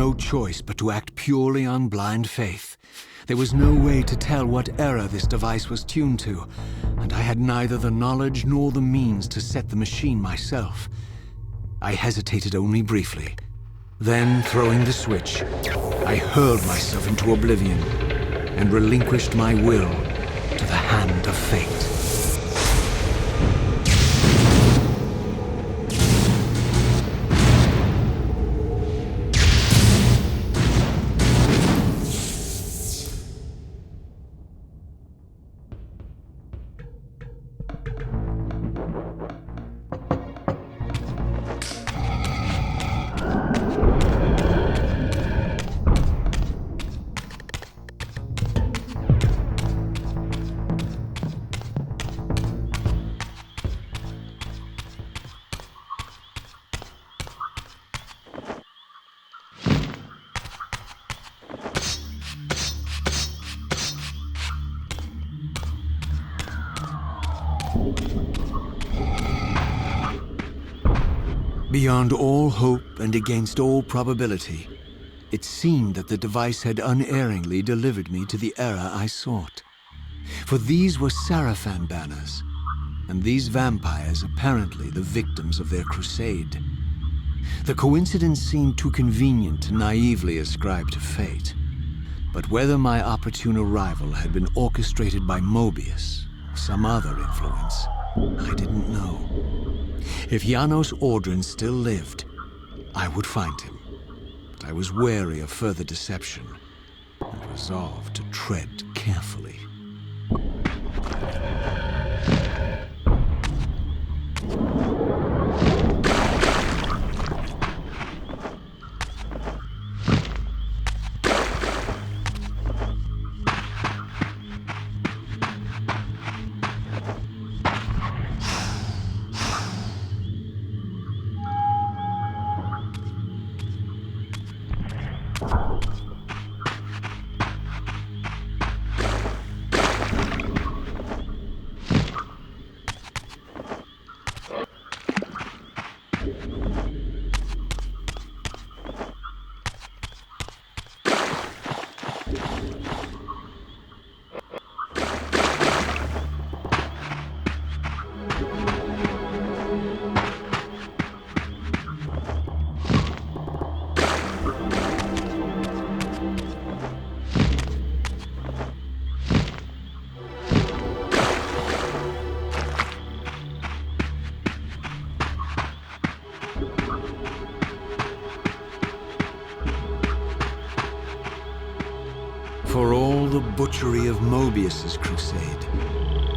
no choice but to act purely on blind faith. There was no way to tell what error this device was tuned to, and I had neither the knowledge nor the means to set the machine myself. I hesitated only briefly. Then, throwing the switch, I hurled myself into oblivion and relinquished my will to the hand of fate. Beyond all hope and against all probability, it seemed that the device had unerringly delivered me to the era I sought. For these were Sarafan banners, and these vampires apparently the victims of their crusade. The coincidence seemed too convenient to naively ascribe to fate. But whether my opportune arrival had been orchestrated by Moebius or some other influence, I didn't know. If Janos Audron still lived, I would find him. But I was wary of further deception and resolved to tread carefully. For all the butchery of Moebius's crusade,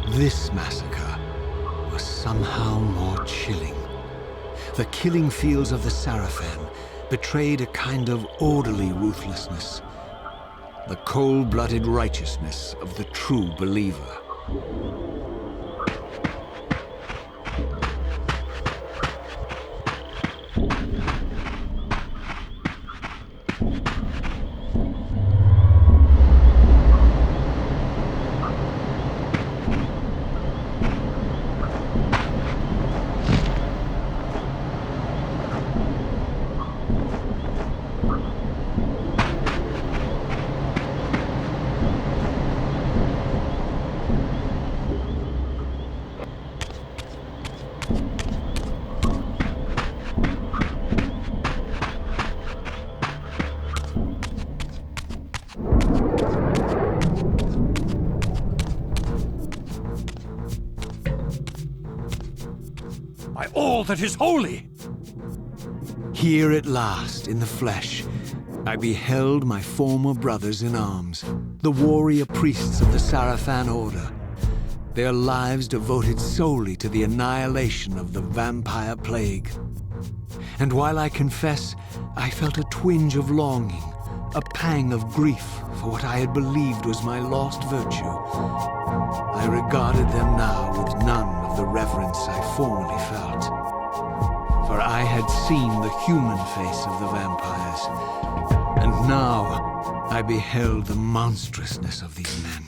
this massacre was somehow more chilling. The killing fields of the Sarafan betrayed a kind of orderly ruthlessness, the cold-blooded righteousness of the true believer. By all that is holy! Here at last, in the flesh, I beheld my former brothers in arms, the warrior priests of the Sarafan Order, their lives devoted solely to the annihilation of the vampire plague. And while I confess I felt a twinge of longing, a pang of grief for what I had believed was my lost virtue, I regarded them now with none of the reverence I formerly felt. For I had seen the human face of the vampires, and now I beheld the monstrousness of these men.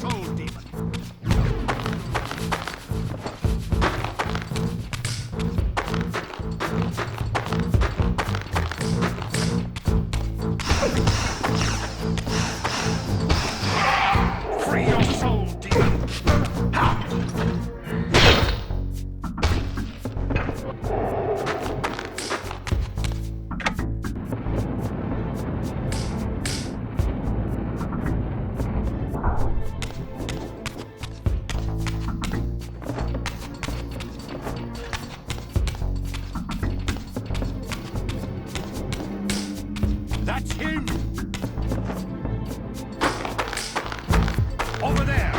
soul, demon. Free your soul, demon. Ha! That's him! Over there!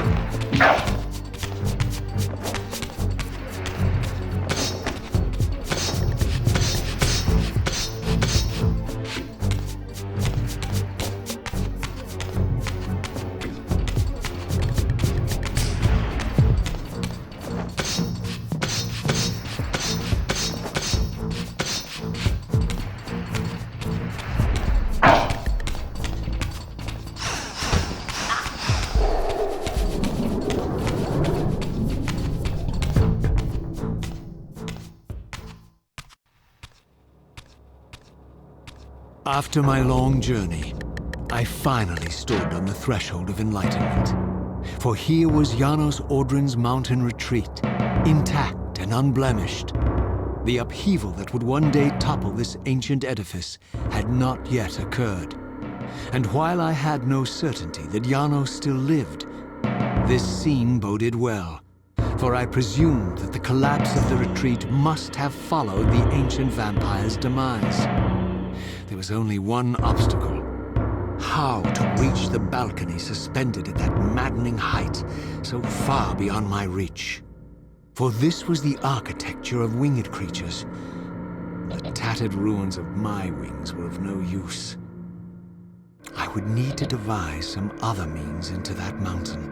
After my long journey, I finally stood on the threshold of enlightenment. For here was Janos Audron's mountain retreat, intact and unblemished. The upheaval that would one day topple this ancient edifice had not yet occurred. And while I had no certainty that Janos still lived, this scene boded well, for I presumed that the collapse of the retreat must have followed the ancient vampire's demise. There was only one obstacle: how to reach the balcony suspended at that maddening height, so far beyond my reach. For this was the architecture of winged creatures. The tattered ruins of my wings were of no use. I would need to devise some other means into that mountain.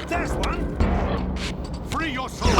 There's one! Free your soul!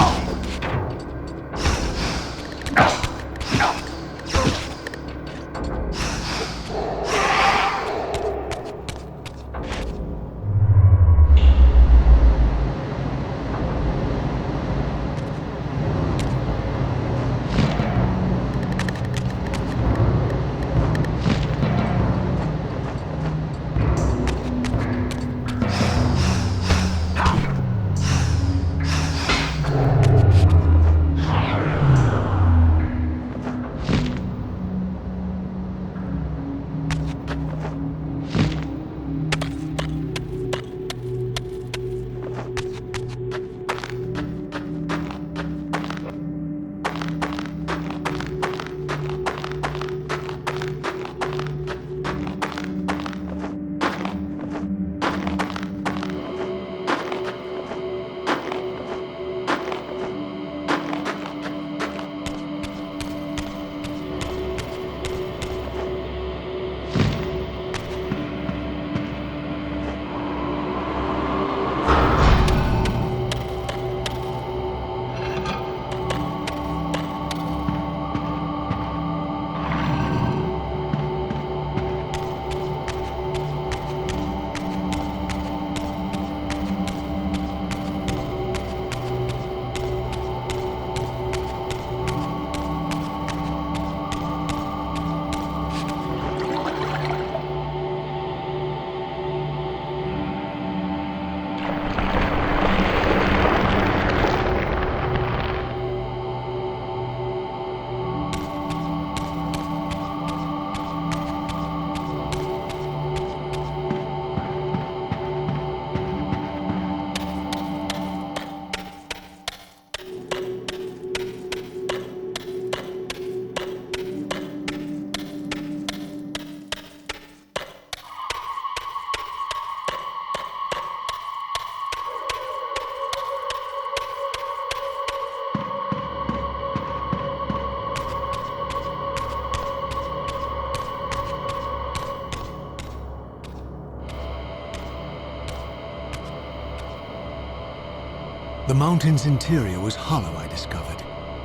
mountain's interior was hollow, I discovered,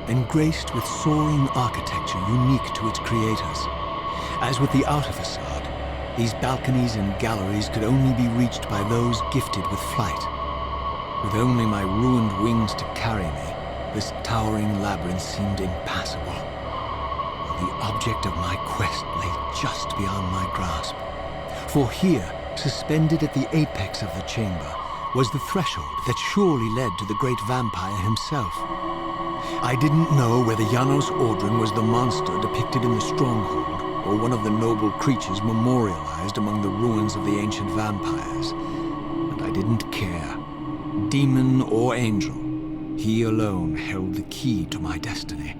and graced with soaring architecture unique to its creators. As with the outer facade, these balconies and galleries could only be reached by those gifted with flight. With only my ruined wings to carry me, this towering labyrinth seemed impassable, while the object of my quest lay just beyond my grasp. For here, suspended at the apex of the chamber, was the threshold that surely led to the great vampire himself. I didn't know whether Janos Audron was the monster depicted in the stronghold, or one of the noble creatures memorialized among the ruins of the ancient vampires. And I didn't care. Demon or angel, he alone held the key to my destiny.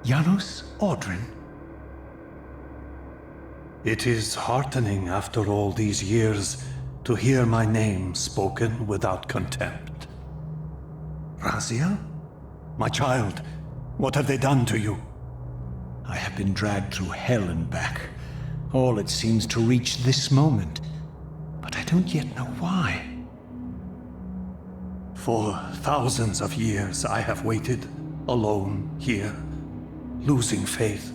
Janos Audron? It is heartening after all these years to hear my name spoken without contempt. Raziel? My child, what have they done to you? I have been dragged through hell and back, All it seems to reach this moment, but I don't yet know why. For thousands of years I have waited, alone here, losing faith.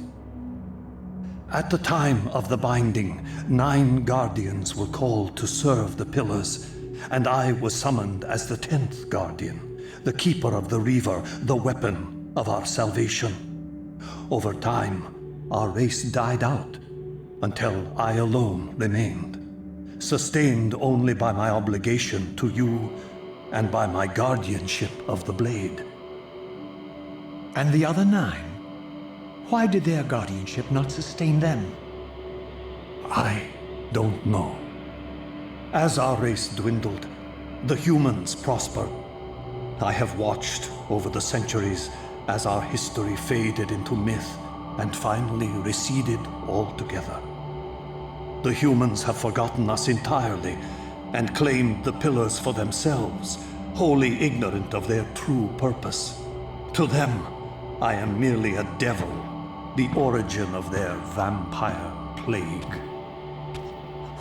At the time of the binding, 9 guardians were called to serve the pillars, and I was summoned as the 10th guardian, the keeper of the Reaver, the weapon of our salvation. Over time, our race died out, until I alone remained, sustained only by my obligation to you and by my guardianship of the blade. And the other 9? Why did their guardianship not sustain them? I don't know. As our race dwindled, the humans prospered. I have watched over the centuries as our history faded into myth and finally receded altogether. The humans have forgotten us entirely and claimed the pillars for themselves, wholly ignorant of their true purpose. To them, I am merely a devil, the origin of their vampire plague.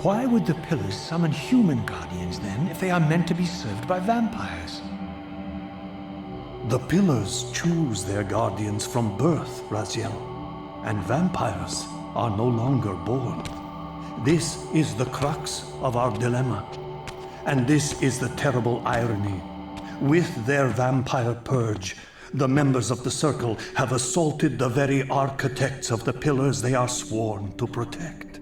Why would the pillars summon human guardians then, if they are meant to be served by vampires? The pillars choose their guardians from birth, Raziel, and vampires are no longer born. This is the crux of our dilemma, and this is the terrible irony. With their vampire purge, the members of the Circle have assaulted the very architects of the pillars they are sworn to protect.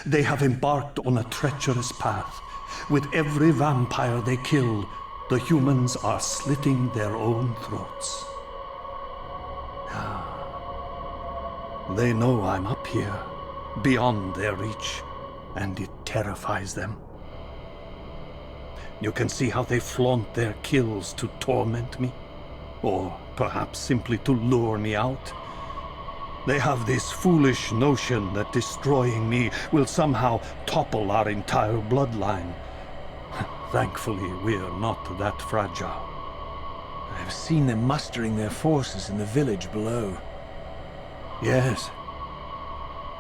They have embarked on a treacherous path. With every vampire they kill, the humans are slitting their own throats. They know I'm up here, beyond their reach, and it terrifies them. You can see how they flaunt their kills to torment me, or perhaps simply to lure me out. They have this foolish notion that destroying me will somehow topple our entire bloodline. Thankfully, we're not that fragile. I've seen them mustering their forces in the village below. Yes.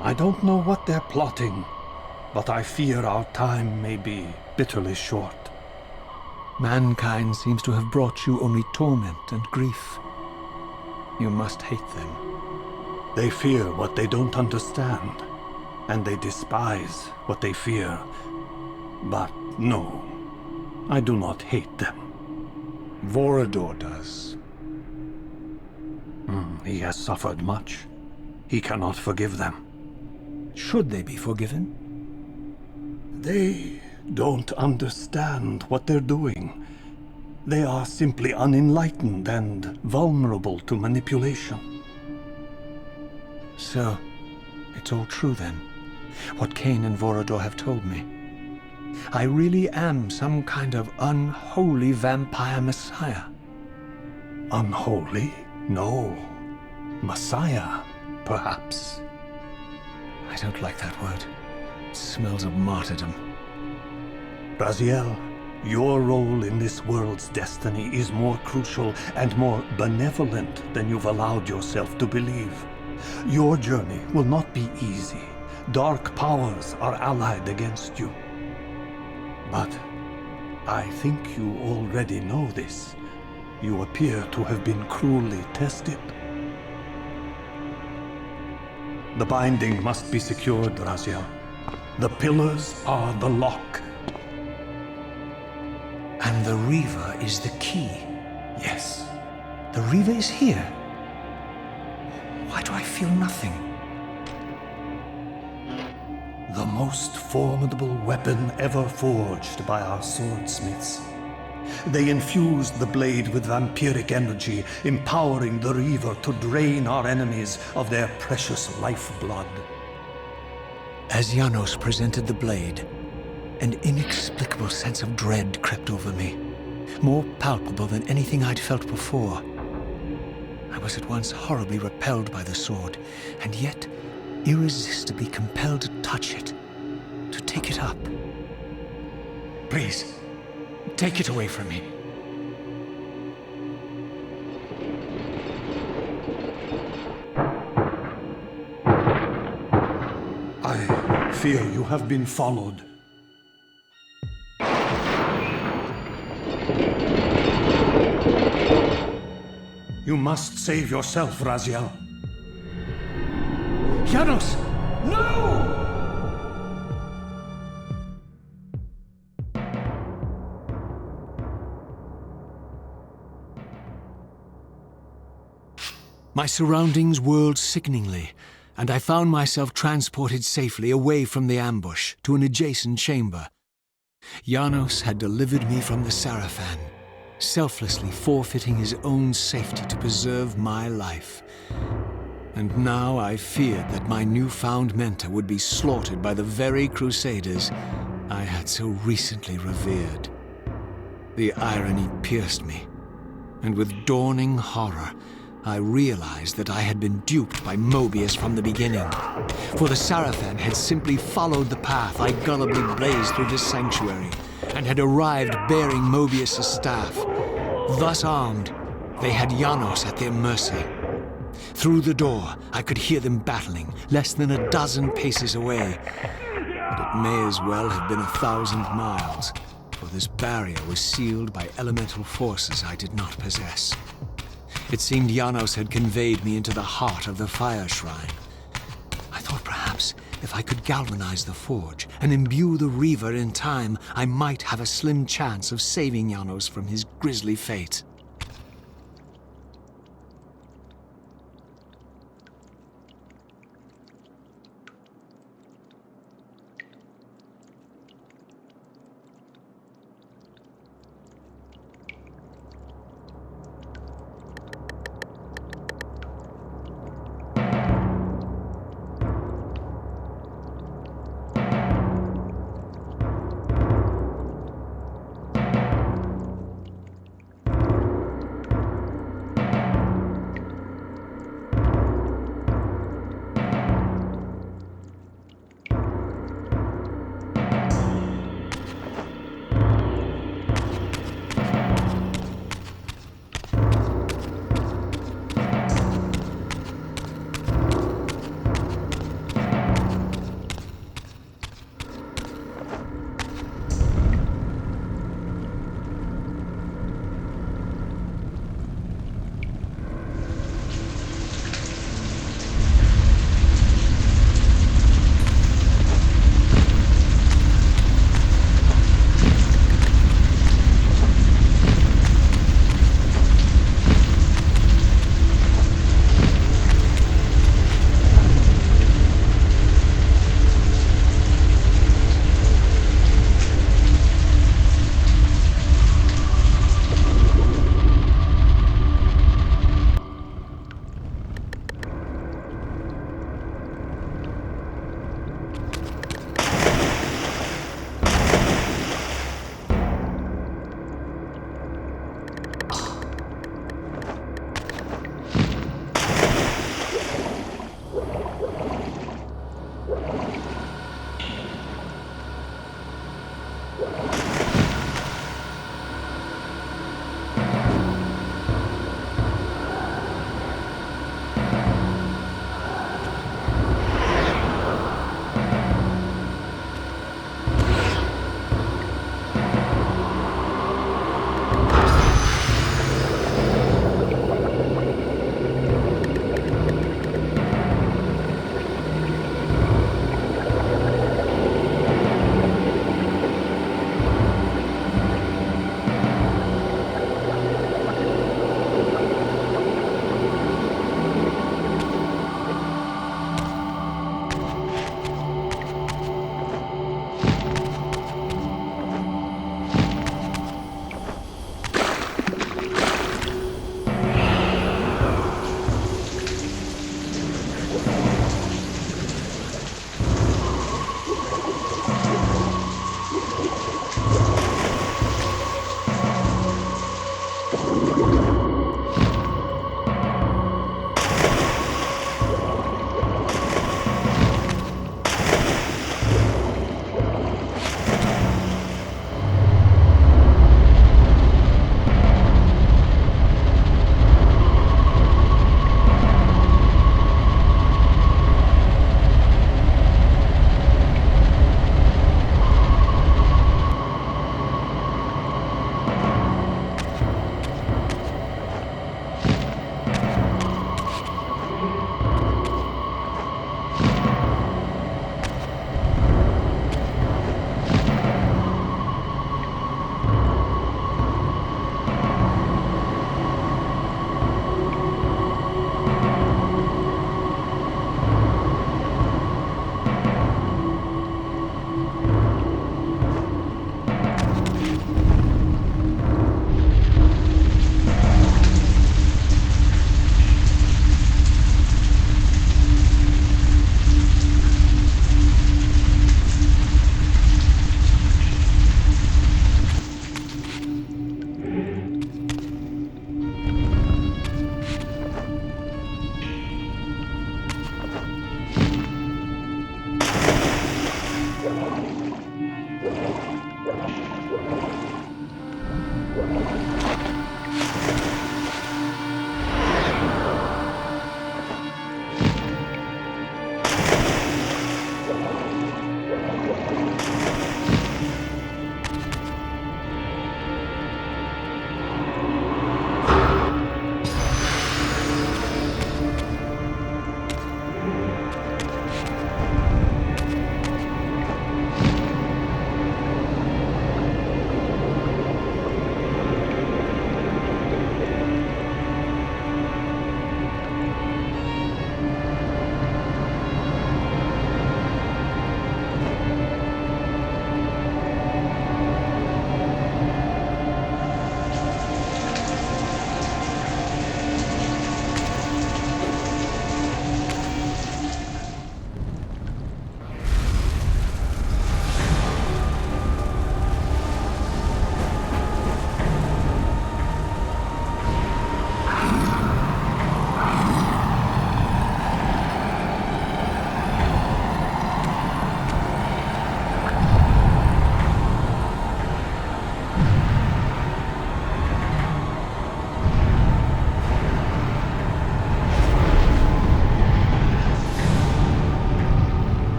I don't know what they're plotting, but I fear our time may be bitterly short. Mankind seems to have brought you only torment and grief. You must hate them. They fear what they don't understand, and they despise what they fear. But no, I do not hate them. Vorador does. He has suffered much. He cannot forgive them. Should they be forgiven? They don't understand what they're doing. They are simply unenlightened and vulnerable to manipulation. So, it's all true then, what Kain and Vorador have told me. I really am some kind of unholy vampire messiah. Unholy? No. Messiah, perhaps. I don't like that word. It smells of martyrdom. Raziel, your role in this world's destiny is more crucial and more benevolent than you've allowed yourself to believe. Your journey will not be easy. Dark powers are allied against you. But I think you already know this. You appear to have been cruelly tested. The binding must be secured, Raziel. The pillars are the lock. And the Reaver is the key. Yes. The Reaver is here. Why do I feel nothing? The most formidable weapon ever forged by our swordsmiths. They infused the blade with vampiric energy, empowering the Reaver to drain our enemies of their precious lifeblood. As Janos presented the blade, an inexplicable sense of dread crept over me, more palpable than anything I'd felt before. I was at once horribly repelled by the sword, and yet irresistibly compelled to touch it, to take it up. Please, take it away from me. I fear you have been followed. You must save yourself, Raziel. Janos! No! My surroundings whirled sickeningly, and I found myself transported safely away from the ambush to an adjacent chamber. Janos had delivered me from the Sarafan, selflessly forfeiting his own safety to preserve my life. And now I feared that my newfound mentor would be slaughtered by the very crusaders I had so recently revered. The irony pierced me, and with dawning horror, I realized that I had been duped by Moebius from the beginning. For the Sarafan had simply followed the path I gullibly blazed through this sanctuary, and had arrived bearing Moebius' staff. Thus armed, they had Janos at their mercy. Through the door, I could hear them battling, less than a dozen paces away. But it may as well have been 1,000 miles, for this barrier was sealed by elemental forces I did not possess. It seemed Janos had conveyed me into the heart of the fire shrine. I thought perhaps if I could galvanize the forge and imbue the Reaver in time, I might have a slim chance of saving Janos from his grisly fate.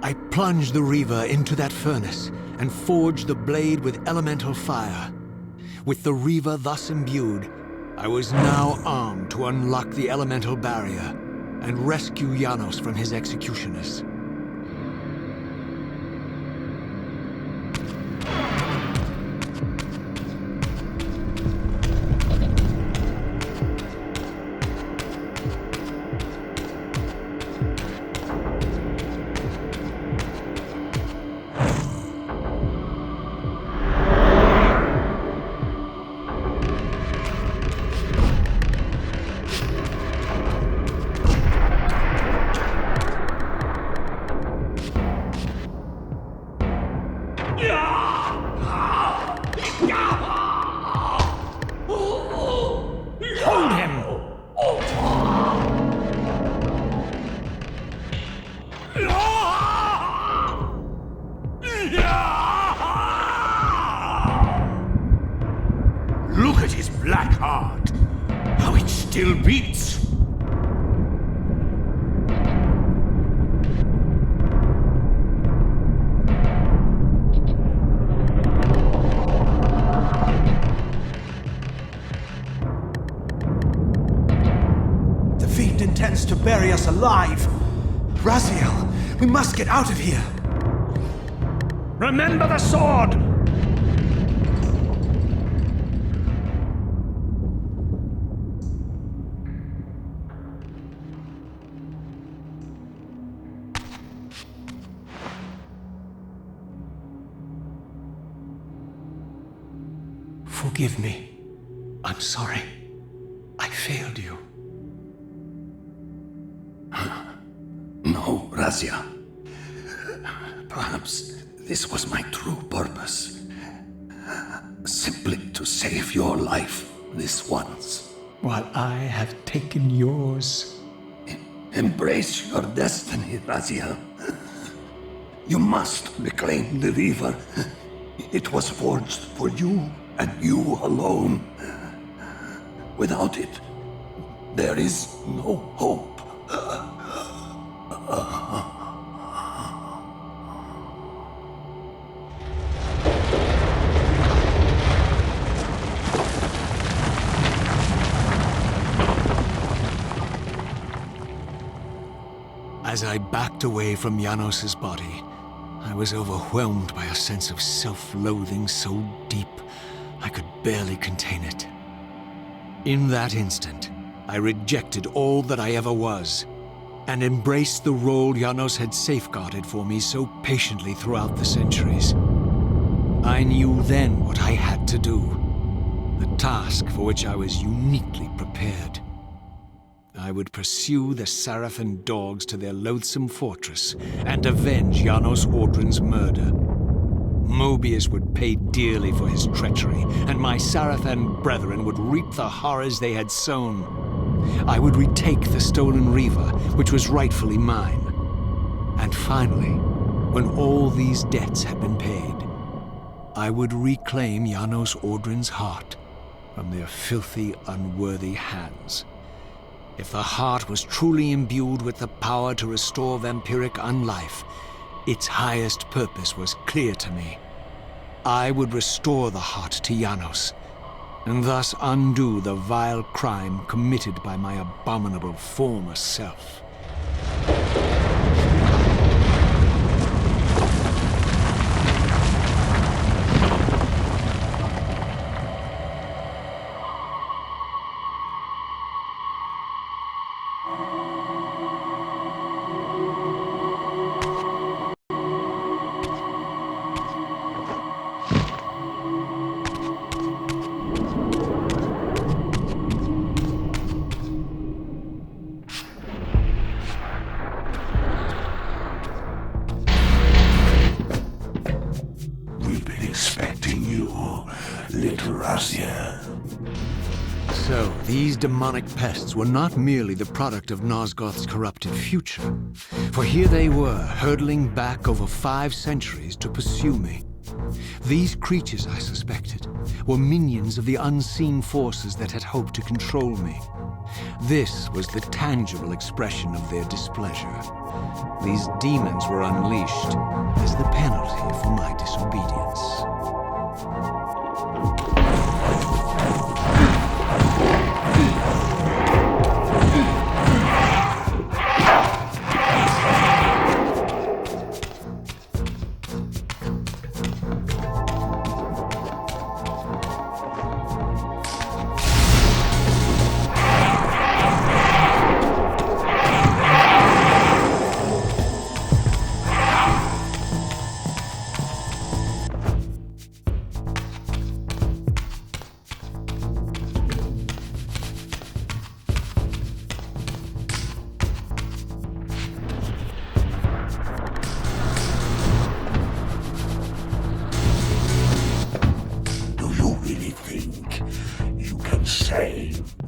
I plunged the Reaver into that furnace and forged the blade with elemental fire. With the Reaver thus imbued, I was now armed to unlock the elemental barrier and rescue Janos from his executioners. Look at his black heart. How it still beats. The fiend intends to bury us alive. Raziel, we must get out of here. Remember the sword! Forgive me. I'm sorry. I failed you. No, Raziel. Perhaps this was my true purpose. Simply to save your life this once. While I have taken yours. Embrace your destiny, Raziel. You must reclaim the Reaver. It was forged for you and you alone. Without it, there is no hope. As I backed away from Janos's body, I was overwhelmed by a sense of self-loathing so deep I could barely contain it. In that instant, I rejected all that I ever was, and embraced the role Janos had safeguarded for me so patiently throughout the centuries. I knew then what I had to do, the task for which I was uniquely prepared. I would pursue the Sarafan dogs to their loathsome fortress and avenge Janos Audron's murder. Moebius would pay dearly for his treachery, and my Sarafan brethren would reap the horrors they had sown. I would retake the stolen Reaver, which was rightfully mine. And finally, when all these debts had been paid, I would reclaim Janos Audron's heart from their filthy, unworthy hands. If the heart was truly imbued with the power to restore vampiric unlife, its highest purpose was clear to me. I would restore the heart to Janos, and thus undo the vile crime committed by my abominable former self. So, these demonic pests were not merely the product of Nosgoth's corrupted future, for here they were, hurtling back over 5 centuries to pursue me. These creatures, I suspected, were minions of the unseen forces that had hoped to control me. This was the tangible expression of their displeasure. These demons were unleashed as the penalty for my disobedience.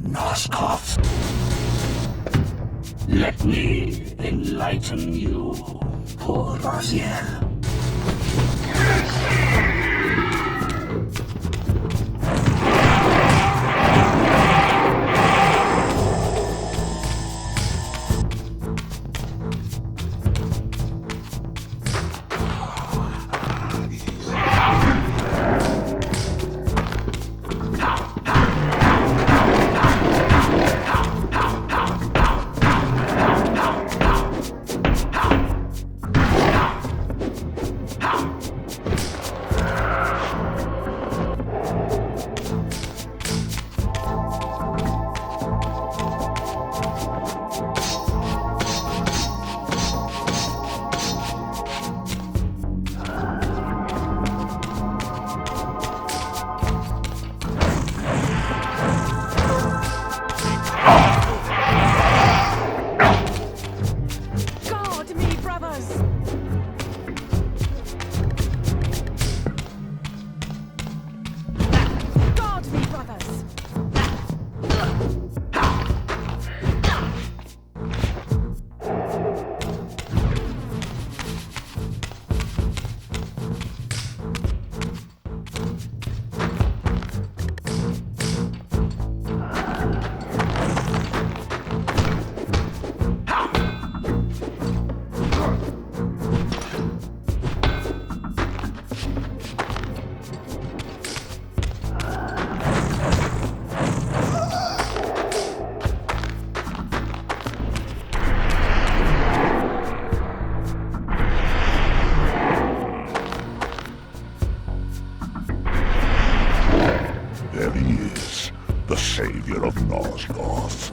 Nosgoth. Let me enlighten you, poor Raziel. Nosgoth.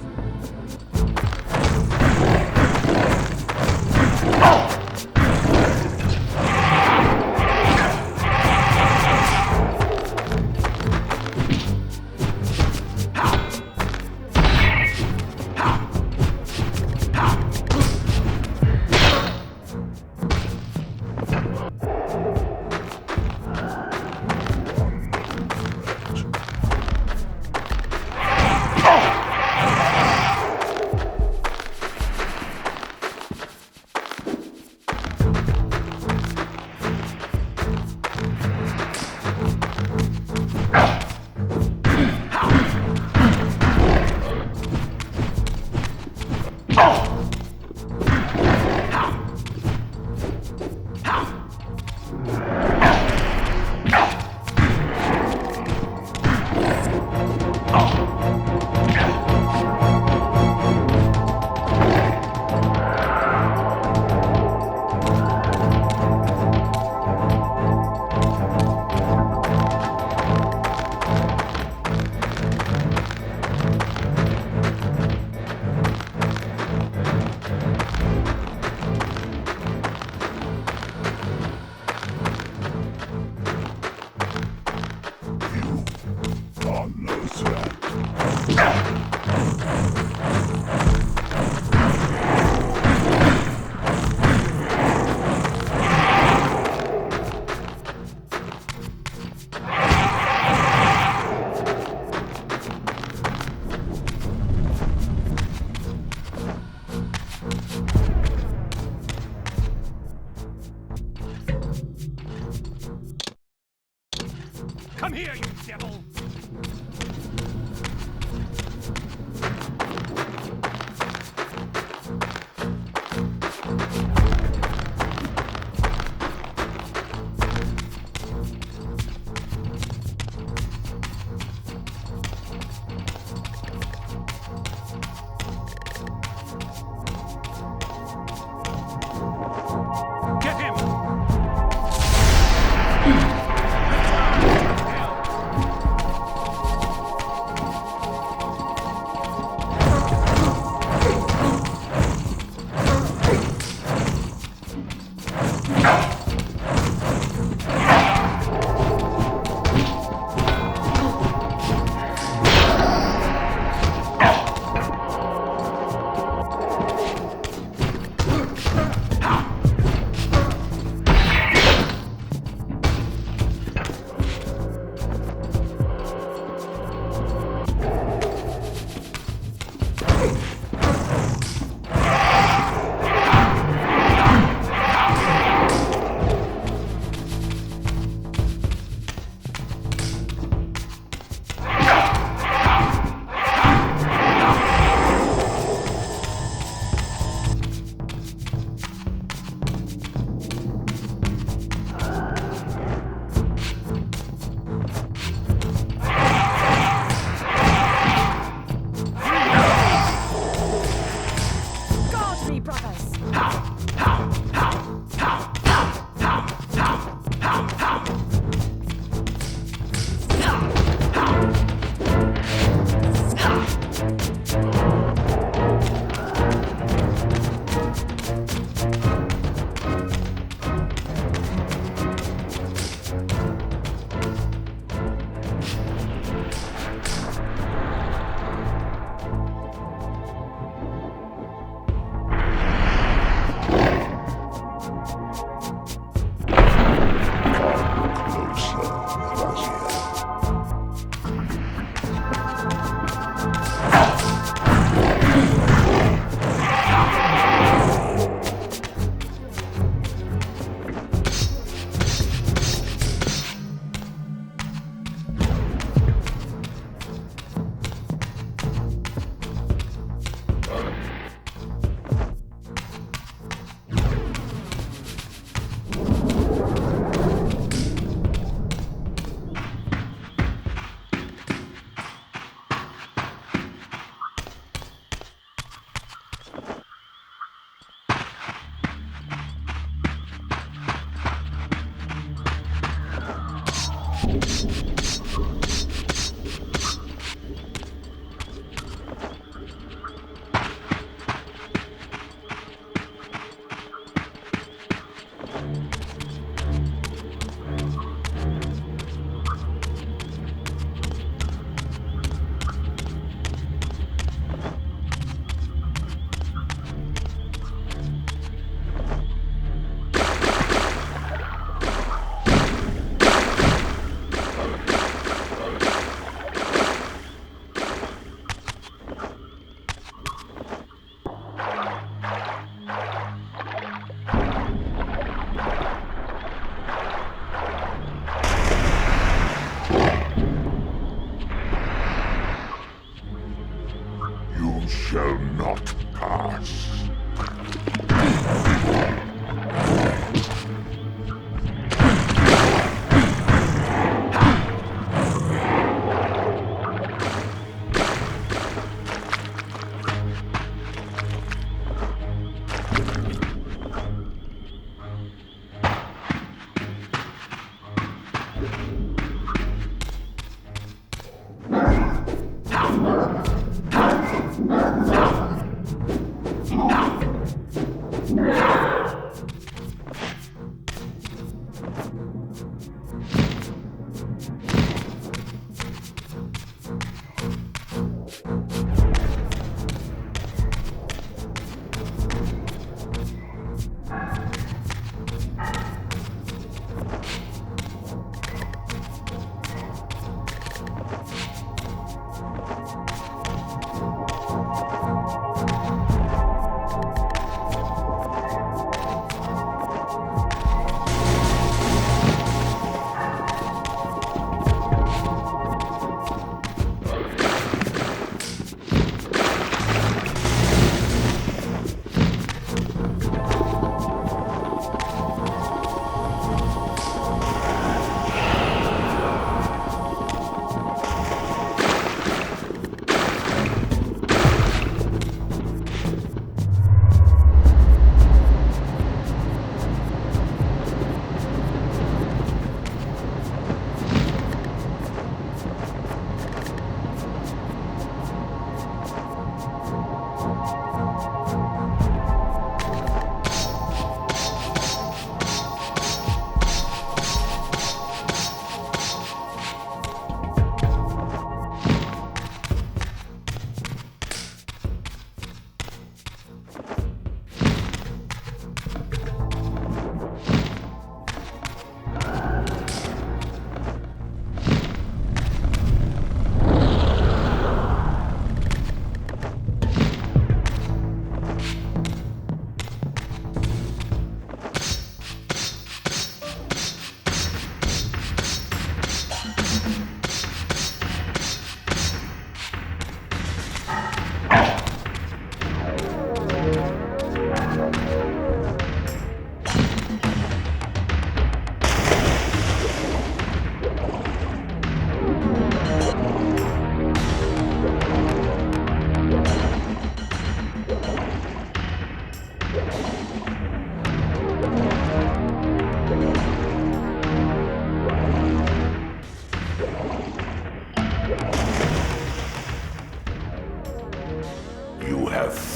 not pass.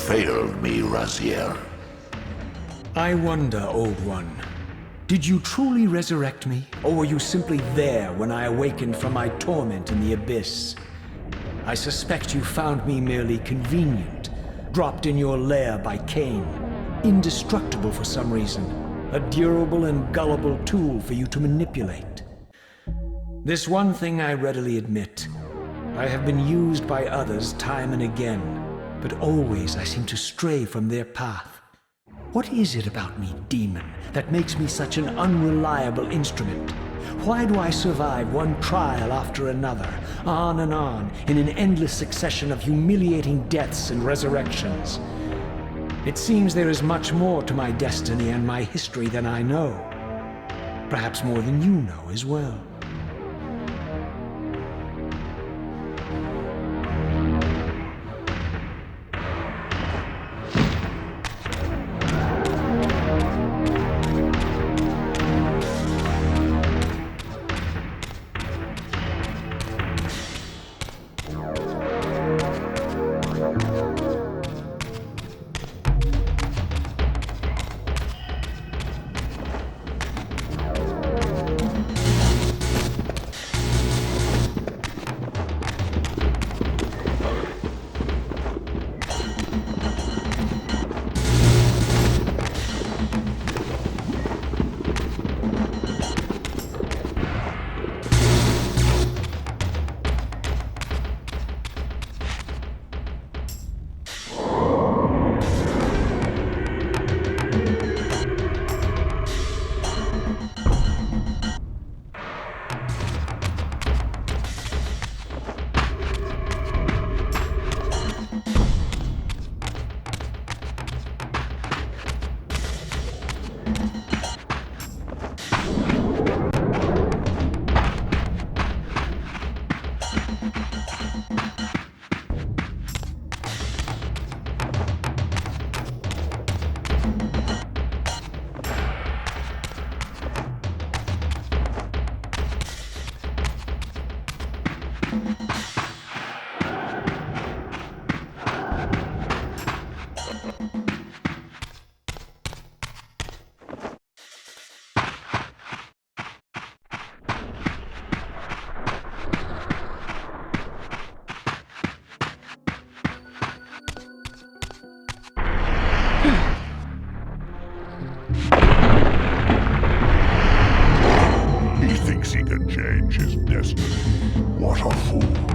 Failed me, Raziel. I wonder, Old One. Did you truly resurrect me, or were you simply there when I awakened from my torment in the abyss? I suspect you found me merely convenient, dropped in your lair by Kain, indestructible for some reason, a durable and gullible tool for you to manipulate. This one thing I readily admit. I have been used by others time and again, but always I seem to stray from their path. What is it about me, demon, that makes me such an unreliable instrument? Why do I survive one trial after another, on and on, in an endless succession of humiliating deaths and resurrections? It seems there is much more to my destiny and my history than I know. Perhaps more than you know as well. change his destiny. What a fool.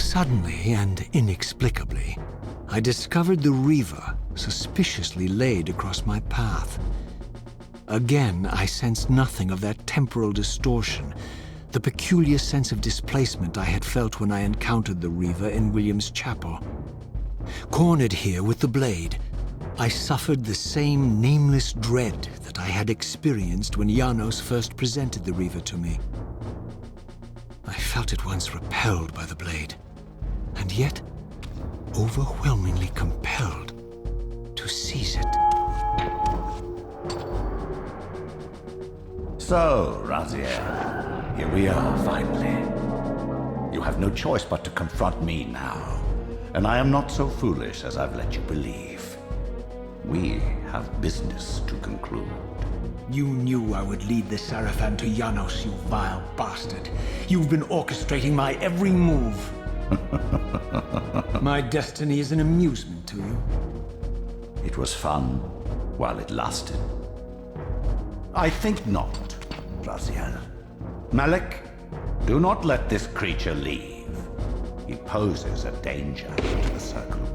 Suddenly and inexplicably, I discovered the Reaver suspiciously laid across my path. Again, I sensed nothing of that temporal distortion, the peculiar sense of displacement I had felt when I encountered the Reaver in William's chapel. Cornered here with the blade, I suffered the same nameless dread that I had experienced when Janos first presented the Reaver to me. I felt at once repelled by the blade, and yet overwhelmingly compelled to seize it. So, Raziel, here we are finally. You have no choice but to confront me now, and I am not so foolish as I've let you believe. We have business to conclude. You knew I would lead the Sarafan to Janos, you vile bastard. You've been orchestrating my every move. My destiny is an amusement to you. It was fun while it lasted. I think not, Raziel. Malik, do not let this creature leave. He poses a danger to the Circle.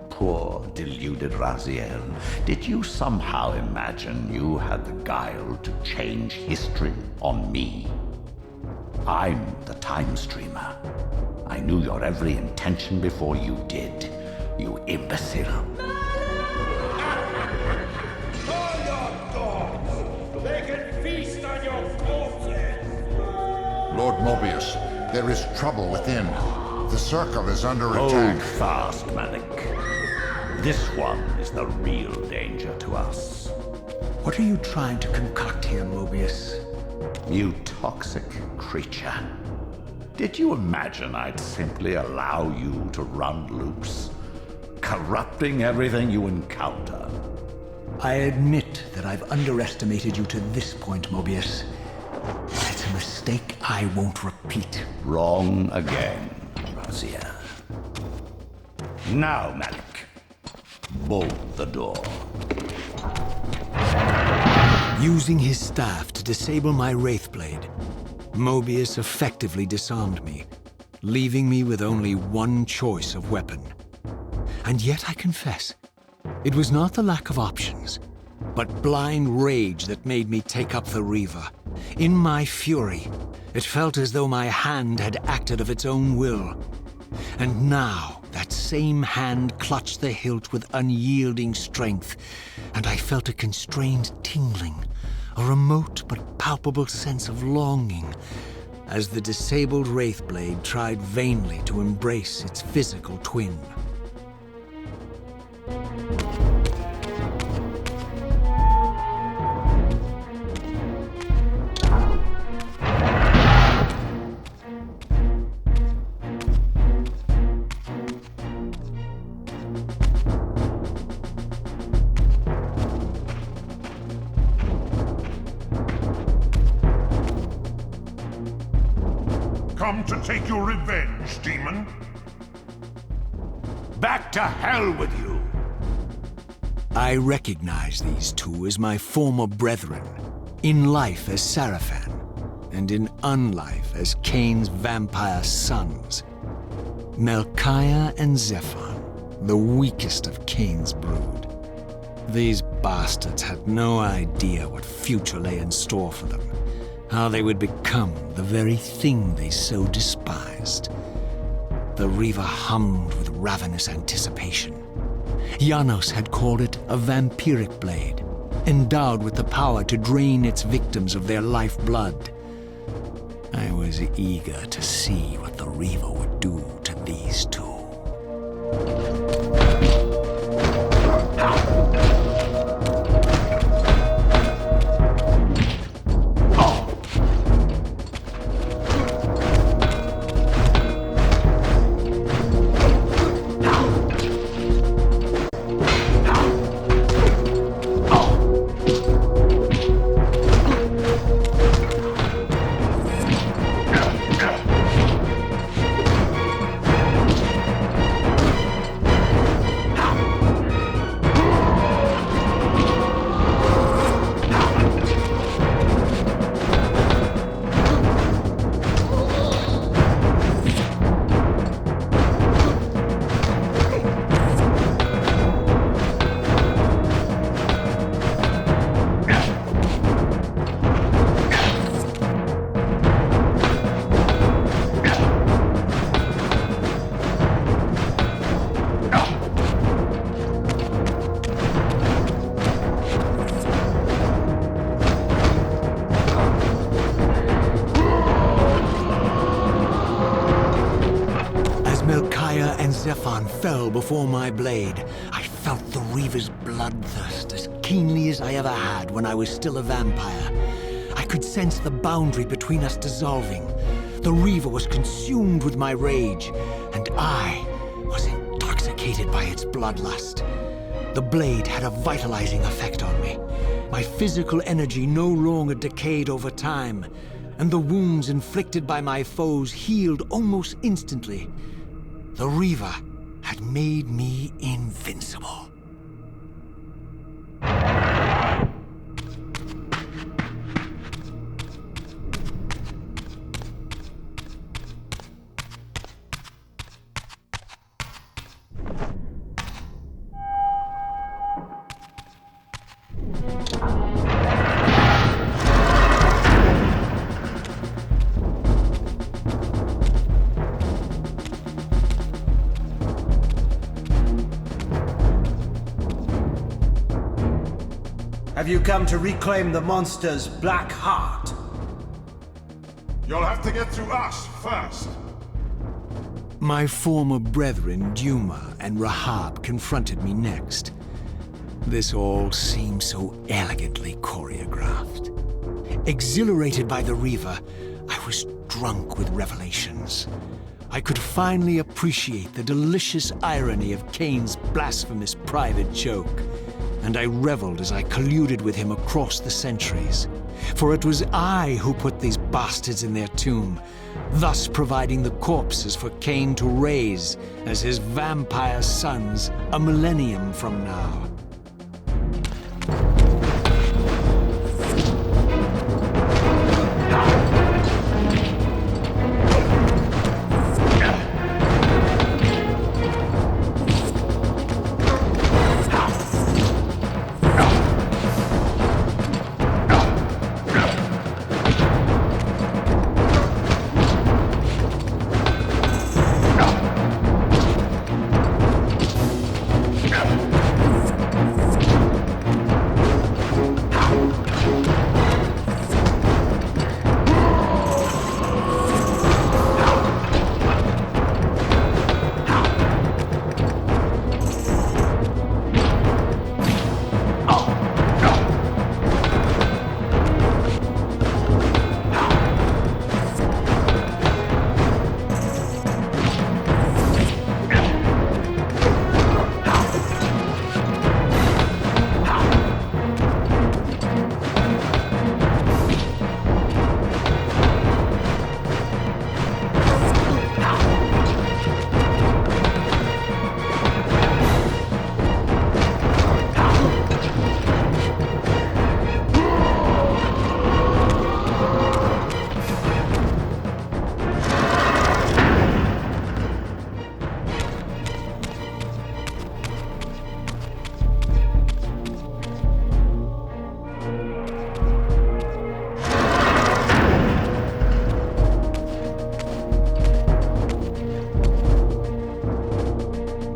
Poor, deluded Raziel. Did you somehow imagine you had the guile to change history on me? I'm the time streamer. I knew your every intention before you did, you imbecile. Lord Moebius, there is trouble within. The Circle is under attack. Hold fast, Malik. This one is the real danger to us. What are you trying to concoct here, Moebius? You toxic creature. Did you imagine I'd simply allow you to run loose, corrupting everything you encounter? I admit that I've underestimated you to this point, Moebius. It's a mistake I won't repeat. Wrong again, Raziel. Now, Malik, bolt the door. Using his staff to disable my Wraithblade, Moebius effectively disarmed me, leaving me with only one choice of weapon. And yet I confess, it was not the lack of options, but blind rage that made me take up the Reaver. In my fury, it felt as though my hand had acted of its own will. And now, that same hand clutched the hilt with unyielding strength, and I felt a constrained tingling, a remote but palpable sense of longing, as the disabled Wraithblade tried vainly to embrace its physical twin. Come to take your revenge, demon? Back to hell with you! I recognize these two as my former brethren, in life as Sarafan, and in unlife as Kain's vampire sons. Melchiah and Zephon, the weakest of Kain's brood. These bastards had no idea what future lay in store for them, how they would become the very thing they so despised. The Reaver hummed with ravenous anticipation. Janos had called it a vampiric blade, endowed with the power to drain its victims of their lifeblood. I was eager to see what the Reaver would do to these two. and Zephon fell before my blade, I felt the Reaver's bloodthirst as keenly as I ever had when I was still a vampire. I could sense the boundary between us dissolving. The Reaver was consumed with my rage, and I was intoxicated by its bloodlust. The blade had a vitalizing effect on me. My physical energy no longer decayed over time, and the wounds inflicted by my foes healed almost instantly. The Reaver had made me invincible. Have you come to reclaim the monster's black heart? You'll have to get through us first. My former brethren, Duma and Rahab, confronted me next. This all seemed so elegantly choreographed. Exhilarated by the Reaver, I was drunk with revelations. I could finally appreciate the delicious irony of Kain's blasphemous private joke, and I reveled as I colluded with him across the centuries. For it was I who put these bastards in their tomb, thus providing the corpses for Kain to raise as his vampire sons a millennium from now.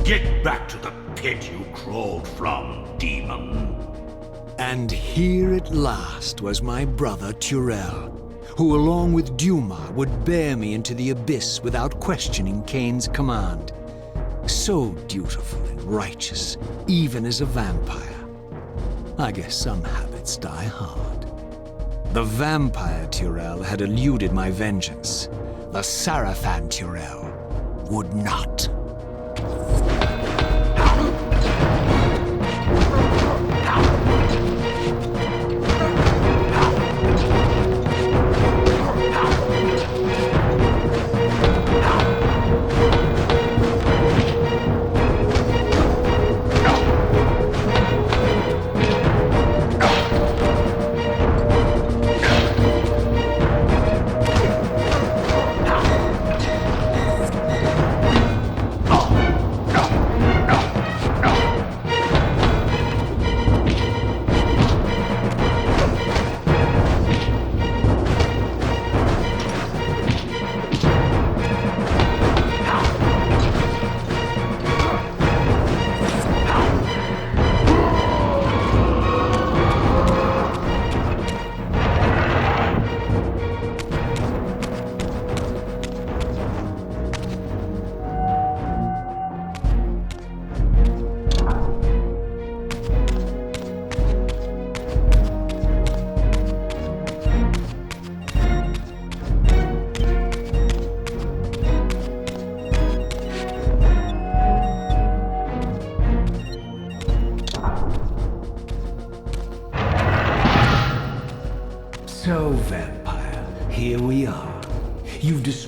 Get back to the pit you crawled from, demon. And here at last was my brother Turel, who along with Duma would bear me into the abyss without questioning Kain's command. So dutiful and righteous, even as a vampire. I guess some habits die hard. The vampire Turel had eluded my vengeance. The Sarafan Turel would not.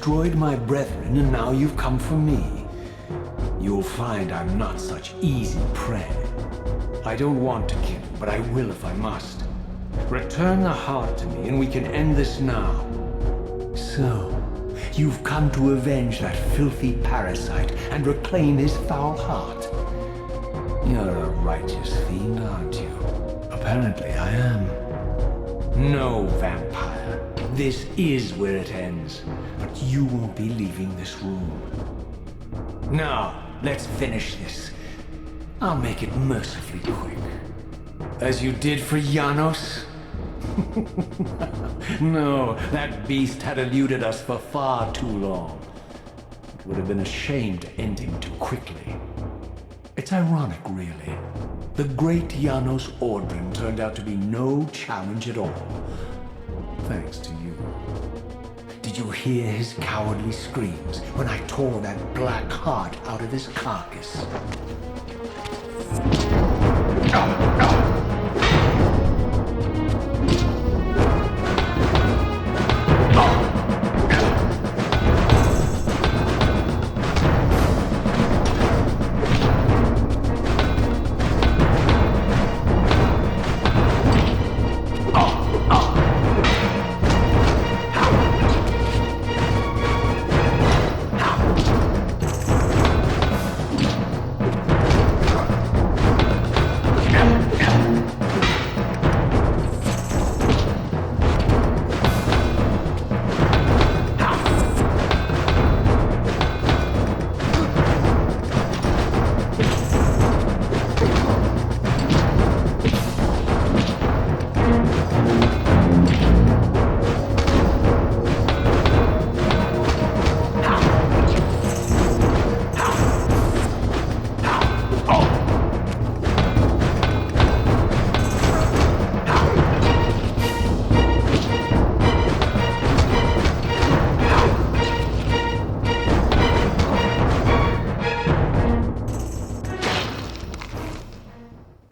destroyed my brethren, and now you've come for me. You'll find I'm not such easy prey. I don't want to kill, but I will if I must. Return the heart to me, and we can end this now. So, you've come to avenge that filthy parasite and reclaim his foul heart. You're a righteous fiend, aren't you? Apparently I am. No, vampire. This is where it ends. But you won't be leaving this room. Now, let's finish this. I'll make it mercifully quick. As you did for Janos? No, that beast had eluded us for far too long. It would have been a shame to end him too quickly. It's ironic, really. The great Janos Audron turned out to be no challenge at all. Thanks to you. Did you hear his cowardly screams when I tore that black heart out of his carcass?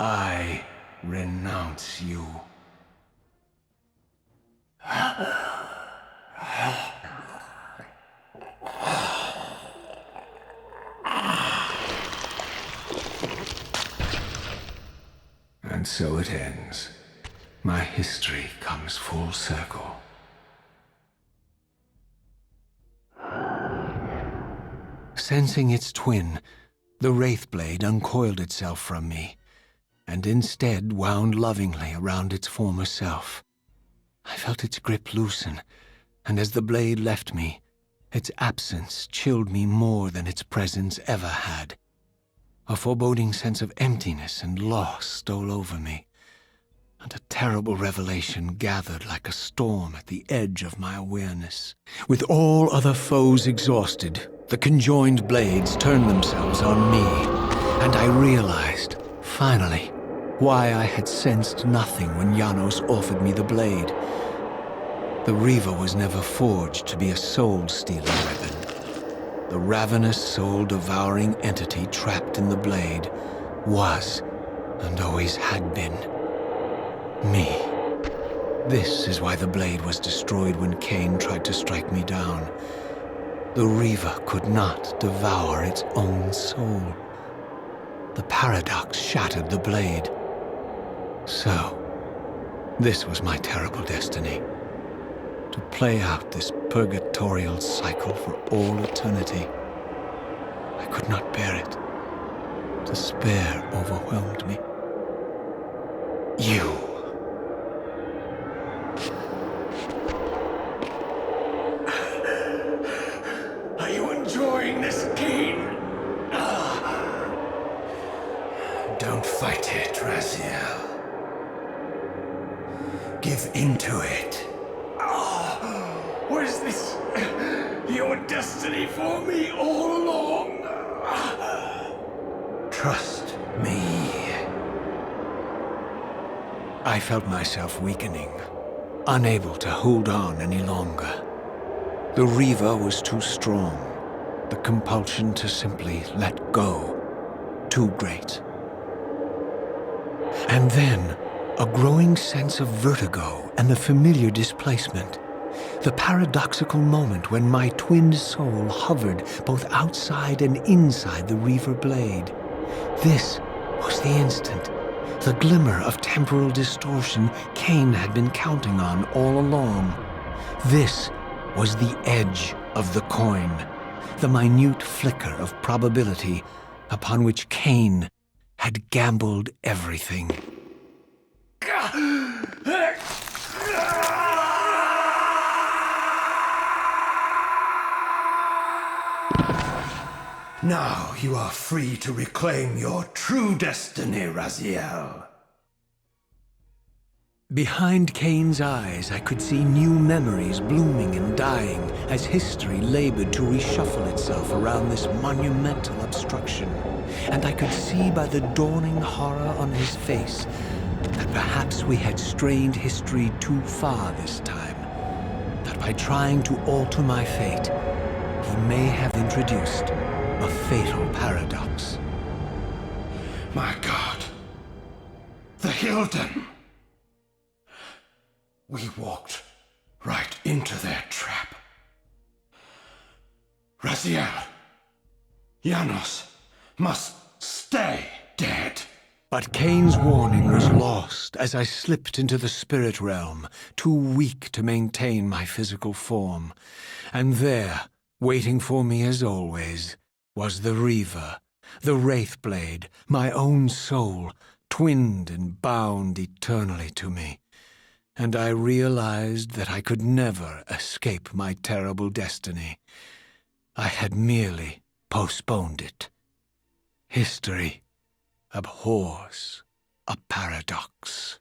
I renounce you. And so it ends. My history comes full circle. Sensing its twin, the Wraithblade uncoiled itself from me, and instead wound lovingly around its former self. I felt its grip loosen, and as the blade left me, its absence chilled me more than its presence ever had. A foreboding sense of emptiness and loss stole over me, and a terrible revelation gathered like a storm at the edge of my awareness. With all other foes exhausted, the conjoined blades turned themselves on me, and I realized, finally, why I had sensed nothing when Janos offered me the blade. The Reaver was never forged to be a soul-stealing weapon. The ravenous, soul-devouring entity trapped in the blade was, and always had been, me. This is why the blade was destroyed when Kain tried to strike me down. The Reaver could not devour its own soul. The paradox shattered the blade. So, this was my terrible destiny. To play out this purgatorial cycle for all eternity. I could not bear it. Despair overwhelmed me. You. Are you enjoying this, Kain? Don't fight it, Raziel. Give into it. Was this your destiny for me all along? Trust me. I felt myself weakening, unable to hold on any longer. The Reaver was too strong. The compulsion to simply let go, too great. And then, a growing sense of vertigo and the familiar displacement. The paradoxical moment when my twin soul hovered both outside and inside the Reaver blade. This was the instant, the glimmer of temporal distortion Kain had been counting on all along. This was the edge of the coin, the minute flicker of probability upon which Kain had gambled everything. Now you are free to reclaim your true destiny, Raziel. Behind Kain's eyes, I could see new memories blooming and dying as history labored to reshuffle itself around this monumental obstruction. And I could see by the dawning horror on his face that perhaps we had strained history too far this time. That by trying to alter my fate, he may have introduced a fatal paradox. My God. The Hilden. We walked right into their trap. Raziel, Janos must stay dead. But Kain's warning was lost as I slipped into the spirit realm, too weak to maintain my physical form. And there, waiting for me as always, was the Reaver, the Wraithblade, my own soul, twinned and bound eternally to me. And I realized that I could never escape my terrible destiny. I had merely postponed it. History abhors a paradox.